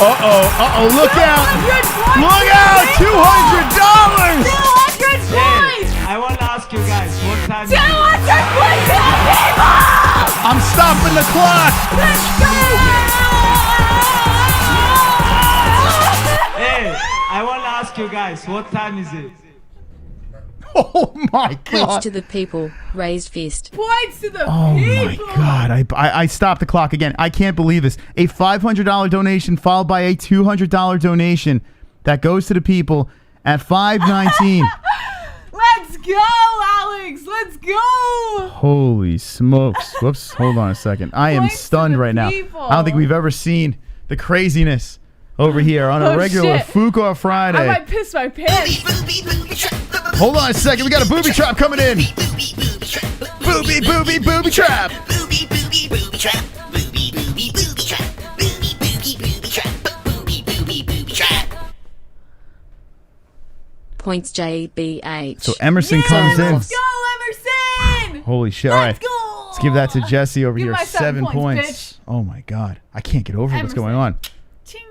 Look out! Look out! $200! 200 points! I want to ask you guys, what time is it? 200 points to the people! I'm stopping the clock! Let's go! Hey, I want to ask you guys, what time is it? Oh my God! Points to the people. Raised fist. Points to the people! Oh my God! I stopped the clock again. I can't believe this. A $500 donation followed by a $200 donation that goes to the people at 519. Let's go, Alex! Let's go! Holy smokes! Whoops! Hold on a second. I am stunned right now. I don't think we've ever seen the craziness over here on a regular Fuka Friday. I might piss my pants. Hold on a second. We got a booby trap coming in. Booby trap. Points JBH. So Emerson comes in. Let's go, Emerson! Holy shit. All right. Let's give that to Jesse over here. 7 points. Bitch. Oh my God. I can't get over what's Emerson. going on. Ching.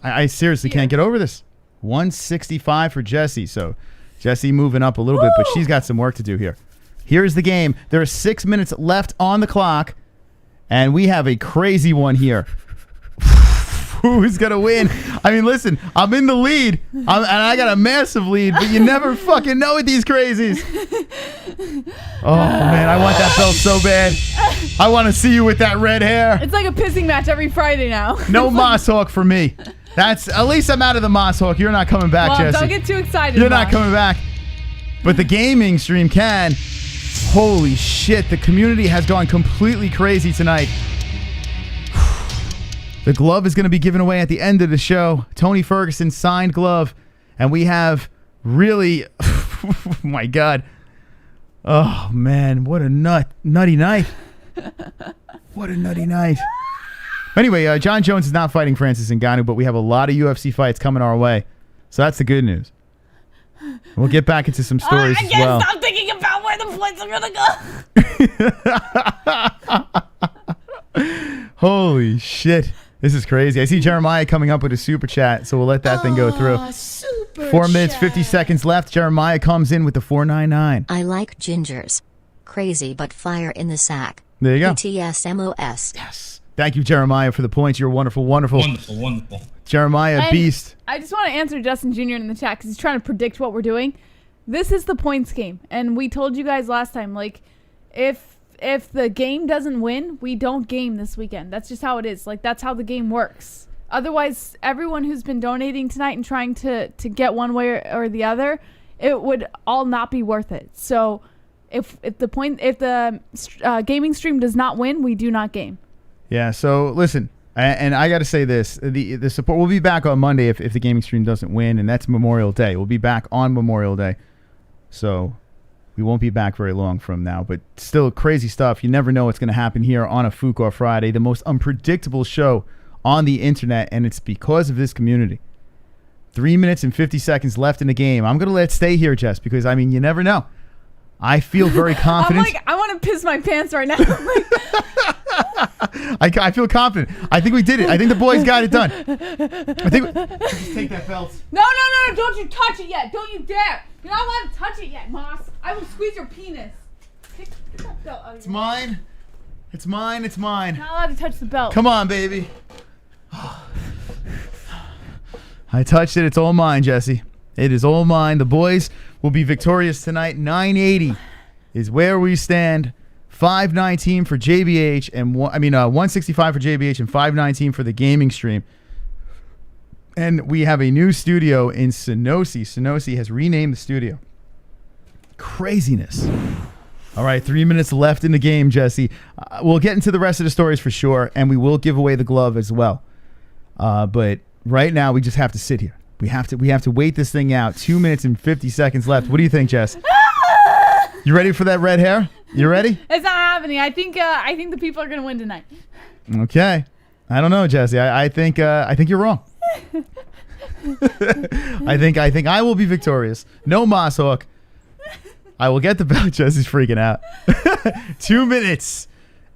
I seriously can't get over this. 165 for Jesse. So Jesse moving up a little bit, but she's got some work to do here. Here's the game. There are 6 minutes left on the clock, and we have a crazy one here. Who's going to win? I mean, listen, I'm in the lead, and I got a massive lead, but you never fucking know with these crazies. Oh, man, I want that belt so bad. I want to see you with that red hair. It's like a pissing match every Friday now. No Moss Hawk for me. At least I'm out of the Moss Hawk. You're not coming back, Jesse. Don't get too excited. You're not coming back. But the gaming stream can. Holy shit, the community has gone completely crazy tonight. The glove is going to be given away at the end of the show. Tony Ferguson signed glove. And we have really... oh, my God. Oh, man. What a nutty night. What a nutty night. Anyway, Jon Jones is not fighting Francis Ngannou, but we have a lot of UFC fights coming our way. So that's the good news. We'll get back into some stories as well. I can't stop thinking about where the points are going to go. Holy shit. This is crazy. I see Jeremiah coming up with a super chat, so we'll let that thing go through. 4 minutes, 50 seconds left. Jeremiah comes in with the 499. I like gingers. Crazy but fire in the sack. There you go. PTSMOS. Yes. Thank you, Jeremiah, for the points. You're wonderful, wonderful. Wonderful. Jeremiah, beast. I just want to answer Justin Jr. in the chat because he's trying to predict what we're doing. this is the points game, and we told you guys last time, like, if the game doesn't win, we don't game this weekend. That's just how it is. Like, that's how the game works. Otherwise, everyone who's been donating tonight and trying to get one way or the other, it would all not be worth it. So if the gaming stream does not win, we do not game. Yeah. So listen, and I got to say this: the support. We'll be back on Monday if the gaming stream doesn't win, and that's Memorial Day. We'll be back on Memorial Day, so we won't be back very long from now. But still, crazy stuff. You never know what's going to happen here on a Fuqua Friday, the most unpredictable show on the internet, and it's because of this community. 3 minutes and 50 seconds left in the game. I'm going to let it stay here, Jess, because, I mean, you never know. I feel very confident. I'm like, I want to piss my pants right now. I feel confident. I think we did it. I think the boys got it done. I think just take that belt. No, don't you touch it yet. Don't you dare. You're not allowed to touch it yet, Moss. I will squeeze your penis. Get that belt out of It's here. mine. It's mine. It's mine. Not allowed to touch the belt. Come on, baby. I touched it. It's all mine, Jesse. It is all mine. The boys will be victorious tonight. 980 is where we stand. 519 for JBH and 165 for JBH and 519 for the gaming stream. And we have a new studio in Synosy. Synosy has renamed the studio. Craziness. All right, 3 minutes left in the game, Jesse. We'll get into the rest of the stories for sure, and we will give away the glove as well. But right now, we just have to sit here. We have to wait this thing out. 2 minutes and 50 seconds left. What do you think, Jess? You ready for that red hair? You ready? It's not happening. I think the people are gonna win tonight. Okay. I don't know, Jesse. I think you're wrong. I think I will be victorious. No Moss Hawk. I will get the belt. Jesse's freaking out. 2 minutes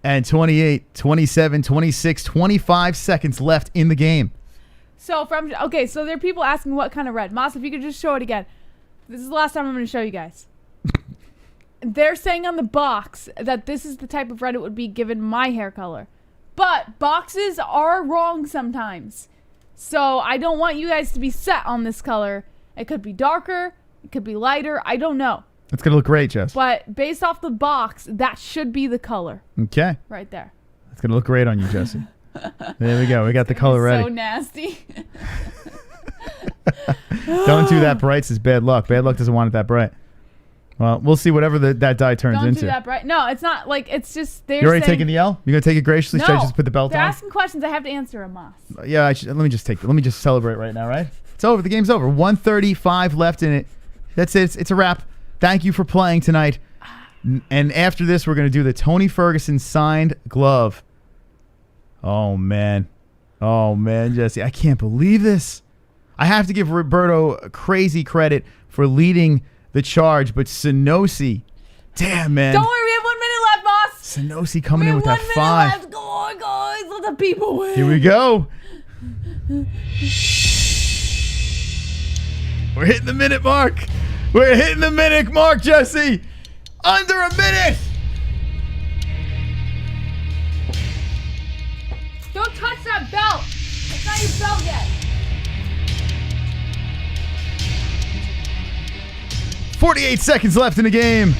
and 28, 27, 26, 25 seconds left in the game. So so there are people asking what kind of red. Moss, if you could just show it again. This is the last time I'm going to show you guys. They're saying on the box that this is the type of red it would be given my hair color. But boxes are wrong sometimes. So I don't want you guys to be set on this color. It could be darker. It could be lighter. I don't know. It's going to look great, Jess. But based off the box, that should be the color. Okay. Right there. It's going to look great on you, Jesse. There we go. We got the color ready. So nasty. Don't do that bright. It's bad luck. Bad luck doesn't want it that bright. Well, we'll see whatever that dye turns into. Don't do that bright. No, it's not like it's just they're You're already saying, taking the L? You're going to take it graciously? No, Should I just put the belt they're on? asking questions. I have to answer them, Moss. Yeah, let me just let me just celebrate right now, right? It's over. The game's over. 135 left in it. That's it. It's a wrap. Thank you for playing tonight. And after this, we're going to do the Tony Ferguson signed glove. Oh, man. Oh, man, Jesse. I can't believe this. I have to give Roberto crazy credit for leading the charge, but Synosy, damn, man. Don't worry, we have 1 minute left, Moss. Synosy coming in with that 5. Left. Go on, guys. Let the people win. Here we go. We're hitting the minute mark. We're hitting the minute mark, Jesse. Under a minute. Don't touch that belt. It's not your belt yet. 48 seconds left in the game.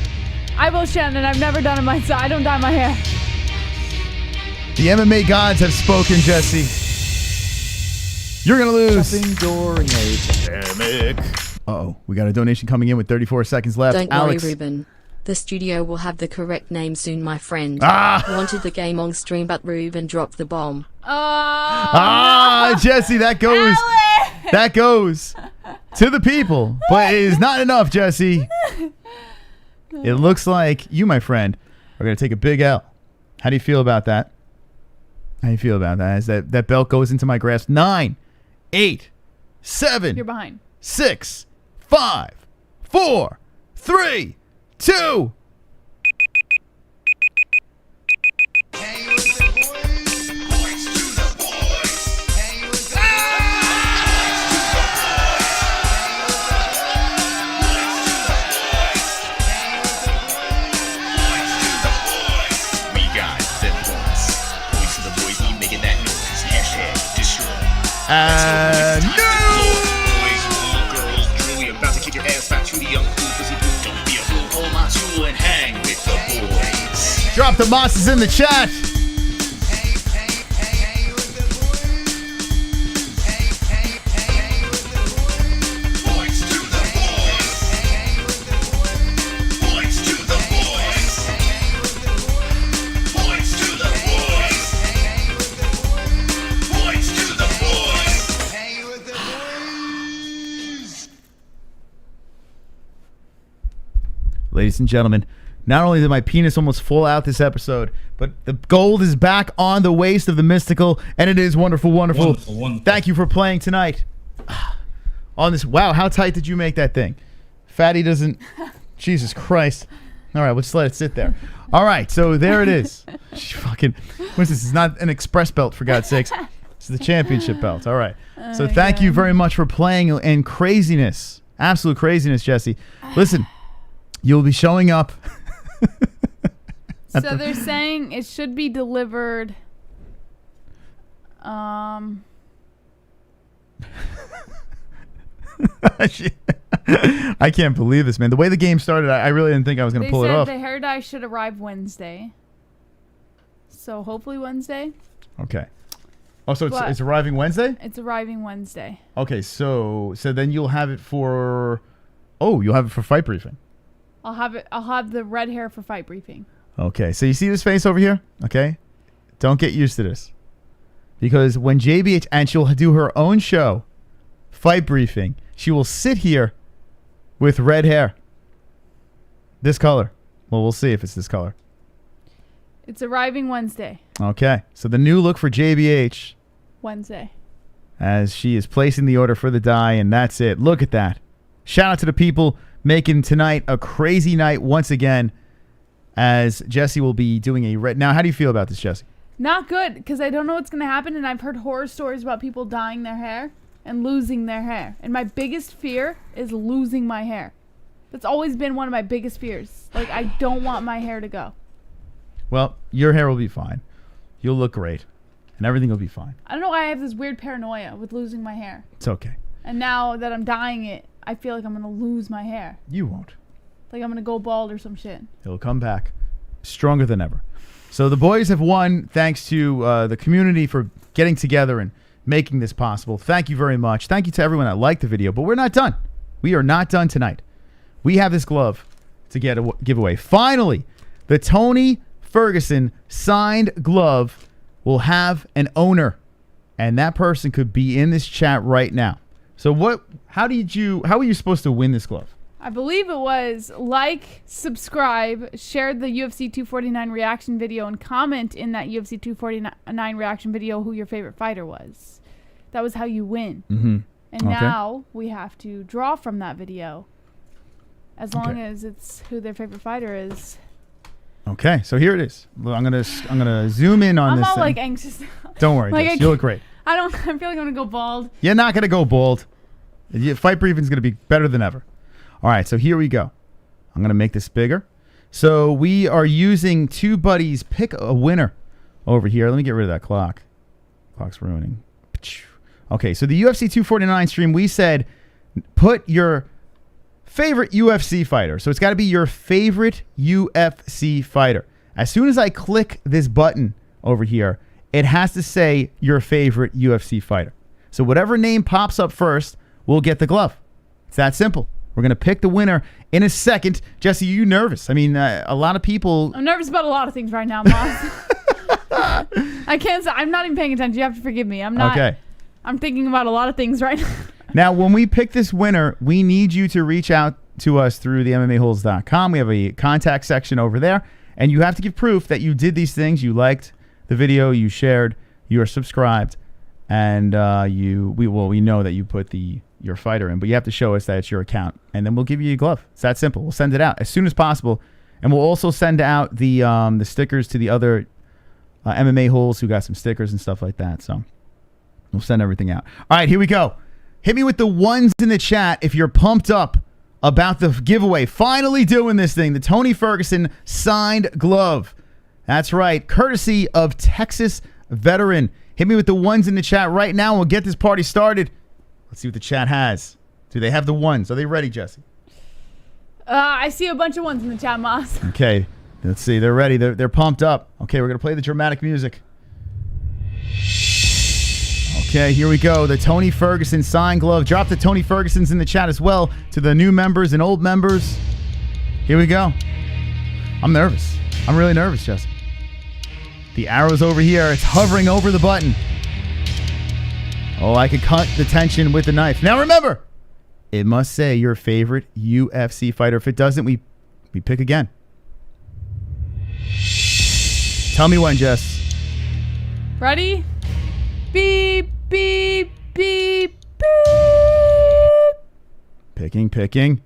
I will, Shannon. I've never done it myself. I don't dye my hair. The MMA gods have spoken, Jesse. You're going to lose. During a pandemic. Uh-oh. We got a donation coming in with 34 seconds left. Don't Alex. worry, Ruben. The studio will have the correct name soon, my friend. Wanted the game on stream, but Ruben dropped the bomb. Jesse, that goes. Alex! That goes to the people. But it is not enough, Jesse. It looks like you, my friend, are going to take a big L. How do you feel about that? How do you feel about that? As that belt goes into my grasp. 9, 8, 7. You're behind. 6, 5, 4, 3, 2. Boys, girls, Julie, about to kick your ass back to the young food. Cool and hang with the boys. Drop the monsters in the chat. Ladies and gentlemen, not only did my penis almost fall out this episode, but the gold is back on the waist of the mystical, and it is wonderful, wonderful. Wonderful, wonderful. Thank you for playing tonight. On this, wow, how tight did you make that thing? Fatty doesn't, Jesus Christ. All right, we'll just let it sit there. All right, so there it is. Fucking, what's this? It's not an express belt, for God's sakes. It's the championship belt. All right. So thank you very much for playing, and craziness, absolute craziness, Jesse. Listen. You'll be showing up. So they're saying it should be delivered. I can't believe this, man. The way the game started, I really didn't think I was going to pull it off. They said the hair dye should arrive Wednesday. So hopefully Wednesday. Okay. Oh, so it's arriving Wednesday? It's arriving Wednesday. Okay, so then you'll have it for... Oh, you'll have it for fight briefing. I'll have the red hair for fight briefing. Okay, so you see this face over here? Okay? Don't get used to this. Because when JBH, and she'll do her own show, fight briefing, she will sit here with red hair. This color. Well, we'll see if it's this color. It's arriving Wednesday. Okay, so the new look for JBH. Wednesday. As she is placing the order for the dye, and that's it. Look at that. Shout out to the people making tonight a crazy night once again, as Jesse will be doing a red. Now, how do you feel about this, Jesse? Not good, because I don't know what's going to happen, and I've heard horror stories about people dyeing their hair and losing their hair. And my biggest fear is losing my hair. That's always been one of my biggest fears. Like, I don't want my hair to go. Well, your hair will be fine. You'll look great, and everything will be fine. I don't know why I have this weird paranoia with losing my hair. It's okay. And now that I'm dyeing it, I feel like I'm going to lose my hair. You won't. Like I'm going to go bald or some shit. It'll come back stronger than ever. So the boys have won thanks to the community for getting together and making this possible. Thank you very much. Thank you to everyone that liked the video, but we're not done. We are not done tonight. We have this glove to give away. Finally, the Tony Ferguson signed glove will have an owner, and that person could be in this chat right now. So how were you supposed to win this glove? I believe it was like, subscribe, share the UFC 249 reaction video, and comment in that UFC 249 reaction video who your favorite fighter was. That was how you win. Mm-hmm. And now we have to draw from that video, as long as it's who their favorite fighter is. Okay, so here it is. I'm gonna zoom in on this. I'm all thing. like anxious. Don't worry, like you look great. I feel like I'm gonna go bald. You're not gonna go bald. Fight briefing is gonna be better than ever. All right, so here we go. I'm gonna make this bigger. So we are using two buddies. Pick a winner over here. Let me get rid of that clock. Clock's ruining. Okay, so the UFC 249 stream, we said put your favorite UFC fighter. So it's got to be your favorite UFC fighter. As soon as I click this button over here, it has to say your favorite UFC fighter. So whatever name pops up first will get the glove. It's that simple. We're going to pick the winner in a second. Jesse, you nervous? I mean, a lot of people... I'm nervous about a lot of things right now, Moss. I can't say... I'm not even paying attention. You have to forgive me. I'm not... Okay. I'm thinking about a lot of things right now. Now, when we pick this winner, we need you to reach out to us through the MMA-Holes.com. We have a contact section over there, and you have to give proof that you did these things. You liked the video, you shared, you are subscribed, and we know that you put your fighter in, but you have to show us that it's your account, and then we'll give you a glove. It's that simple. We'll send it out as soon as possible, and we'll also send out the stickers to the other MMA holes who got some stickers and stuff like that. So we'll send everything out. All right, here we go. Hit me with the ones in the chat if you're pumped up about the giveaway. Finally doing this thing. The Tony Ferguson signed glove. That's right. Courtesy of Texas Veteran. Hit me with the ones in the chat right now. We'll get this party started. Let's see what the chat has. Do they have the ones? Are they ready, Jesse? I see a bunch of ones in the chat, Moss. Okay, let's see. They're ready. They're pumped up. Okay, we're going to play the dramatic music. Okay, here we go. The Tony Ferguson sign glove. Drop the Tony Fergusons in the chat as well to the new members and old members. Here we go. I'm nervous. I'm really nervous, Jesse. The arrow's over here. It's hovering over the button. Oh, I can cut the tension with the knife. Now remember, it must say your favorite UFC fighter. If it doesn't, we pick again. Tell me when, Jess. Ready? Beep, beep, beep, beep. Picking.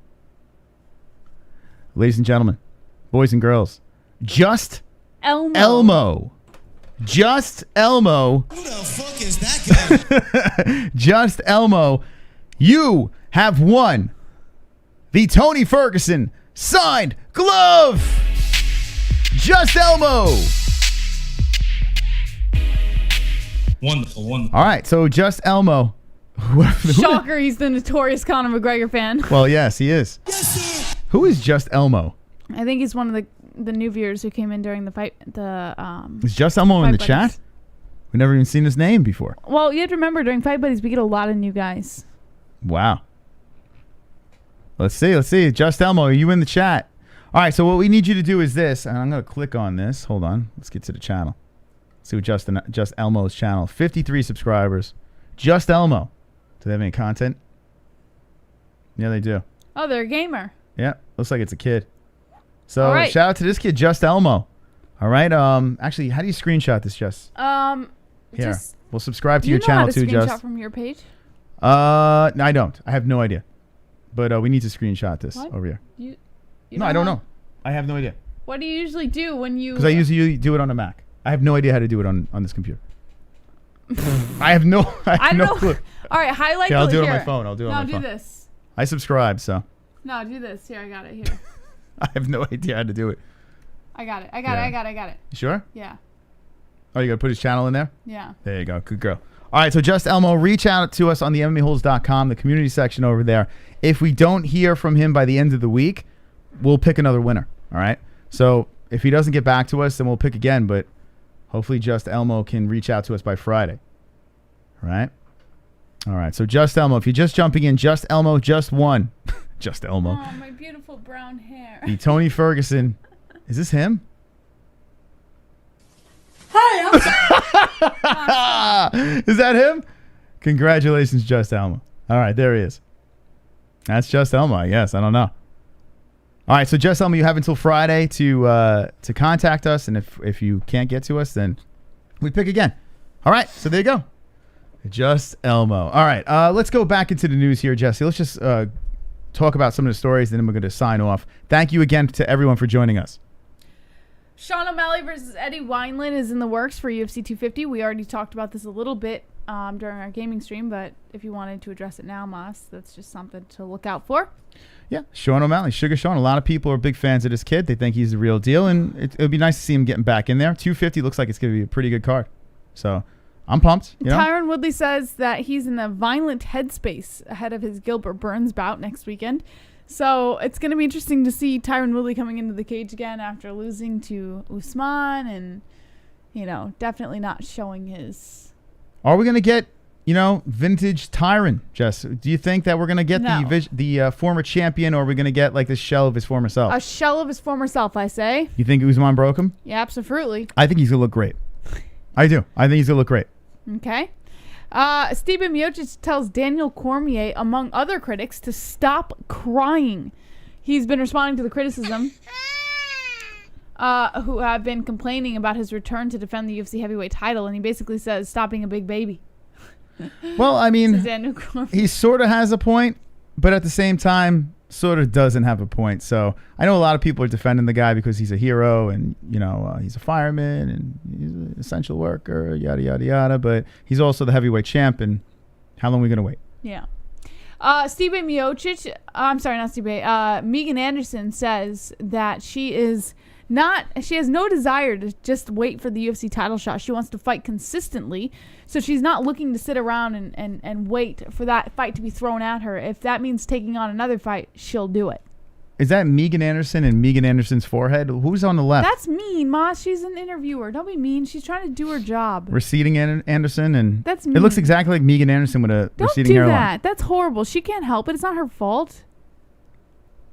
Ladies and gentlemen, boys and girls, Just Elmo. Just Elmo. Who the fuck is that guy? Just Elmo, you have won the Tony Ferguson signed glove. Just Elmo. Wonderful. All right, so Just Elmo. Shocker, he's the notorious Conor McGregor fan. Well, yes, he is. Yes, sir. Who is Just Elmo? I think he's one of the new viewers who came in during the fight. Is Just Elmo in the Fight chat? Buddies. We've never even seen his name before. Well, you have to remember, during Fight Buddies, we get a lot of new guys. Wow. Let's see. Just Elmo, are you in the chat? All right, so what we need you to do is this, and I'm going to click on this. Hold on. Let's get to the channel. See what Just Elmo's channel. 53 subscribers. Just Elmo. Do they have any content? Yeah, they do. Oh, they're a gamer. Yeah, looks like it's a kid. So All right. shout out to this kid, Just Elmo. All right. Actually, how do you screenshot this, Jess? Here, we'll subscribe to your channel too, Jess. You know how to Jess. screenshot from your page? No, I don't. I have no idea. But we need to screenshot this over here. You No, I don't know. I have no idea. What do you usually do when you... Because I usually do it on a Mac. I have no idea how to do it on this computer. I have no clue. All right, highlight. Yeah, I'll do it here. on my phone. I'll do it on my phone. No, do this. I subscribe, so. No, do this. Here, I got it. Here. I have no idea how to do it. I got it. I got it. You sure? Yeah. Oh, you got to put his channel in there? Yeah. There you go. Good girl. All right, so Just Elmo, reach out to us on the MMA-Holes.com, the community section over there. If we don't hear from him by the end of the week, we'll pick another winner. All right? So if he doesn't get back to us, then we'll pick again, but hopefully Just Elmo can reach out to us by Friday. All right? All right, so Just Elmo, if you're just jumping in, Just Elmo just won. Just Elmo. Oh, my beautiful brown hair. The Tony Ferguson. Is this him? Hi, Is that him? Congratulations, Just Elmo. All right, there he is. That's Just Elmo, I guess. I don't know. All right, so Just Elmo, you have until Friday to contact us, and if you can't get to us, then we pick again. All right, so there you go. Just Elmo. All right, let's go back into the news here, Jesse. Let's just talk about some of the stories, and then we're going to sign off. Thank you again to everyone for joining us. Sean O'Malley versus Eddie Wineland is in the works for UFC 250. We already talked about this a little bit during our gaming stream, but if you wanted to address it now, Moss, that's just something to look out for. Yeah, Sean O'Malley, Sugar Sean. A lot of people are big fans of this kid. They think he's the real deal, and it would be nice to see him getting back in there. 250 looks like it's going to be a pretty good card. So I'm pumped. You know? Tyron Woodley says that he's in a violent headspace ahead of his Gilbert Burns bout next weekend. So it's going to be interesting to see Tyron Woodley coming into the cage again after losing to Usman and, definitely not showing his... Are we going to get, vintage Tyron, Jess? Do you think that we're going to get the former champion, or are we going to get like this shell of his former self? A shell of his former self, I say. You think Usman broke him? Yeah, absolutely. I think he's going to look great. I do. I think he's going to look great. Okay. Stipe Miocic tells Daniel Cormier, among other critics, to stop crying. He's been responding to the criticism who have been complaining about his return to defend the UFC heavyweight title, and he basically says, stop being a big baby. Well, I mean, Daniel Cormier. He sort of has a point, but at the same time, sort of doesn't have a point. So I know a lot of people are defending the guy because he's a hero and, he's a fireman and he's an essential worker, yada, yada, yada. But he's also the heavyweight champ, and how long are we going to wait? Yeah. Stipe Miocic, I'm sorry, not Stipe. Megan Anderson says that she has no desire to just wait for the UFC title shot. She wants to fight consistently. So she's not looking to sit around and wait for that fight to be thrown at her. If that means taking on another fight, she'll do it. Is that Megan Anderson and Megan Anderson's forehead? Who's on the left? That's mean, Ma. She's an interviewer. Don't be mean. She's trying to do her job. Receding Anderson, and that's mean. It looks exactly like Megan Anderson with a receding hairline. Don't do that. That's horrible. She can't help it. It's not her fault.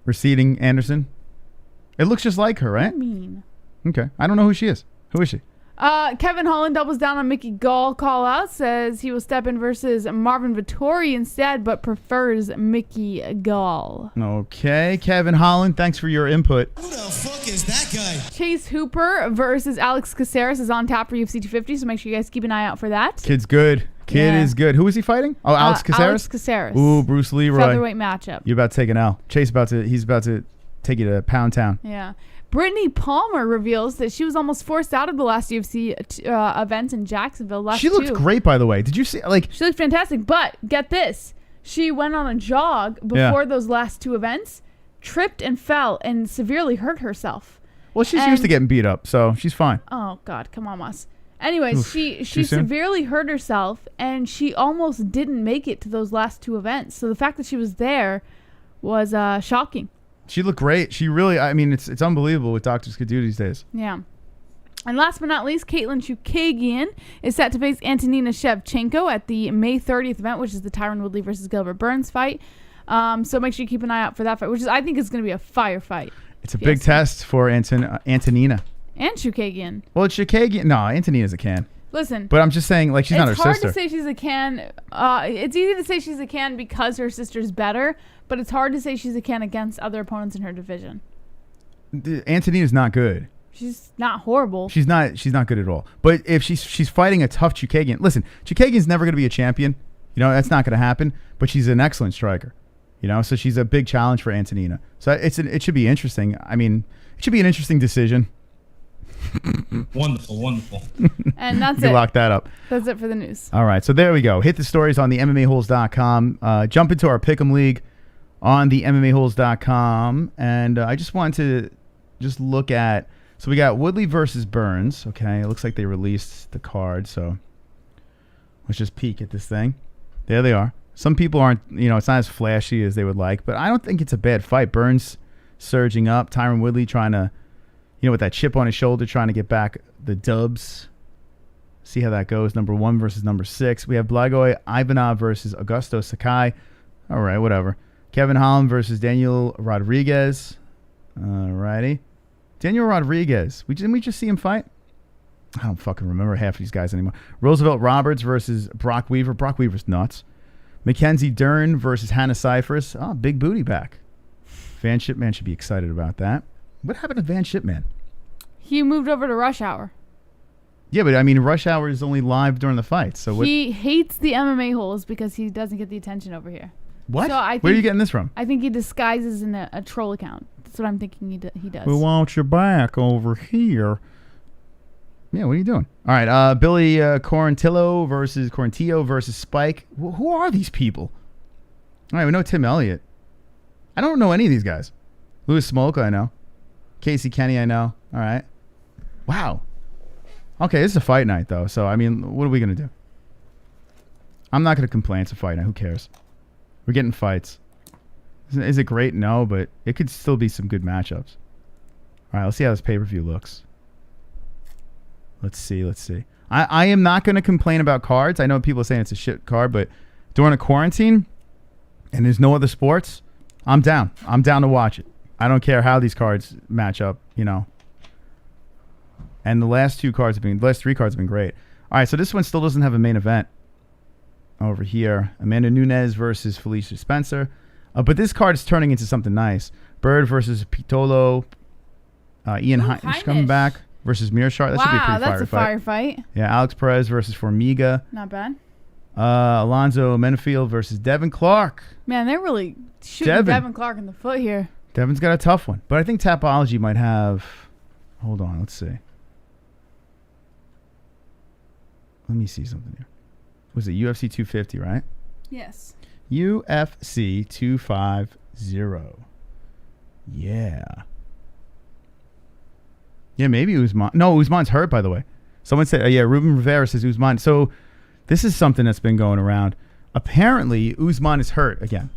Receding Anderson. It looks just like her, right? Don't mean. Okay. I don't know who she is. Who is she? Kevin Holland doubles down on Mickey Gall call out, says he will step in versus Marvin Vettori instead, but prefers Mickey Gall. Okay, Kevin Holland, thanks for your input. Who the fuck is that guy? Chase Hooper versus Alex Caceres is on tap for UFC 250, so make sure you guys keep an eye out for that. Kid's good. Kid is good. Who is he fighting? Oh, Alex Caceres? Alex Caceres. Ooh, Bruce Leroy. Featherweight matchup. You're about to take an L. Chase he's about to take you to Pound Town. Yeah. Brittany Palmer reveals that she was almost forced out of the last UFC events in Jacksonville. She looked great, by the way. Did you see? She looked fantastic, but get this. She went on a jog before those last 2 events, tripped and fell, and severely hurt herself. Well, she's used to getting beat up, so she's fine. Oh, God. Come on, Moss. Anyways, she severely hurt herself, and she almost didn't make it to those last 2 events. So the fact that she was there was shocking. She looked great. She really, I mean, it's unbelievable what doctors could do these days. Yeah. And last but not least, Caitlin Chukagian is set to face Antonina Shevchenko at the May 30th event, which is the Tyron Woodley versus Gilbert Burns fight. So make sure you keep an eye out for that fight, which I think is going to be a fire fight. It's a big test for Antonina. And Chukagian. Well, it's Chukagian. No, Antonina's a can. Listen. But I'm just saying, like, she's not her sister. It's hard to say she's a can. It's easy to say she's a can because her sister's better, but it's hard to say she's a can against other opponents in her division. Antonina's not good. She's not horrible. She's not good at all. But if she's fighting a tough Chukagian, listen, Chukagian's never going to be a champion. You know, that's not going to happen. But she's an excellent striker. You know, so she's a big challenge for Antonina. So it should be interesting. I mean, it should be an interesting decision. Wonderful. And that's you it. Lock that up. That's it for the news. All right, so there we go. Hit the stories on the MMA-Holes.com. Jump into our Pick'em League on the MMA-Holes.com. And I just wanted to just look at, so we got Woodley versus Burns. Okay, it looks like they released the card, so let's just peek at this thing. There they are. Some people aren't, you know, it's not as flashy as they would like, but I don't think it's a bad fight. Burns surging up, Tyron Woodley trying to, you know, with that chip on his shoulder, trying to get back the dubs. See how that goes. Number 1 versus number 6. We have Blagoy Ivanov versus Augusto Sakai. All right, whatever. Kevin Holland versus Daniel Rodriguez. All righty. Daniel Rodriguez. Didn't we just see him fight? I don't fucking remember half of these guys anymore. Roosevelt Roberts versus Brock Weaver. Brock Weaver's nuts. Mackenzie Dern versus Hannah Cyphers. Oh, big booty back. Van Shipman should be excited about that. What happened to Van Shipman? He moved over to Rush Hour. Yeah, but I mean, Rush Hour is only live during the fight. So he hates the MMA holes because he doesn't get the attention over here. What? So where are you getting this from? I think he disguises in a troll account. That's what I'm thinking he does. We want you back over here. Yeah, what are you doing? All right, Billy Quarantillo versus Spike. Who are these people? All right, we know Tim Elliott. I don't know any of these guys. Louis Smolka, I know. Casey Kenny, I know. All right. Wow. Okay, this is a fight night, though. So, I mean, what are we going to do? I'm not going to complain. It's a fight night. Who cares? We're getting fights. Is it great? No, but it could still be some good matchups. All right, let's see how this pay-per-view looks. Let's see. I am not going to complain about cards. I know people are saying it's a shit card, but during a quarantine and there's no other sports, I'm down. I'm down to watch it. I don't care how these cards match up, you know. And the last 3 cards have been great. All right, so this one still doesn't have a main event over here. Amanda Nunes versus Felicia Spencer. But this card is turning into something nice. Bird versus Pitolo. Ian Heinisch coming back versus Mearshart. That should be a pretty that's a fire fight. Yeah, Alex Perez versus Formiga. Not bad. Alonzo Menefield versus Devin Clark. Man, they're really shooting Devin Clark in the foot here. Devin's got a tough one. But I think Tapology might have... Hold on, let's see. Let me see something here. Was it UFC 250, right? Yes. UFC 250. Yeah. Yeah, maybe Usman. No, Usman's hurt, by the way. Someone said, yeah, Ruben Rivera says Usman. So this is something that's been going around. Apparently, Usman is hurt again.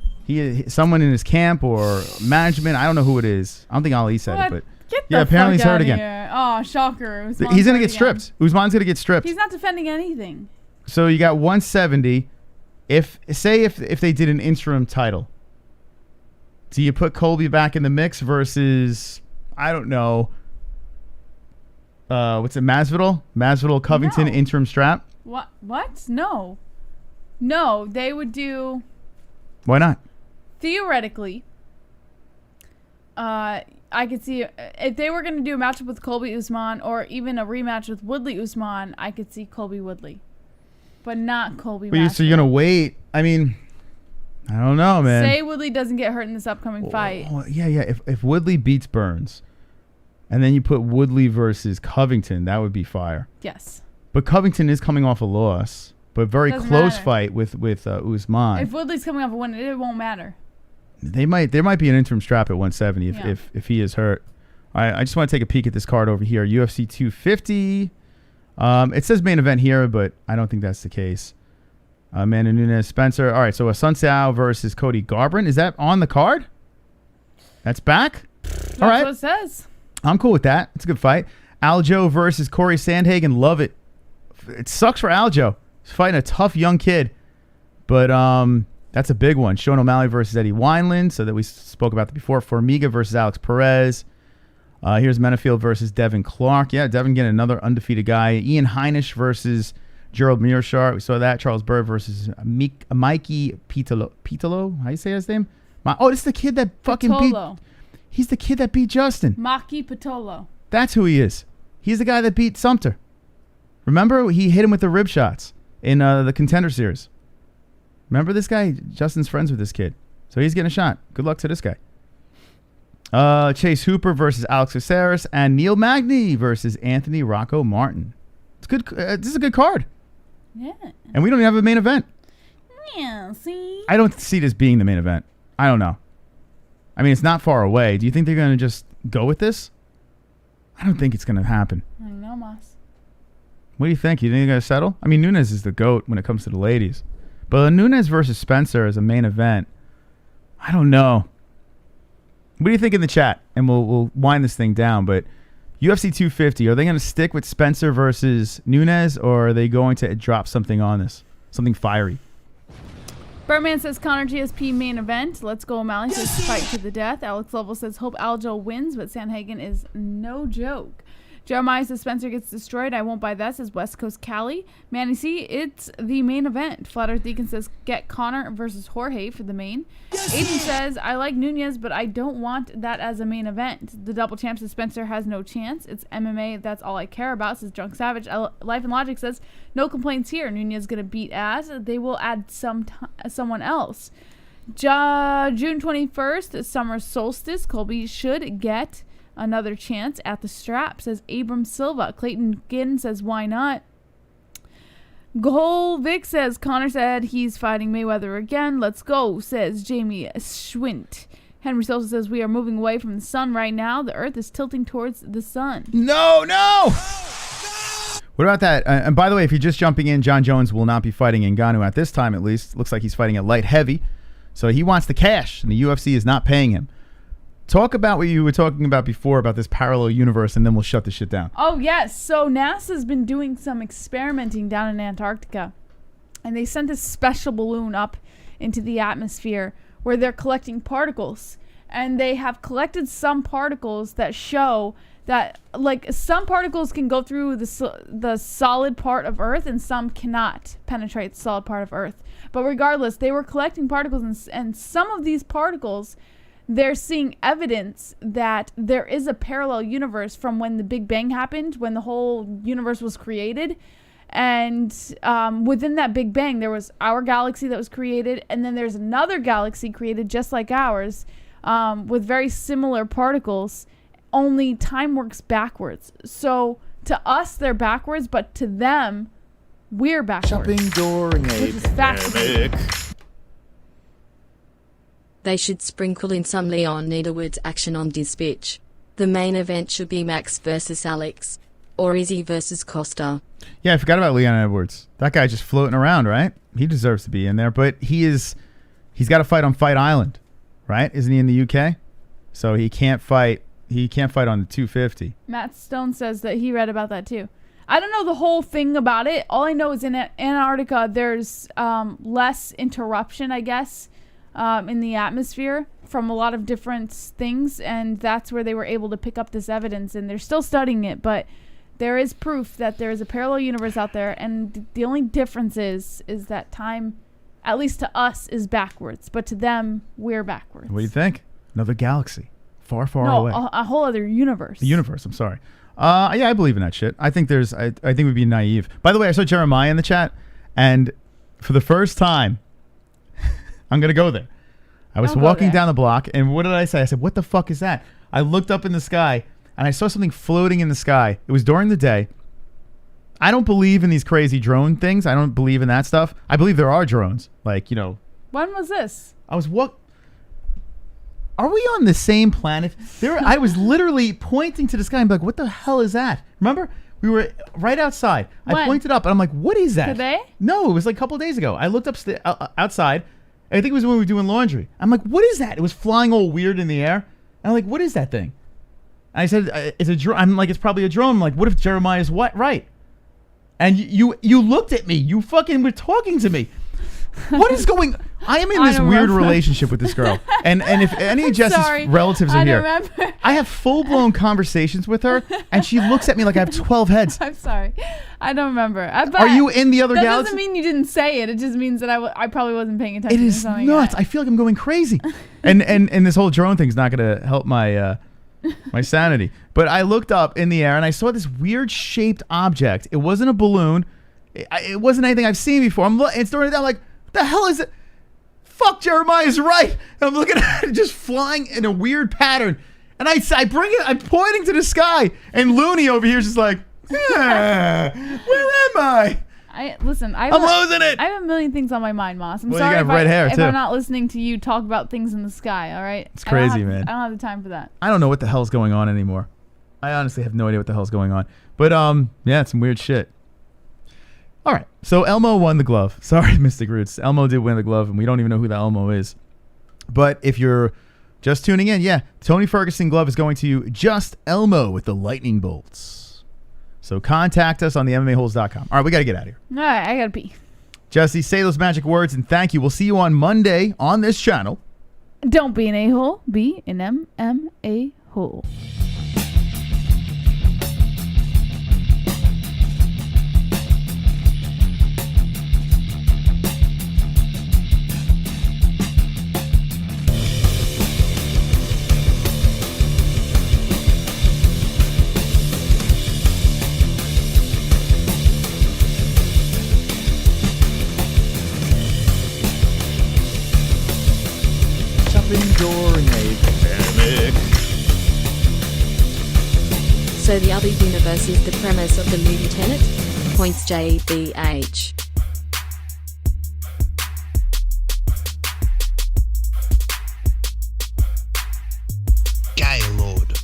someone in his camp or management. I don't know who it is. I don't think Ali said it, but apparently he's hurt again. Here. Oh, shocker! He's gonna get stripped. Usman's gonna get stripped. He's not defending anything. So you got 170. If they did an interim title, do you put Colby back in the mix versus, I don't know, what's it, Masvidal Covington interim strap? What? No, they would do. Why not? Theoretically, I could see if they were going to do a matchup with Colby Usman or even a rematch with Woodley Usman, I could see Colby Woodley, but not Colby. So you're gonna wait? I mean, I don't know, man. Say Woodley doesn't get hurt in this upcoming fight. Yeah. If Woodley beats Burns, and then you put Woodley versus Covington, that would be fire. Yes. But Covington is coming off a loss, but very Doesn't close matter. fight with Usman. If Woodley's coming off a win, it won't matter. There might be an interim strap at 170 if he is hurt. All right, I just want to take a peek at this card over here. UFC 250. It says main event here, but I don't think that's the case. Amanda Nunes, Spencer. All right, so Sun Tzu versus Cody Garbrandt. Is that on the card? That's back? That's all right. what it says. I'm cool with that. It's a good fight. Aljo versus Corey Sandhagen. Love it. It sucks for Aljo. He's fighting a tough young kid. But that's a big one. Sean O'Malley versus Eddie Wineland. So that we spoke about that before. Formiga versus Alex Perez. Here's Menafield versus Devin Clark. Yeah, Devin getting another undefeated guy. Ian Heinisch versus Gerald Mearshart. We saw that. Charles Bird versus Mikey Pitolo. How do you say his name? This is the kid that fucking Pitolo. He's the kid that beat Justin. Maki Pitolo. That's who he is. He's the guy that beat Sumter. Remember? He hit him with the rib shots in the Contender Series. Remember this guy? Justin's friends with this kid. So he's getting a shot. Good luck to this guy. Chase Hooper versus Alex Caceres. And Neil Magny versus Anthony Rocco Martin. It's good. This is a good card. Yeah. And we don't even have a main event. Yeah, see? I don't see this being the main event. I don't know. I mean, it's not far away. Do you think they're going to just go with this? I don't think it's going to happen. I don't know, Moss. What do you think? You think they're going to settle? I mean, Nunes is the GOAT when it comes to the ladies. But Nunes versus Spencer as a main event, I don't know. What do you think in the chat? And we'll wind this thing down. But UFC 250, are they going to stick with Spencer versus Nunes, or are they going to drop something on this? Something fiery? Birdman says Connor GSP main event. Let's go O'Malley says fight to the death. Alex Lovell says hope Aljo wins, but Sandhagen is no joke. Jeremiah says Spencer gets destroyed. I won't buy that, says West Coast Cali. Manny C, it's the main event. Flat Earth Deacon says get Connor versus Jorge for the main. Aiden says I like Nunez, but I don't want that as a main event. The double champ says Spencer has no chance. It's MMA, that's all I care about, says Drunk Savage. Life and Logic says no complaints here. Nunez gonna beat ass. They will add someone else. June 21st, summer solstice. Colby should get another chance at the strap, says Abram Silva. Clayton Ginn says why not. Goal Vic says Connor said he's fighting Mayweather again. Let's go, says Jamie Schwint. Henry Silva says we are moving away from the sun right now. The earth is tilting towards the sun. No. What about that? And by the way, if you're just jumping in, Jon Jones will not be fighting Ngannou at this time, at least. Looks like he's fighting at light heavy. So he wants the cash, and the UFC is not paying him. Talk about what you were talking about before about this parallel universe, and then we'll shut this shit down. Oh, yes. So NASA's been doing some experimenting down in Antarctica. And they sent a special balloon up into the atmosphere where they're collecting particles. And they have collected some particles that show that, like, some particles can go through the solid part of Earth and some cannot penetrate the solid part of Earth. But regardless, they were collecting particles, and some of these particles, they're seeing evidence that there is a parallel universe from when the Big Bang happened, when the whole universe was created. And within that Big Bang, there was our galaxy that was created, and then there's another galaxy created just like ours with very similar particles, only time works backwards. So to us, they're backwards, but to them, we're backwards. Shopping during a which is fascinating. They should sprinkle in some Leon Niederwood's action on this bitch. The main event should be Max versus Alex. Or Izzy versus Costa. Yeah, I forgot about Leon Edwards. That guy just floating around, right? He deserves to be in there, but he's he's got to fight on Fight Island, right? Isn't he in the UK? So he can't fight. He can't fight on the 250. Matt Stone says that he read about that too. I don't know the whole thing about it. All I know is in Antarctica, there's less interruption, I guess, in the atmosphere from a lot of different things, and that's where they were able to pick up this evidence, and they're still studying it, but there is proof that there is a parallel universe out there, and the only difference is that time, at least to us, is backwards, but to them, we're backwards. What do you think? Another galaxy. Far, far away. A whole other universe. The universe, I'm sorry. Yeah, I believe in that shit. I think I think we'd be naive. By the way, I saw Jeremiah in the chat, and for the first time, I'm going to go there. I was walking down the block, and what did I say? I said, what the fuck is that? I looked up in the sky, and I saw something floating in the sky. It was during the day. I don't believe in these crazy drone things. I don't believe in that stuff. I believe there are drones. Like, you know. When was this? Are we on the same planet? I was literally pointing to the sky and be like, what the hell is that? Remember? We were right outside. When? I pointed up and I'm like, what is that? Today? No, it was like a couple of days ago. I looked up outside. I think it was when we were doing laundry. I'm like, what is that? It was flying all weird in the air. And I'm like, what is that thing? And I said, it's a drone. I'm like, it's probably a drone. I'm like, what if Jeremiah's right? And you looked at me. You fucking were talking to me. What is going? I am in this weird relationship with this girl, and if any of Jess's relatives are here, I have full blown conversations with her, and she looks at me like I have 12 heads. I'm sorry, I don't remember. Are you in the other galaxy? That doesn't mean you didn't say it. It just means that I probably wasn't paying attention. It is nuts. I feel like I'm going crazy, and this whole drone thing's not going to help my my sanity. But I looked up in the air and I saw this weird shaped object. It wasn't a balloon. It wasn't anything I've seen before. It's throwing it down like. The hell is it? Fuck, Jeremiah's right. And I'm looking at it just flying in a weird pattern. And I bring it, I'm pointing to the sky. And Looney over here is just like, where am I? I'm losing it. I have a million things on my mind, Moss. I'm well, sorry you got red hair, if I'm not listening to you talk about things in the sky, all right? It's crazy, man. I don't have the time for that. I don't know what the hell's going on anymore. I honestly have no idea what the hell's going on. But, yeah, it's some weird shit. All right, so Elmo won the glove. Sorry, Mystic Roots. Elmo did win the glove, and we don't even know who the Elmo is. But if you're just tuning in, yeah, Tony Ferguson glove is going to Just Elmo with the lightning bolts. So contact us on the MMA-Holes.com. All right, we got to get out of here. All right, I got to pee. Jesse, say those magic words, and thank you. We'll see you on Monday on this channel. Don't be an a-hole. Be an MMA-hole. So the other universe is the premise of the movie Tenet? Points JBH. Gaylord.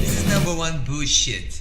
This is #1 bullshit.